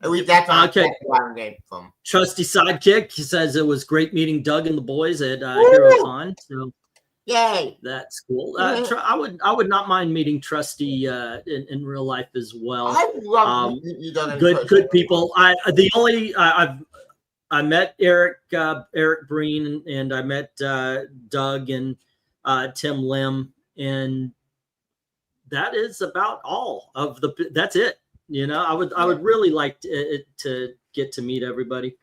At least that's what game from. Trusty Sidekick, he says it was great meeting Doug and the boys at HeroCon. So yay, that's cool. I would not mind meeting Trusty in real life as well. I love good people. I met Eric Breen and I met Doug and Tim Lim, and that is about all of the. That's it. You know, I would really like to get to meet everybody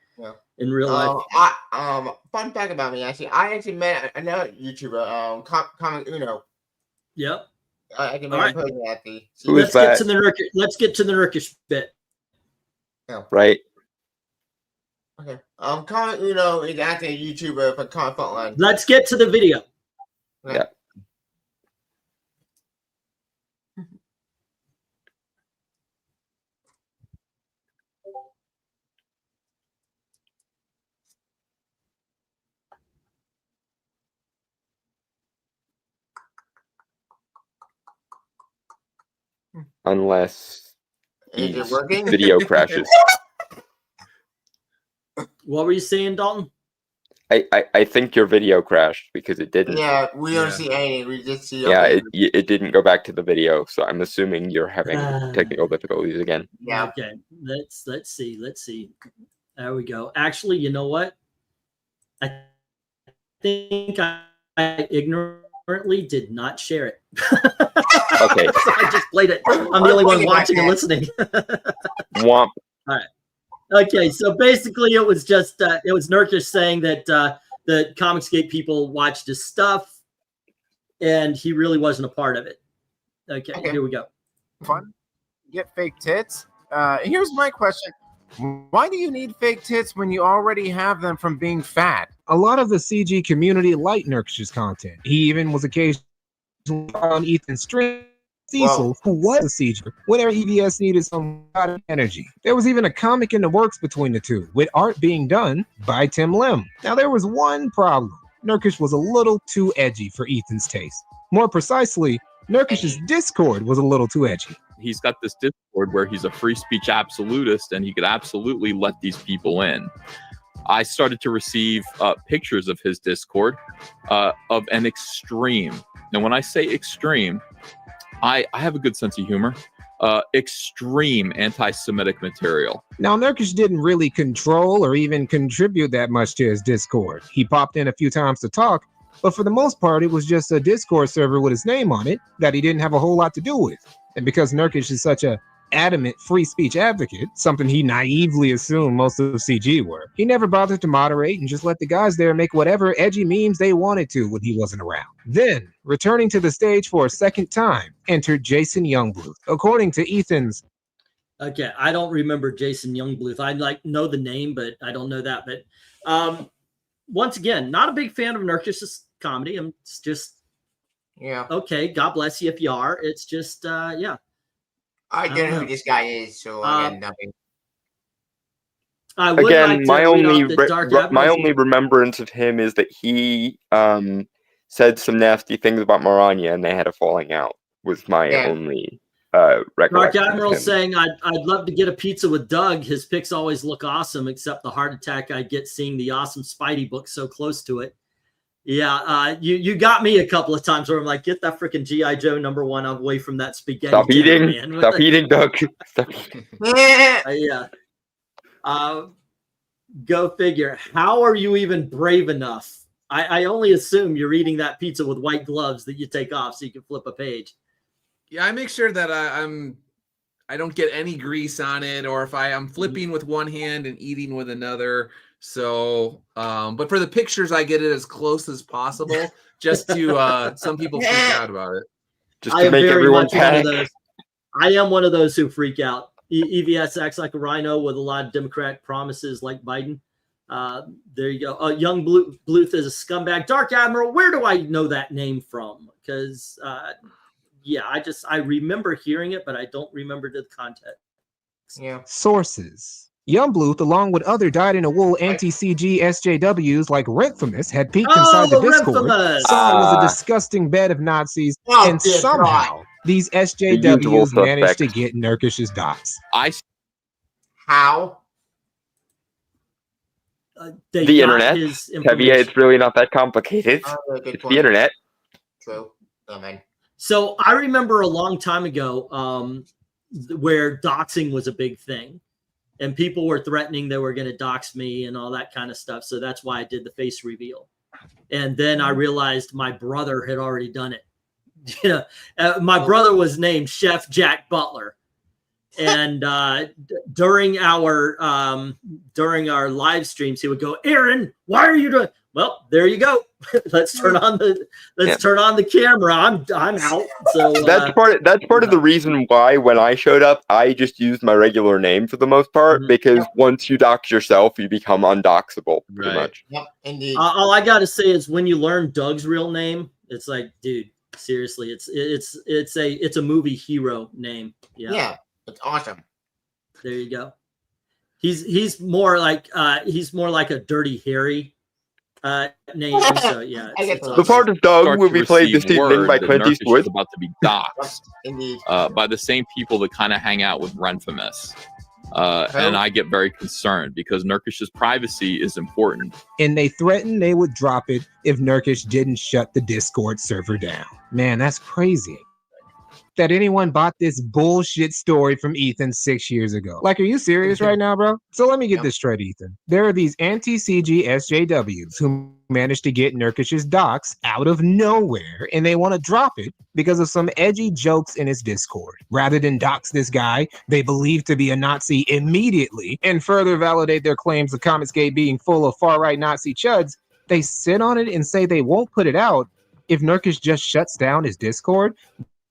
in real life. Fun fact about me, I actually met another YouTuber, Comic Uno. Yep. I can remember him at the. Let's get to the Nurkish bit. Yeah. Right. Okay. Comic Uno is actually a YouTuber for Comic Frontline. Let's get to the video. Yeah. Unless the video crashes. What were you saying, Dalton? I think your video crashed because it didn't. Yeah, we don't see anything. We just see. Yeah, it didn't go back to the video, so I'm assuming you're having technical difficulties again. Yeah. Okay. Let's see. There we go. Actually, you know what? I think I ignorantly did not share it. Okay. So I just played it. I'm the only one watching and listening. Womp. All right. Okay, so basically it was just it was Nurkish saying that the Comicsgate people watched his stuff and he really wasn't a part of it. Okay. Here we go. Fun. Get fake tits. Here's my question. Why do you need fake tits when you already have them from being fat? A lot of the CG community liked Nurkish's content. He even was occasionally on Ethan's stream. Cecil, who was a CG, whenever EVS needed some energy. There was even a comic in the works between the two, with art being done by Tim Lim. Now, there was one problem. Nurkish was a little too edgy for Ethan's taste. More precisely, Nurkish's Discord was a little too edgy. He's got this Discord where he's a free speech absolutist and he could absolutely let these people in. I started to receive pictures of his Discord of an extreme. Now, when I say extreme, I have a good sense of humor. Extreme anti-Semitic material. Now, Nurkish didn't really control or even contribute that much to his Discord. He popped in a few times to talk, but for the most part, it was just a Discord server with his name on it that he didn't have a whole lot to do with. And because Nurkish is such a adamant free speech advocate, something he naively assumed most of CG were, he never bothered to moderate and just let the guys there make whatever edgy memes they wanted to when he wasn't around. Then, returning to the stage for a second time, entered Jason Youngbluth. According to Ethan's... Okay, I don't remember Jason Youngbluth. I know the name, but I don't know that. But once again, not a big fan of Nurkish's comedy. I'm just... Yeah. Okay, God bless you if you are. It's just, yeah. I don't know who this guy is, so I got nothing. Again, my only remembrance of him is that he said some nasty things about Maranya, and they had a falling out. Was my only recollection. Dark Admiral saying, "I'd love to get a pizza with Doug. His pics always look awesome, except the heart attack I get seeing the awesome Spidey book so close to it." Yeah, you got me a couple of times where I'm like, get that freaking G.I. Joe #1 away from that spaghetti. Stop eating, man. Stop eating, Doug. Stop eating. Yeah. Go figure. How are you even brave enough? I only assume you're eating that pizza with white gloves that you take off so you can flip a page. Yeah, I make sure that I don't get any grease on it, or if I'm flipping with one hand and eating with another. So, but for the pictures, I get it as close as possible just to some people freak out about it. Just to make everyone panic. I am one of those who freak out. EVS acts like a rhino with a lot of Democratic promises like Biden. There you go. Young Bluth is a scumbag. Dark Admiral, where do I know that name from? Because, yeah, I remember hearing it, but I don't remember the context. Yeah. Sources. Young Bluth, along with other dyed-in-the-wool anti-CG SJWs like Renfamous, had peeked inside the Discord, saw it was a disgusting bed of Nazis, and somehow these SJWs managed to get Nurkish's dots. How? The internet. Heavy, it's really not that complicated. It's the internet. True. Amen. So I remember a long time ago where doxing was a big thing. And people were threatening they were going to dox me and all that kind of stuff. So that's why I did the face reveal. And then I realized my brother had already done it. You know, my brother was named Chef Jack Butler. And during our live streams, he would go, "Aaron, why are you doing?" Well, there you go. Let's turn on the camera. I'm out. So that's part of the reason why when I showed up, I just used my regular name for the most part, because once you dox yourself, you become undoxable pretty much. Yep, indeed. All I gotta say is when you learn Doug's real name, it's like, dude, seriously, it's a movie hero name. Yeah, it's awesome. There you go. He's more like a Dirty Harry name. So yeah, the part of Doug will be played this evening by Clint Eastwood. About to be doxxed by the same people that kind of hang out with Renfamous. And I get very concerned because Nurkish's privacy is important. And they threatened they would drop it if Nurkish didn't shut the Discord server down. Man, that's crazy. That anyone bought this bullshit story from Ethan 6 years ago. Like, are you serious right now, bro? So let me get this straight, Ethan. There are these anti-CG SJWs who managed to get Nurkish's docs out of nowhere, and they want to drop it because of some edgy jokes in his Discord. Rather than dox this guy they believe to be a Nazi immediately and further validate their claims of Comicsgate being full of far-right Nazi chuds, they sit on it and say they won't put it out if Nurkish just shuts down his Discord.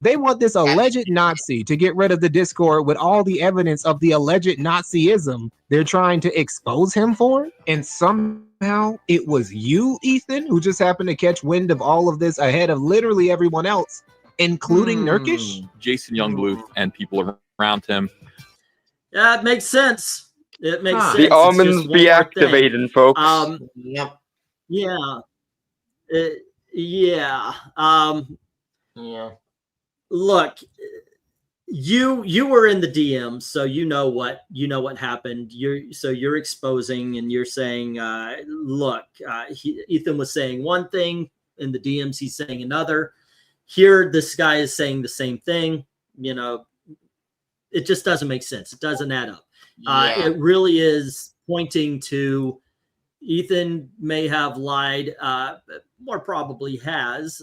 They want this alleged Nazi to get rid of the Discord with all the evidence of the alleged Nazism they're trying to expose him for. And somehow it was you, Ethan, who just happened to catch wind of all of this ahead of literally everyone else, including Nurkish? Jason Youngbluth and people around him. Yeah, it makes sense. It makes sense. The almonds be activating, folks. Yep. Yeah. Yeah. Look, you were in the DMs, so you know what happened. You're exposing and you're saying, look, Ethan was saying one thing in the DMs, he's saying another. Here, this guy is saying the same thing. You know, it just doesn't make sense. It doesn't add up. It really is pointing to Ethan may have lied, more probably has,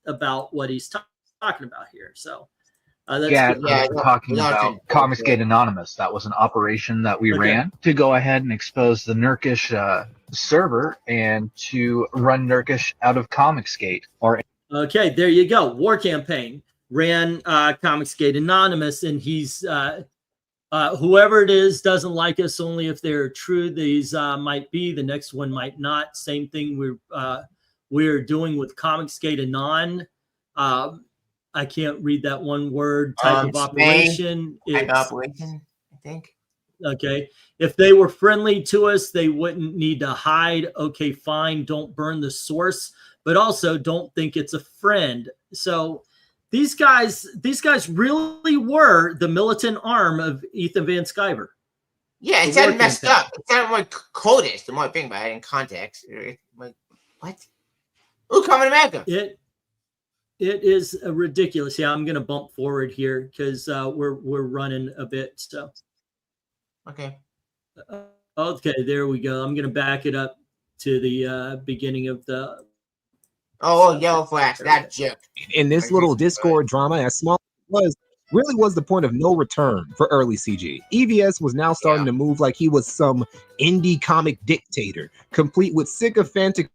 about what he's talking about here. So that's talking about Comicsgate Anonymous. That was an operation that we ran to go ahead and expose the Nurkish server and to run Nurkish out of Comicsgate. Okay, there you go. War Campaign ran Comicsgate Anonymous, and he's whoever it is doesn't like us only if they're true. These might be, the next one might not. Same thing we're doing with Comicsgate Anon. I can't read that one word. Type of operation. Type of operation, I think. Okay. If they were friendly to us, they wouldn't need to hide. Okay, fine. Don't burn the source, but also don't think it's a friend. So these guys really were the militant arm of Ethan Van Sciver. Yeah, it sounded messed up. It sounded like codist, the more I think about it in context. Like, what? Ooh, coming to America. It is ridiculous. Yeah, I'm going to bump forward here because we're running a bit. So, okay, there we go. I'm going to back it up to the beginning of the. Oh, yellow flash, that joke. In this little Discord drama, as small as it really was the point of no return for early CG. EVS was now starting to move like he was some indie comic dictator, complete with sycophantic.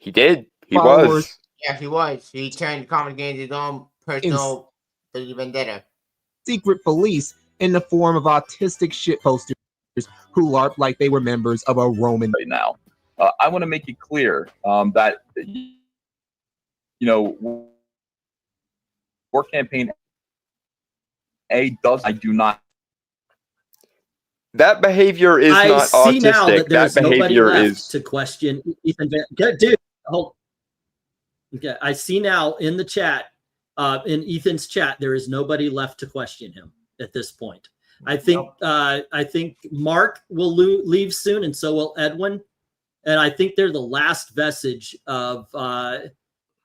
He did. He followers. was. Yeah, he was. He turned comic game into his own personal vendetta. Secret police in the form of autistic shitposters who LARP like they were members of a Roman. Right now, I want to make it clear that War Campaign A does. I do not. That behavior is I not see autistic. now that there's that nobody behavior left is to question Ethan Van. Dude, hold. Okay, I see now in the chat, in Ethan's chat, there is nobody left to question him at this point. I think Mark will leave soon, and so will Edwin. And I think they're the last vestige of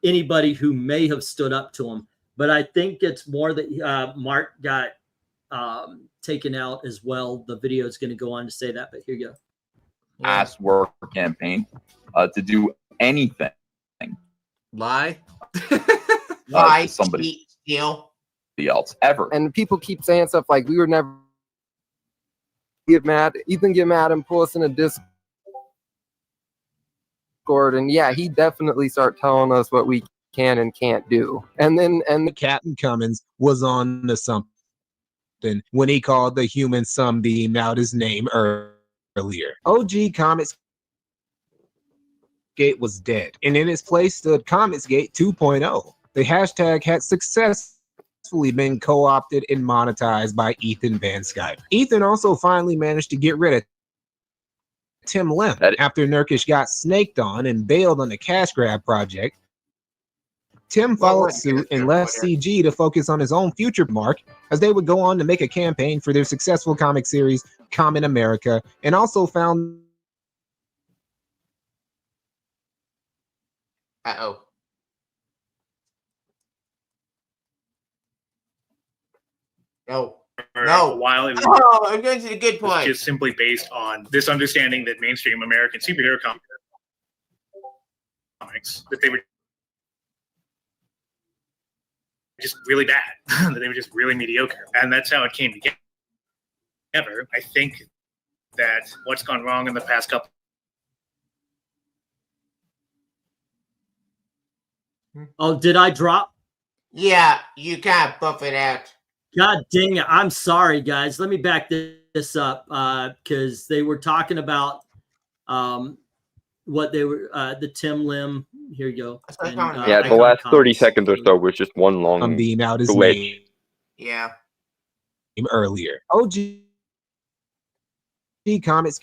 anybody who may have stood up to him. But I think it's more that Mark got taken out as well. The video is going to go on to say that, but here you go. Asked War Campaign to do anything. Lie. Lie. Somebody steal. Else ever. And people keep saying stuff like we were never get mad. Ethan get mad and pull us in a Discord, and yeah, he definitely start telling us what we can and can't do. And then Captain Cummins was on to something when he called the human sunbeam out his name earlier. OG Comicsgate was dead, and in its place stood Comicsgate 2.0. The hashtag had successfully been co-opted and monetized by Ethan Van Skype. Ethan also finally managed to get rid of Tim Lim after Nurkish got snaked on and bailed on the cash grab project. Tim followed suit and left CG to focus on his own future mark, as they would go on to make a campaign for their successful comic series, Common America, and also found... Uh-oh. No. For No. a while, it was, I'm going to the good point. just simply based on this understanding that mainstream American superhero comics, that they were just really bad, that they were just really mediocre. And that's how it came together. I think that what's gone wrong in the past couple Oh, did I drop? Yeah, you can't buff it out. God dang it. I'm sorry, guys. Let me back this up because they were talking about what they were, the Tim Lim. Here you go. And, yeah, the last 30 seconds or so was just one long being out his glitch. name Yeah. Earlier. OG Comics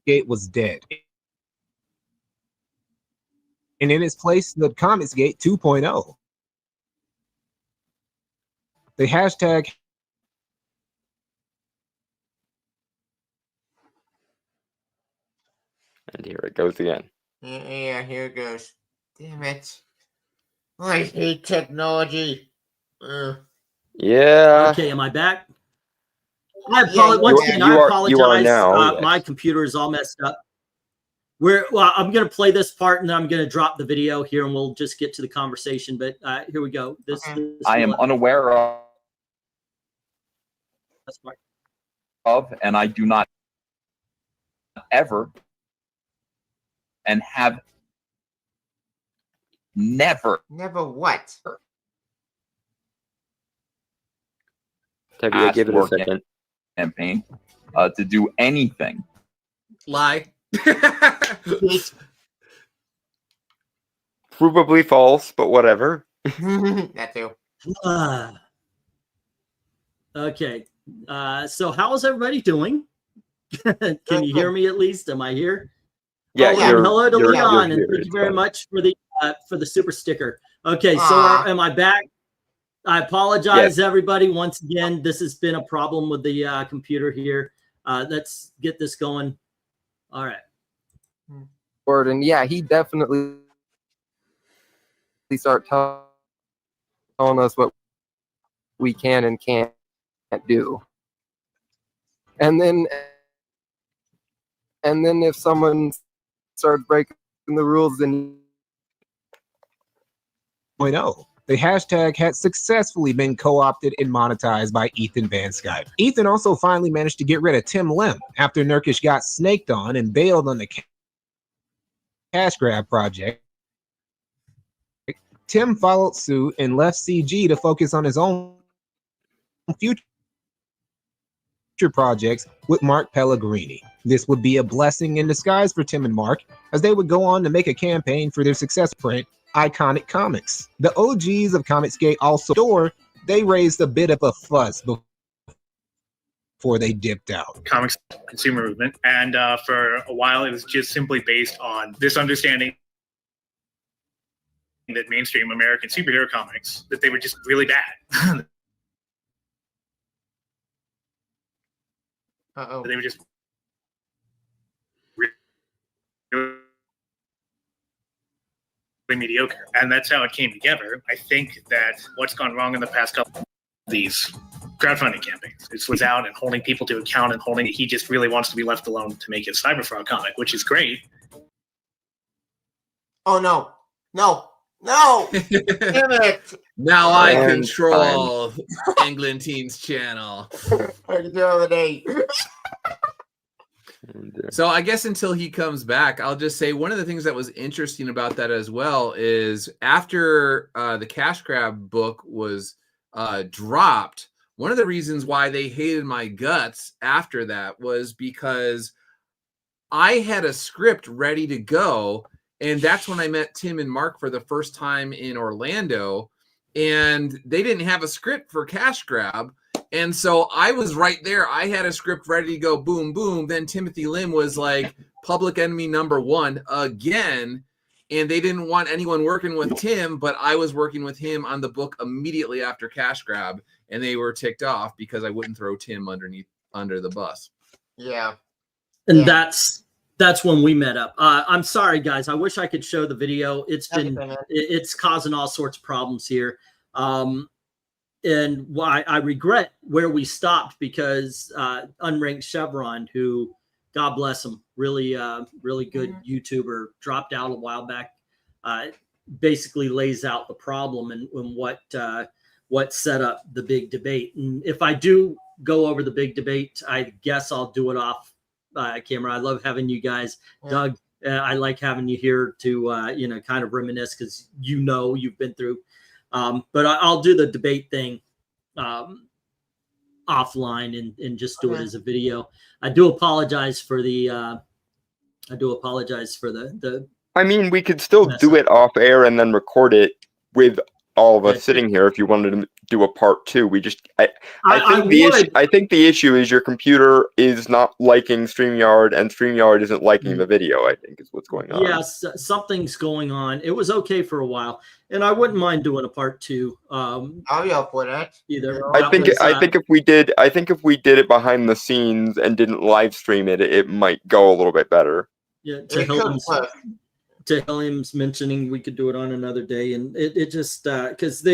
Gate was dead. And in its place, the Comicsgate 2.0. The hashtag And here it goes again. Yeah, here it goes. Damn it. I hate technology. Yeah. Okay, am I back? I apologize. Once again, I apologize. You are now, yes. My computer is all messed up. Well, I'm going to play this part and then I'm going to drop the video here and we'll just get to the conversation. But here we go. This I am unaware of, and I do not ever and have never. Never what? Tabby, give it a second. Campaign to do anything. Lie. Provably false, but whatever. That too. Okay. So how is everybody doing? Can you hear me at least? Am I here? Yeah. Oh, and hello to Leon, and thank you very much for the super sticker. Okay, so am I back? I apologize, everybody. Once again, this has been a problem with the computer here. Let's get this going. All right. And yeah, he definitely start telling us what we can and can't do. And then if someone starts breaking the rules, then the hashtag had successfully been co-opted and monetized by Ethan Van Skype. Ethan also finally managed to get rid of Tim Lim after Nurkish got snaked on and bailed on the cash grab project, Tim followed suit and left CG to focus on his own future projects with Mark Pellegrini. This would be a blessing in disguise for Tim and Mark, as they would go on to make a campaign for their success print, Iconic Comics. The OGs of Comicsgate also they raised a bit of a fuss before they dipped out. Comics consumer movement, and for a while it was just simply based on this understanding that mainstream American superhero comics, that they were just really bad. They were just really mediocre, and that's how it came together. I think that what's gone wrong in the past couple of these crowdfunding campaigns, it was out and holding people to account and holding, he just really wants to be left alone to make his Cyberfrog comic, which is great. Oh no, damn it. Now I control England Teens channel. I control the day. So I guess until he comes back, I'll just say one of the things that was interesting about that as well is after the cash grab book was dropped, one of the reasons why they hated my guts after that was because I had a script ready to go. And that's when I met Tim and Mark for the first time in Orlando. And they didn't have a script for cash grab. And so I was right there. I had a script ready to go, boom, boom. Then Timothy Lim was like public enemy #1 again. And they didn't want anyone working with Tim, but I was working with him on the book immediately after cash grab. And they were ticked off because I wouldn't throw Tim under the bus. Yeah. And that's when we met up. I'm sorry, guys. I wish I could show the video. It's causing all sorts of problems here. And why I regret where we stopped because Unranked Chevron, who, God bless him, really good YouTuber, dropped out a while back, basically lays out the problem and what set up the big debate. And if I do go over the big debate, I guess I'll do it off camera. I love having you guys, Doug. I like having you here to kind of reminisce because you've been through. But I'll do the debate thing offline and just do it as a video. I do apologize for the. I mean, we could still do it off air and then record it with all of us sitting here if you wanted to do a part 2. We just I think the issue is your computer is not liking StreamYard and StreamYard isn't liking the video, I think is what's going on. Yes, something's going on. It was okay for a while, and I wouldn't mind doing a part 2. I'll be up for that. Either. I think if we did it behind the scenes and didn't live stream it, it might go a little bit better. Yeah, to Hilliam's mentioning we could do it on another day, and it just because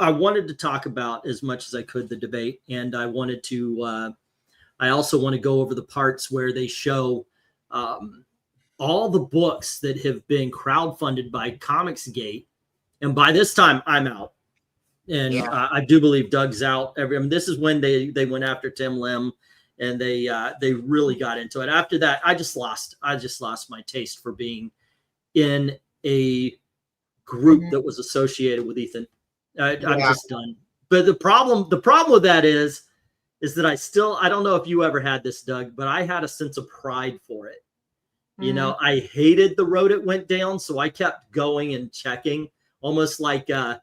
I wanted to talk about as much as I could the debate, and I wanted to I also want to go over the parts where they show all the books that have been crowdfunded by Comicsgate, and by this time I'm out, and I do believe Doug's out. This is when they went after Tim Lim. And they really got into it. After that, I just lost my taste for being in a group that was associated with Ethan. I'm just done. But the problem with that is that I don't know if you ever had this, Doug, but I had a sense of pride for it. You know, I hated the road it went down, so I kept going and checking, almost like a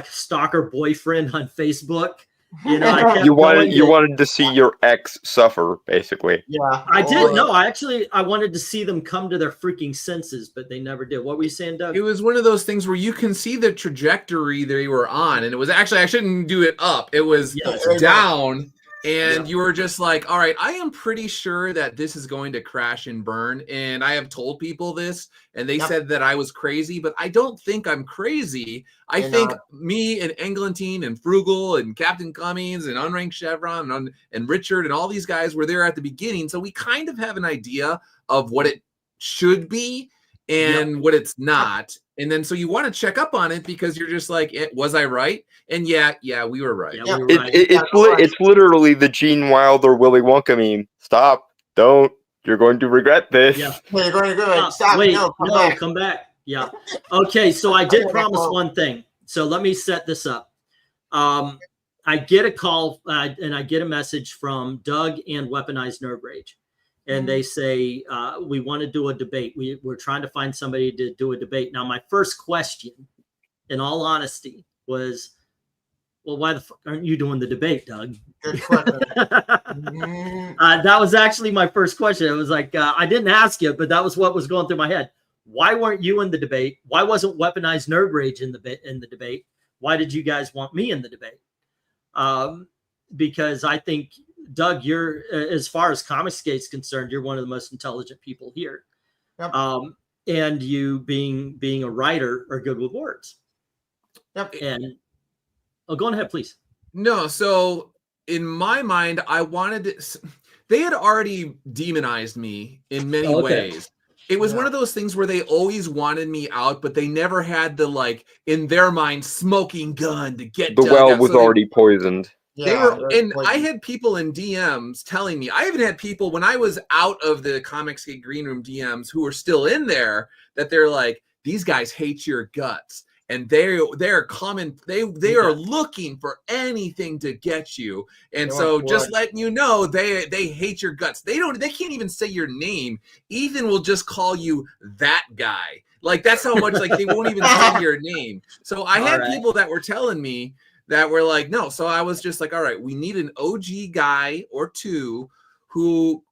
stalker boyfriend on Facebook. You know, you wanted to see your ex suffer, basically. Yeah, I did. No, I wanted to see them come to their freaking senses, but they never did. What were you saying, Doug? It was one of those things where you can see the trajectory they were on, and it was actually, I shouldn't do it up. It was down, and you were just like, all right, I am pretty sure that this is going to crash and burn. And I have told people this, and they said that I was crazy, but I don't think I'm crazy. I think me and Englentine and Frugal and Captain Cummings and Unranked Chevron and Richard and all these guys were there at the beginning. So we kind of have an idea of what it should be and what it's not. And then so you want to check up on it because you're just like, was I right? And yeah, we were right. Yeah, we were right. It's literally the Gene Wilder Willy Wonka meme. Stop, don't, You're going to regret this. Yeah. You're going to go. Stop. Wait, No, come back. Yeah. Okay, so I did promise one thing. So let me set this up. I get a call and I get a message from Doug and Weaponized Nerd Rage. And they say, we want to do a debate. We're trying to find somebody to do a debate. Now, my first question, in all honesty, was, well, why the fuck aren't you doing the debate, Doug? Good question. That was actually my first question. It was like, I didn't ask you, but that was what was going through my head. Why weren't you in the debate? Why wasn't Weaponized Nerd Rage in the debate? Why did you guys want me in the debate? Because I think, Doug, you're, as far as Comicsgate's concerned, you're one of the most intelligent people here. Yep. And you being a writer are good with words. Yep. And go on ahead, please. No, so in my mind, I wanted to, they had already demonized me in many ways. It was one of those things where they always wanted me out, but they never had the, like, in their mind, smoking gun to get the Doug well out. was So already poisoned. They were, and I had people in DMs telling me, I even had people when I was out of the Comicsgate Green Room DMs who were still in there, that they're like, these guys hate your guts. And they're coming, they are looking for anything to get you. And so just letting you know, they hate your guts. They can't even say your name. Ethan will just call you that guy. Like, that's how much, like, they won't even say your name. So I had people that were telling me that were like, no. So I was just like, all right, we need an OG guy or two who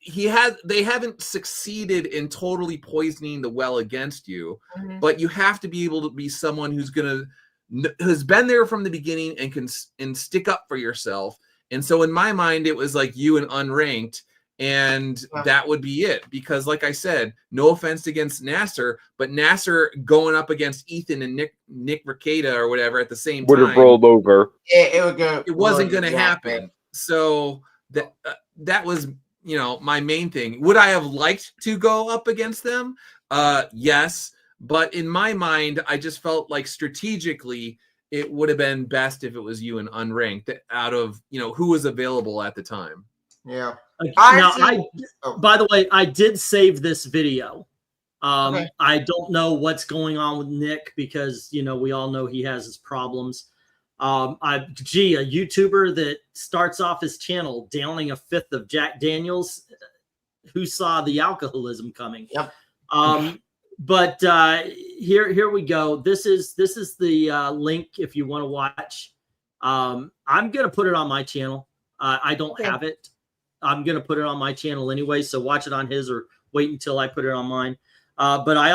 they haven't succeeded in totally poisoning the well against you, but you have to be able to be someone who's been there from the beginning and can stick up for yourself. And so in my mind, it was like you and Unranked, and that would be it. Because like I said, no offense against Nasser, but Nasser going up against Ethan and Nick Ricada or whatever at the same time would have rolled over. It would go. It wasn't going to happen. So that was, you know, my main thing. Would I have liked to go up against them? Yes. But in my mind, I just felt like strategically it would have been best if it was you and Unranked out of, you know, who was available at the time. Yeah. By the way, I did save this video. I don't know what's going on with Nick because, you know, we all know he has his problems. A YouTuber that starts off his channel downing a fifth of Jack Daniels, who saw the alcoholism coming. Yep. But here we go. This is the link if you want to watch. I'm gonna put it on my channel. I don't have it. I'm gonna put it on my channel anyway, so watch it on his or wait until I put it on mine. But I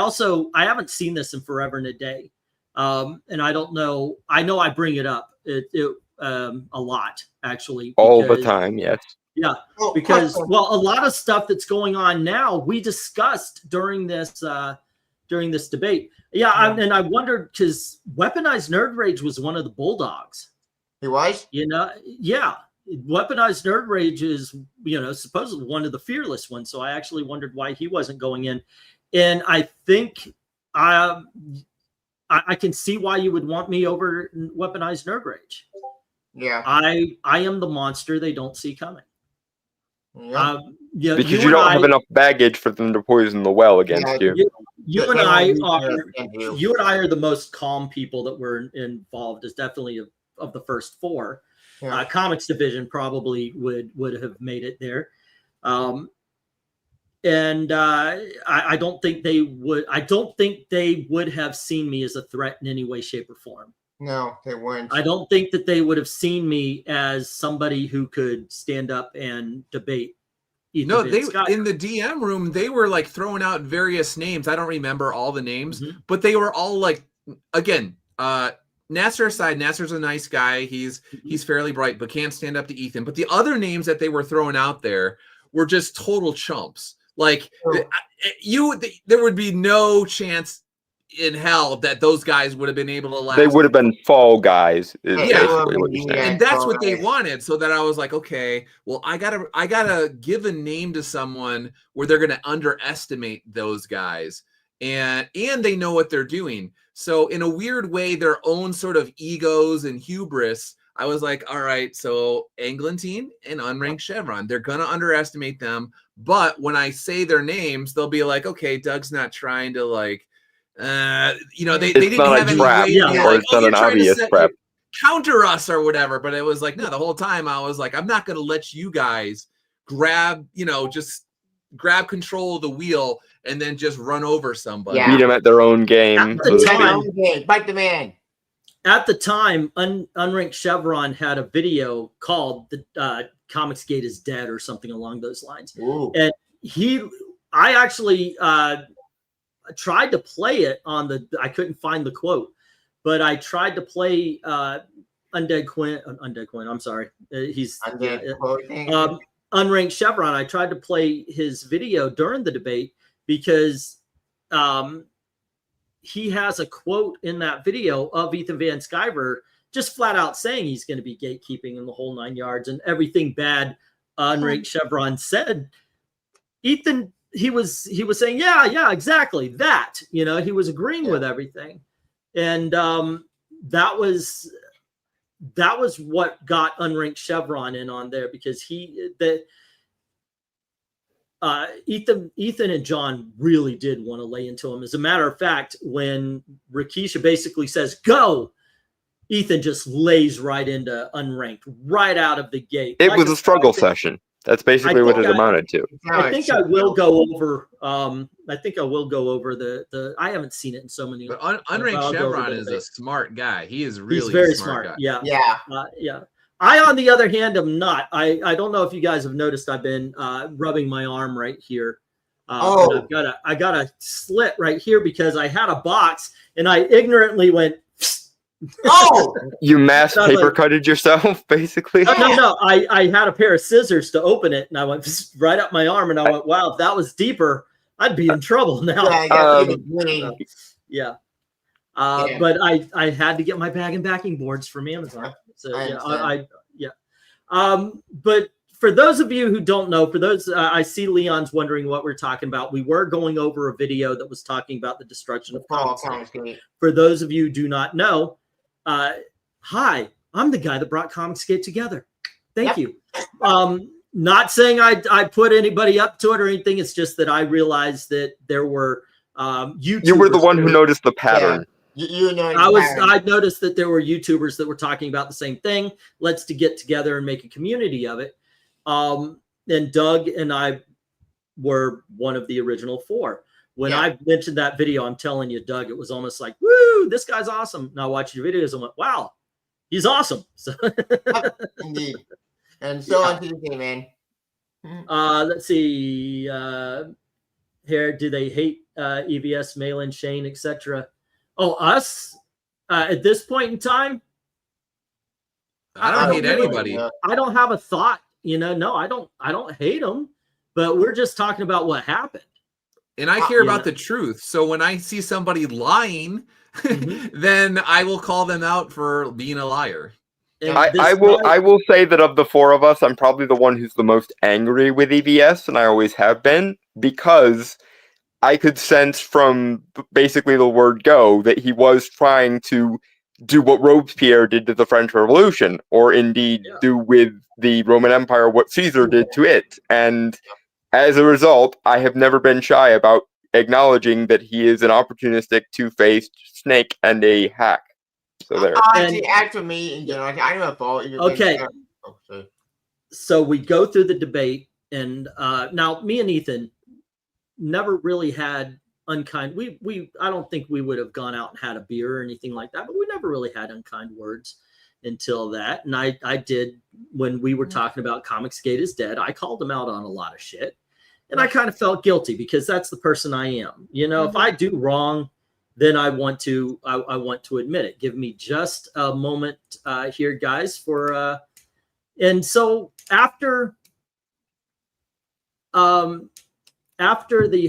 haven't seen this in forever and a day. And I don't know. I know I bring it up a lot, actually. All the time, yes. Yeah, because, well, a lot of stuff that's going on now, we discussed during this debate. Yeah, and I wondered, because Weaponized Nerd Rage was one of the bulldogs. He was? You know, yeah. Weaponized Nerd Rage is, you know, supposedly one of the fearless ones. So I actually wondered why he wasn't going in. And I think I can see why you would want me over Weaponized Nerd Rage. Yeah. I am the monster they don't see coming. Yeah. Because you don't have enough baggage for them to poison the well against you. You and I are the most calm people that were involved. Is definitely of the first four. Yeah. Comics division probably would have made it there. And I don't think they would. I don't think they would have seen me as a threat in any way, shape, or form. No, they wouldn't. I don't think that they would have seen me as somebody who could stand up and debate. No, they in the DM room, they were like throwing out various names. I don't remember all the names, but they were all like, again, Nasser aside, Nasser's a nice guy. He's fairly bright, but can't stand up to Ethan. But the other names that they were throwing out there were just total chumps. Like there would be no chance in hell that those guys would have been able to last. They would have been fall guys. Is basically what you're saying. And that's what they wanted. So that I was like, okay, well, I gotta give a name to someone where they're gonna underestimate those guys, and they know what they're doing. So in a weird way, their own sort of egos and hubris, I was like, all right, so Eglantine and Unranked Chevron, they're gonna underestimate them. But when I say their names, they'll be like, okay, Doug's not trying to like, you know, they didn't have any way to be like, oh, you're trying to set counter us or whatever. But it was like, no, the whole time I was like, I'm not gonna let you guys grab, you know, just grab control of the wheel and then just run over somebody. Beat them at their own game. Bite the man. At the time, Unranked Chevron had a video called "The Comicsgate is Dead" or something along those lines. Ooh. And I actually tried to play it on the. I couldn't find the quote, but I tried to play Undead Quinn. I'm sorry, he's Unranked Chevron. I tried to play his video during the debate because he has a quote in that video of Ethan Van Sciver just flat out saying he's going to be gatekeeping in the whole 9 yards and everything bad Unranked Chevron said. Ethan, he was saying, yeah, exactly that. You know, he was agreeing with everything, and that was what got Unranked Chevron in on there, because Ethan and John really did want to lay into him. As a matter of fact, when Rikisha basically says go, Ethan just lays right into Unranked right out of the gate. It was a struggle session. That's basically what it amounted to. I think I will go over. I think I will go over the. I haven't seen it in so many. But Unranked Chevron is a smart guy. He is really He's very a smart guy. Yeah. Yeah. I, on the other hand, am not. I don't know if you guys have noticed. I've been rubbing my arm right here. I got a slit right here because I had a box and I ignorantly went. Oh, you mass paper cutted yourself, basically. No. I had a pair of scissors to open it, and I went right up my arm, and I went, "Wow, if that was deeper, I'd be in trouble now." Yeah. But I had to get my bag and backing boards from Amazon. So but for those of you who don't know, for those I see Leon's wondering what we're talking about. We were going over a video that was talking about the destruction of Comicsgate. For those of you who do not know, hi, I'm the guy that brought Comicsgate together. Thank you. Not saying I put anybody up to it or anything. It's just that I realized that there were YouTubers. You were the one who noticed the pattern. I noticed that there were YouTubers that were talking about the same thing. Let's get together and make a community of it. And Doug and I were one of the original 4. When I mentioned that video, I'm telling you, Doug, it was almost like, woo, this guy's awesome. And I watched your videos and went, wow, he's awesome. So indeed. And so on to the game, man. Let's see. Here, do they hate EVS, Malin, Shane, etc.? Oh, us? At this point in time? I don't hate anybody. I don't have a thought. You know, no, I don't hate them, but we're just talking about what happened. And I care about the truth. So when I see somebody lying, then I will call them out for being a liar. I will say that of the 4 of us, I'm probably the one who's the most angry with EVS, and I always have been, because I could sense from basically the word go that he was trying to do what Robespierre did to the French Revolution, or indeed do with the Roman Empire what Caesar did to it. And as a result, I have never been shy about acknowledging that he is an opportunistic, two-faced snake and a hack. So there. After me in general, I don't have fault. Okay. So we go through the debate, and now me and Ethan never really had unkind. I don't think we would have gone out and had a beer or anything like that, but we never really had unkind words until that. And I did, when we were talking about Comicsgate is Dead, I called him out on a lot of shit. And I kind of felt guilty because that's the person I am. You know, if I do wrong, then I want to admit it. Give me just a moment here, guys, for and so after the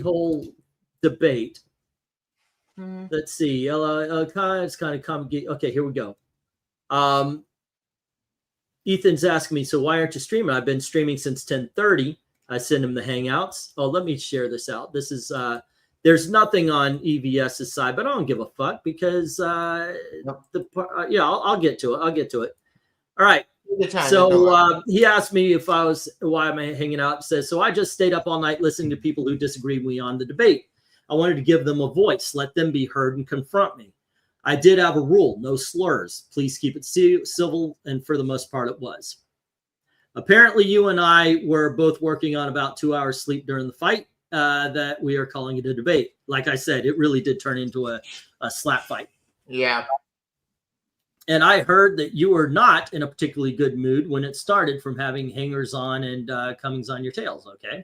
whole debate, let's see. It's kind of come. Okay, here we go. Ethan's asking me, so why aren't you streaming? I've been streaming since 10:30. I send him the Hangouts. Oh, let me share this out. This is there's nothing on EVS's side, but I don't give a fuck because I'll get to it. All right. Good time, So he asked me if I was, why am I hanging out? Says, so I just stayed up all night listening to people who disagree with me on the debate. I wanted to give them a voice, let them be heard and confront me. I did have a rule, no slurs. Please keep it civil, and for the most part it was. Apparently you and I were both working on about 2 hours sleep during the fight that we are calling it a debate. Like I said, it really did turn into a slap fight. Yeah. And I heard that you were not in a particularly good mood when it started from having hangers on and comings on your tails, okay?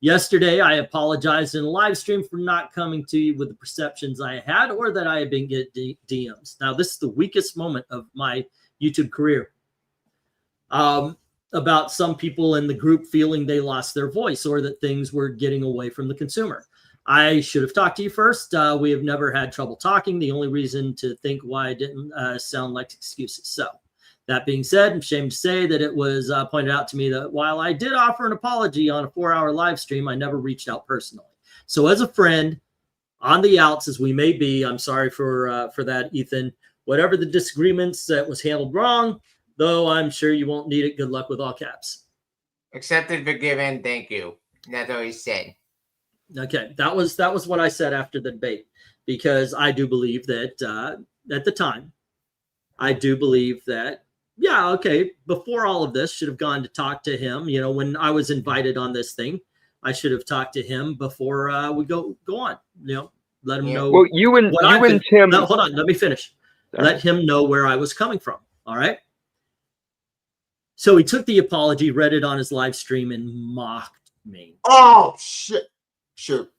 Yesterday, I apologized in a live stream for not coming to you with the perceptions I had or that I had been getting DMs. Now, this is the weakest moment of my YouTube career. About some people in the group feeling they lost their voice or that things were getting away from the consumer. I should have talked to you first. We have never had trouble talking. The only reason to think why I didn't sound like excuses. So that being said, I'm ashamed to say that it was pointed out to me that while I did offer an apology on a 4-hour live stream, I never reached out personally. So as a friend, on the outs as we may be, I'm sorry for that, Ethan. Whatever the disagreements that was handled wrong, though I'm sure you won't need it. Good luck with all caps. Accepted, forgiven, thank you. That's what he said. Okay, that was what I said after the debate, because I do believe that at the time, I do believe that, yeah, okay, before all of this, should have gone to talk to him. You know, when I was invited on this thing, I should have talked to him before we go on. You know, let him know. Well, you and Tim. No, hold on, let me finish. Sorry. Let him know where I was coming from. All right. So he took the apology, read it on his live stream, and mocked me. Oh shit! Shoot.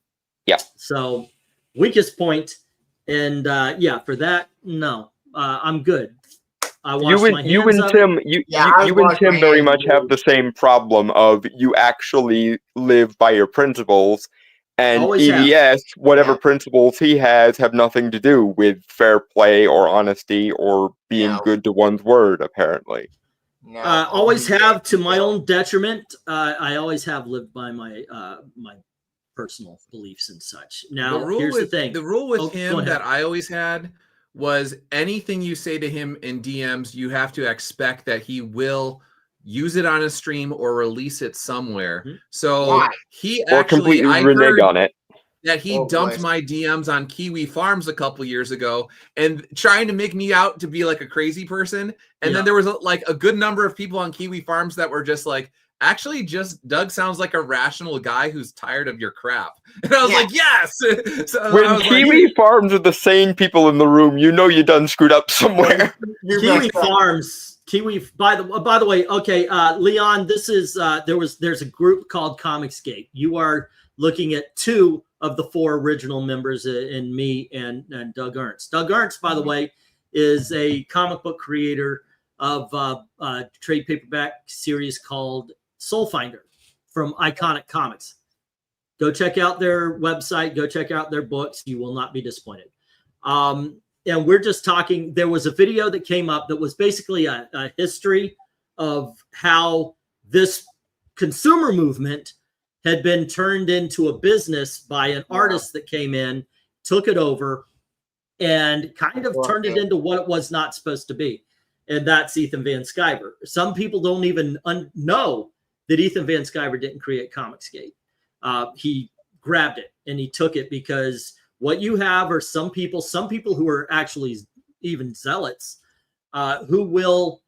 Yeah. So weakest point, and yeah, for that, no, I'm good. You and Tim very much have the same problem of you actually live by your principles, and EDS, whatever principles he has, have nothing to do with fair play or honesty or being good to one's word, apparently. Always have, to my own detriment. I always have lived by my my personal beliefs and such. Now, here's the thing. The rule with him that I always had was anything you say to him in DMs, you have to expect that he will use it on a stream or release it somewhere. So he actually, I heard on it. That he dumped my DMs on Kiwi Farms a couple years ago and trying to make me out to be like a crazy person. And then there was like a good number of people on Kiwi Farms that were just like, actually, just Doug sounds like a rational guy who's tired of your crap. And I was like, yes. So when Kiwi Farms are the sane people in the room, you know you done screwed up somewhere. Kiwi Farms, by the way, okay, Leon, this is there's a group called Comicsgate. You are looking at 2 of the 4 original members in me and Doug Ernst. Doug Ernst, by the way, is a comic book creator of a trade paperback series called Soul Finder from Iconic Comics. Go check out their website. Go check out their books. You will not be disappointed. And we're just talking. There was a video that came up that was basically a history of how this consumer movement had been turned into a business by an artist that came in, took it over, and kind of turned it into what it was not supposed to be. And that's Ethan Van Sciver. Some people don't even know that Ethan Van Sciver didn't create Comicsgate. He grabbed it and he took it because what you have are some people who are actually even zealots who will,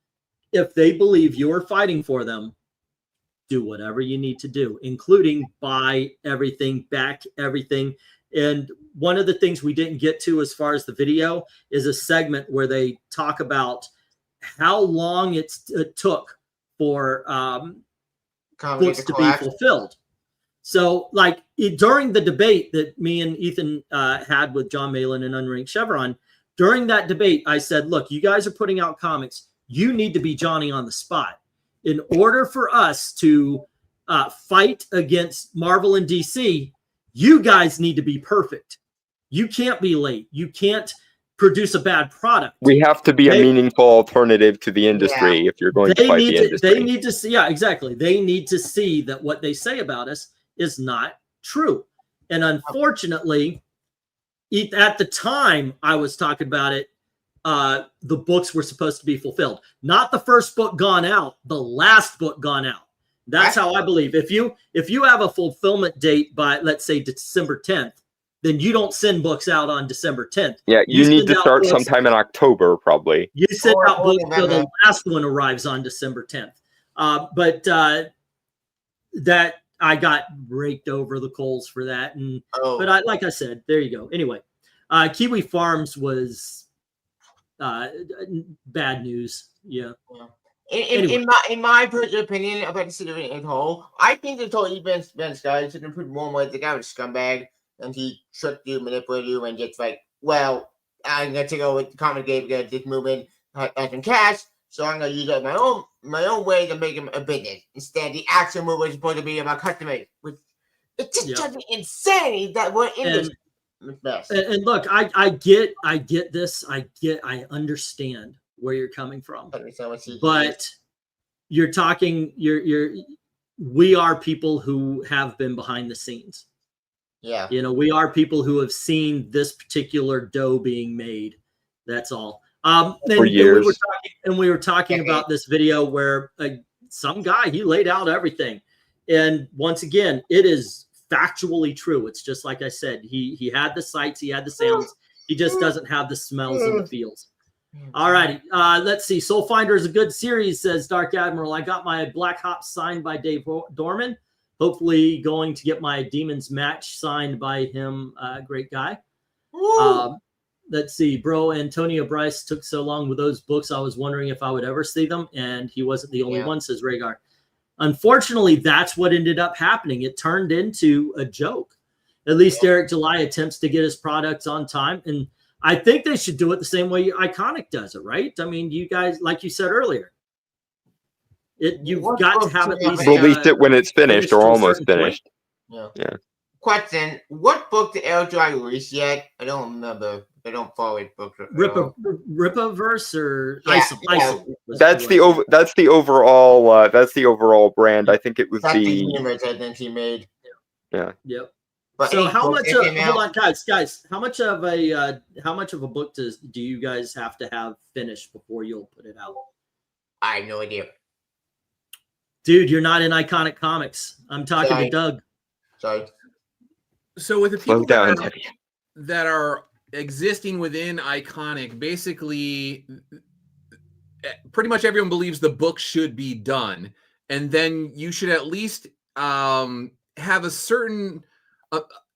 if they believe you're fighting for them, do whatever you need to do, including buy everything, back everything. And one of the things we didn't get to as far as the video is a segment where they talk about how long it took for books to be fulfilled. So like during the debate that me and Ethan had with John Malin and Unranked Chevron, during that debate, I said, look, you guys are putting out comics. You need to be Johnny on the spot. In order for us to fight against Marvel and DC, you guys need to be perfect. You can't be late. You can't produce a bad product. We have to be a meaningful alternative to the industry if you're going to fight the industry. They need to see, exactly. They need to see that what they say about us is not true. And unfortunately, at the time I was talking about it, the books were supposed to be fulfilled. Not the first book gone out, the last book gone out. That's how I believe. If you have a fulfillment date by, let's say, December 10th, then you don't send books out on December 10th. Yeah, you need to start books sometime in October, probably. You send out books till the last one arrives on December 10th. But that I got raked over the coals for that. And but like I said, there you go. Anyway, Kiwi Farms was bad news. Yeah. In my personal opinion about the situation as a whole, I think the whole event guy should have put more money. The guy was a scumbag, and he tricked you, manipulated you, and just like, well, I'm gonna take over the Comicsgate because this movement has some cash, so I'm gonna use it my own way to make him a business. Instead, the actual movement is supposed to be about customers. Which it's just drives me insane that we're in this mess. And look, I get this. I understand where you're coming from, but you're talking. We are people who have been behind the scenes. Yeah. You know, we are people who have seen this particular dough being made. That's all. For years. We were talking about this video where some guy, he laid out everything. And once again, it is factually true. It's just like I said, he had the sights, he had the sounds. He just doesn't have the smells and the feels. All righty. Let's see. Soul Finder is a good series, says Dark Admiral. I got my Black Hop signed by Dave Dorman. Hopefully going to get my Demons Match signed by him. Great guy. Let's see. Bro, Antonio Bryce took so long with those books. I was wondering if I would ever see them. And he wasn't the only one, says Rhaegar. Unfortunately, that's what ended up happening. It turned into a joke. At least Eric July attempts to get his products on time. And I think they should do it the same way Iconic does it, right? I mean, you guys, like you said earlier, you've got to have at least release it when it's finished or almost finished. Yeah. Question: what book did Eric July release yet? I don't remember. I don't follow his book. Ripaverse or Isom? That's the overall brand. I think it was That's the image I think he made. Yeah. Yep. But so how much? Hold out. on, guys. How much of a book do you guys have to have finished before you'll put it out? I have no idea. Dude, you're not in Iconic Comics. I'm talking to Doug. Sorry. So with the people that are existing within Iconic, basically, pretty much everyone believes the book should be done, and then you should at least have a certain.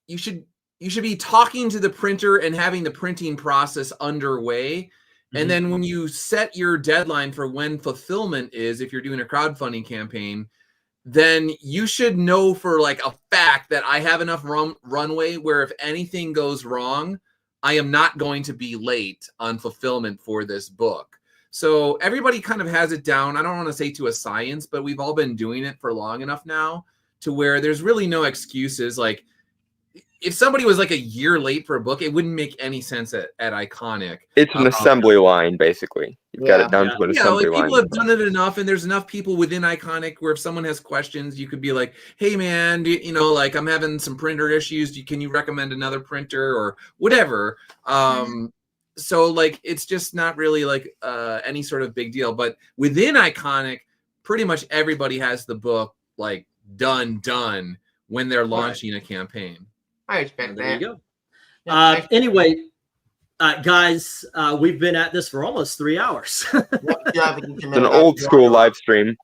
You should be talking to the printer and having the printing process underway. And then when you set your deadline for when fulfillment is, if you're doing a crowdfunding campaign, then you should know for like a fact that I have enough runway where if anything goes wrong, I am not going to be late on fulfillment for this book. So everybody kind of has it down. I don't want to say to a science, but we've all been doing it for long enough now to where there's really no excuses. Like, if somebody was like a year late for a book, it wouldn't make any sense at Iconic. It's an assembly line, basically. You've got it down to an assembly line. People have done it enough, and there's enough people within Iconic where if someone has questions, you could be like, hey, man, like I'm having some printer issues. Can you recommend another printer or whatever? So, like, it's just not really like any sort of big deal. But within Iconic, pretty much everybody has the book, like, done when they're launching a campaign. I expect that. There you go. Anyway, guys, we've been at this for almost 3 hours. It's an old school live stream.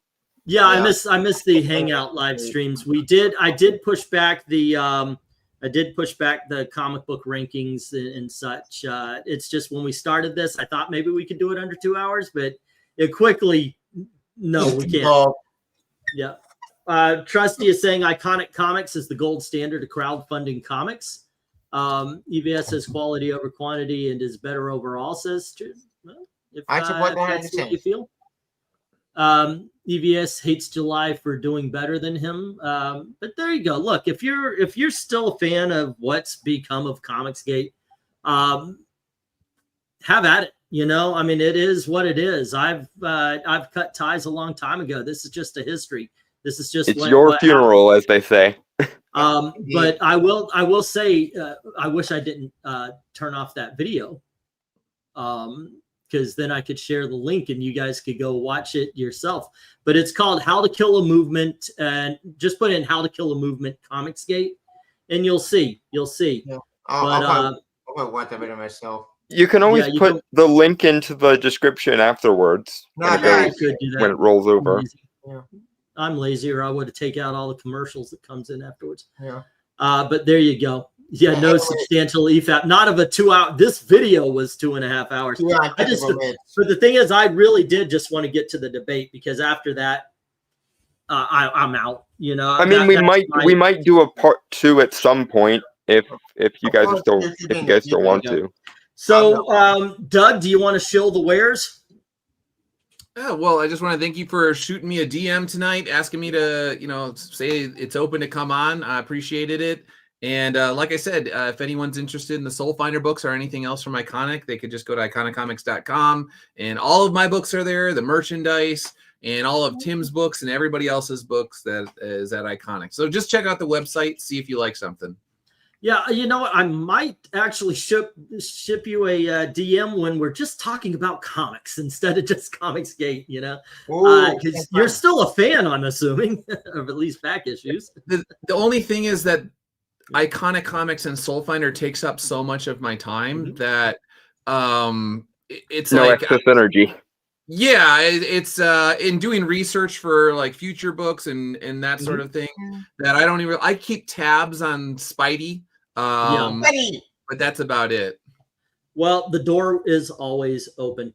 Yeah, I miss the Hangout live streams. I did push back the comic book rankings and such. It's just when we started this, I thought maybe we could do it under 2 hours, but it quickly, no, we can't. Yeah. Trusty is saying Iconic Comics is the gold standard of crowdfunding comics. EVS says quality over quantity and is better overall, says well, if I support that's what you feel. EVS hates July for doing better than him. But there you go. Look, if you're still a fan of what's become of Comicsgate, have at it. You know, I mean, it is what it is. I've cut ties a long time ago. This is just a history. This is just your funeral, as they say. But I will say, I wish I didn't turn off that video. because then I could share the link and you guys could go watch it yourself. But it's called How to Kill a Movement, and just put in How to Kill a Movement Comicsgate, and you'll see. Yeah. I'll probably watch that video myself. You can always put the link into the description afterwards when it rolls over. I'm lazy, or I would have taken out all the commercials that comes in afterwards. Yeah. But there you go. Yeah, no substantial EFAP. Not of a 2 hour. This video was 2.5 hours. But the thing is, I really did just want to get to the debate, because after that, I'm out. You know. I mean, we might do a part 2 at some point if you guys are still want to. So, Doug, do you want to shill the wares? Well, I just want to thank you for shooting me a DM tonight, asking me to, say it's open to come on. I appreciated it. And like I said, if anyone's interested in the Soul Finder books or anything else from Iconic, they could just go to iconicomics.com, and all of my books are there, the merchandise and all of Tim's books and everybody else's books that is at Iconic. So just check out the website, see if you like something. Yeah, you know what? I might actually ship you a DM when we're just talking about comics instead of just Comicsgate, because you're still a fan, I'm assuming, of at least back issues. The only thing is that Iconic Comics and Soul Finder takes up so much of my time that it's no like excess energy. Yeah, it's in doing research for like future books and that sort of thing that I keep tabs on Spidey. But that's about it. Well, the door is always open.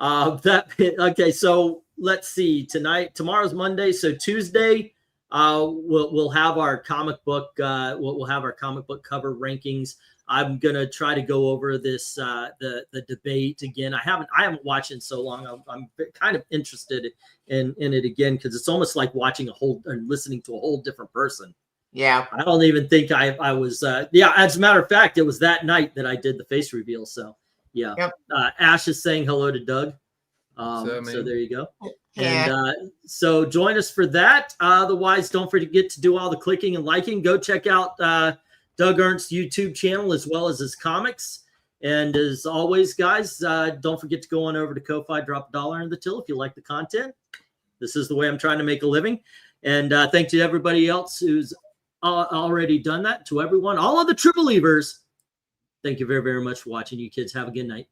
Okay, so let's see. Tomorrow's Monday, so Tuesday, we'll have our comic book. We'll have our comic book cover rankings. I'm gonna try to go over this the debate again. I haven't watched it in so long. I'm kind of interested in it again, because it's almost like watching listening to a whole different person. Yeah, I don't even think I was. Yeah, as a matter of fact, it was that night that I did the face reveal. So yeah, Ash is saying hello to Doug. So there you go. And so join us for that. Otherwise, don't forget to do all the clicking and liking. Go check out Doug Ernst's YouTube channel as well as his comics. And as always, guys, don't forget to go on over to Ko-Fi, drop $1 in the till if you like the content. This is the way I'm trying to make a living. And thank you to everybody else who's already done that. To everyone, all of the true believers, thank you very, very much for watching. You kids have a good night.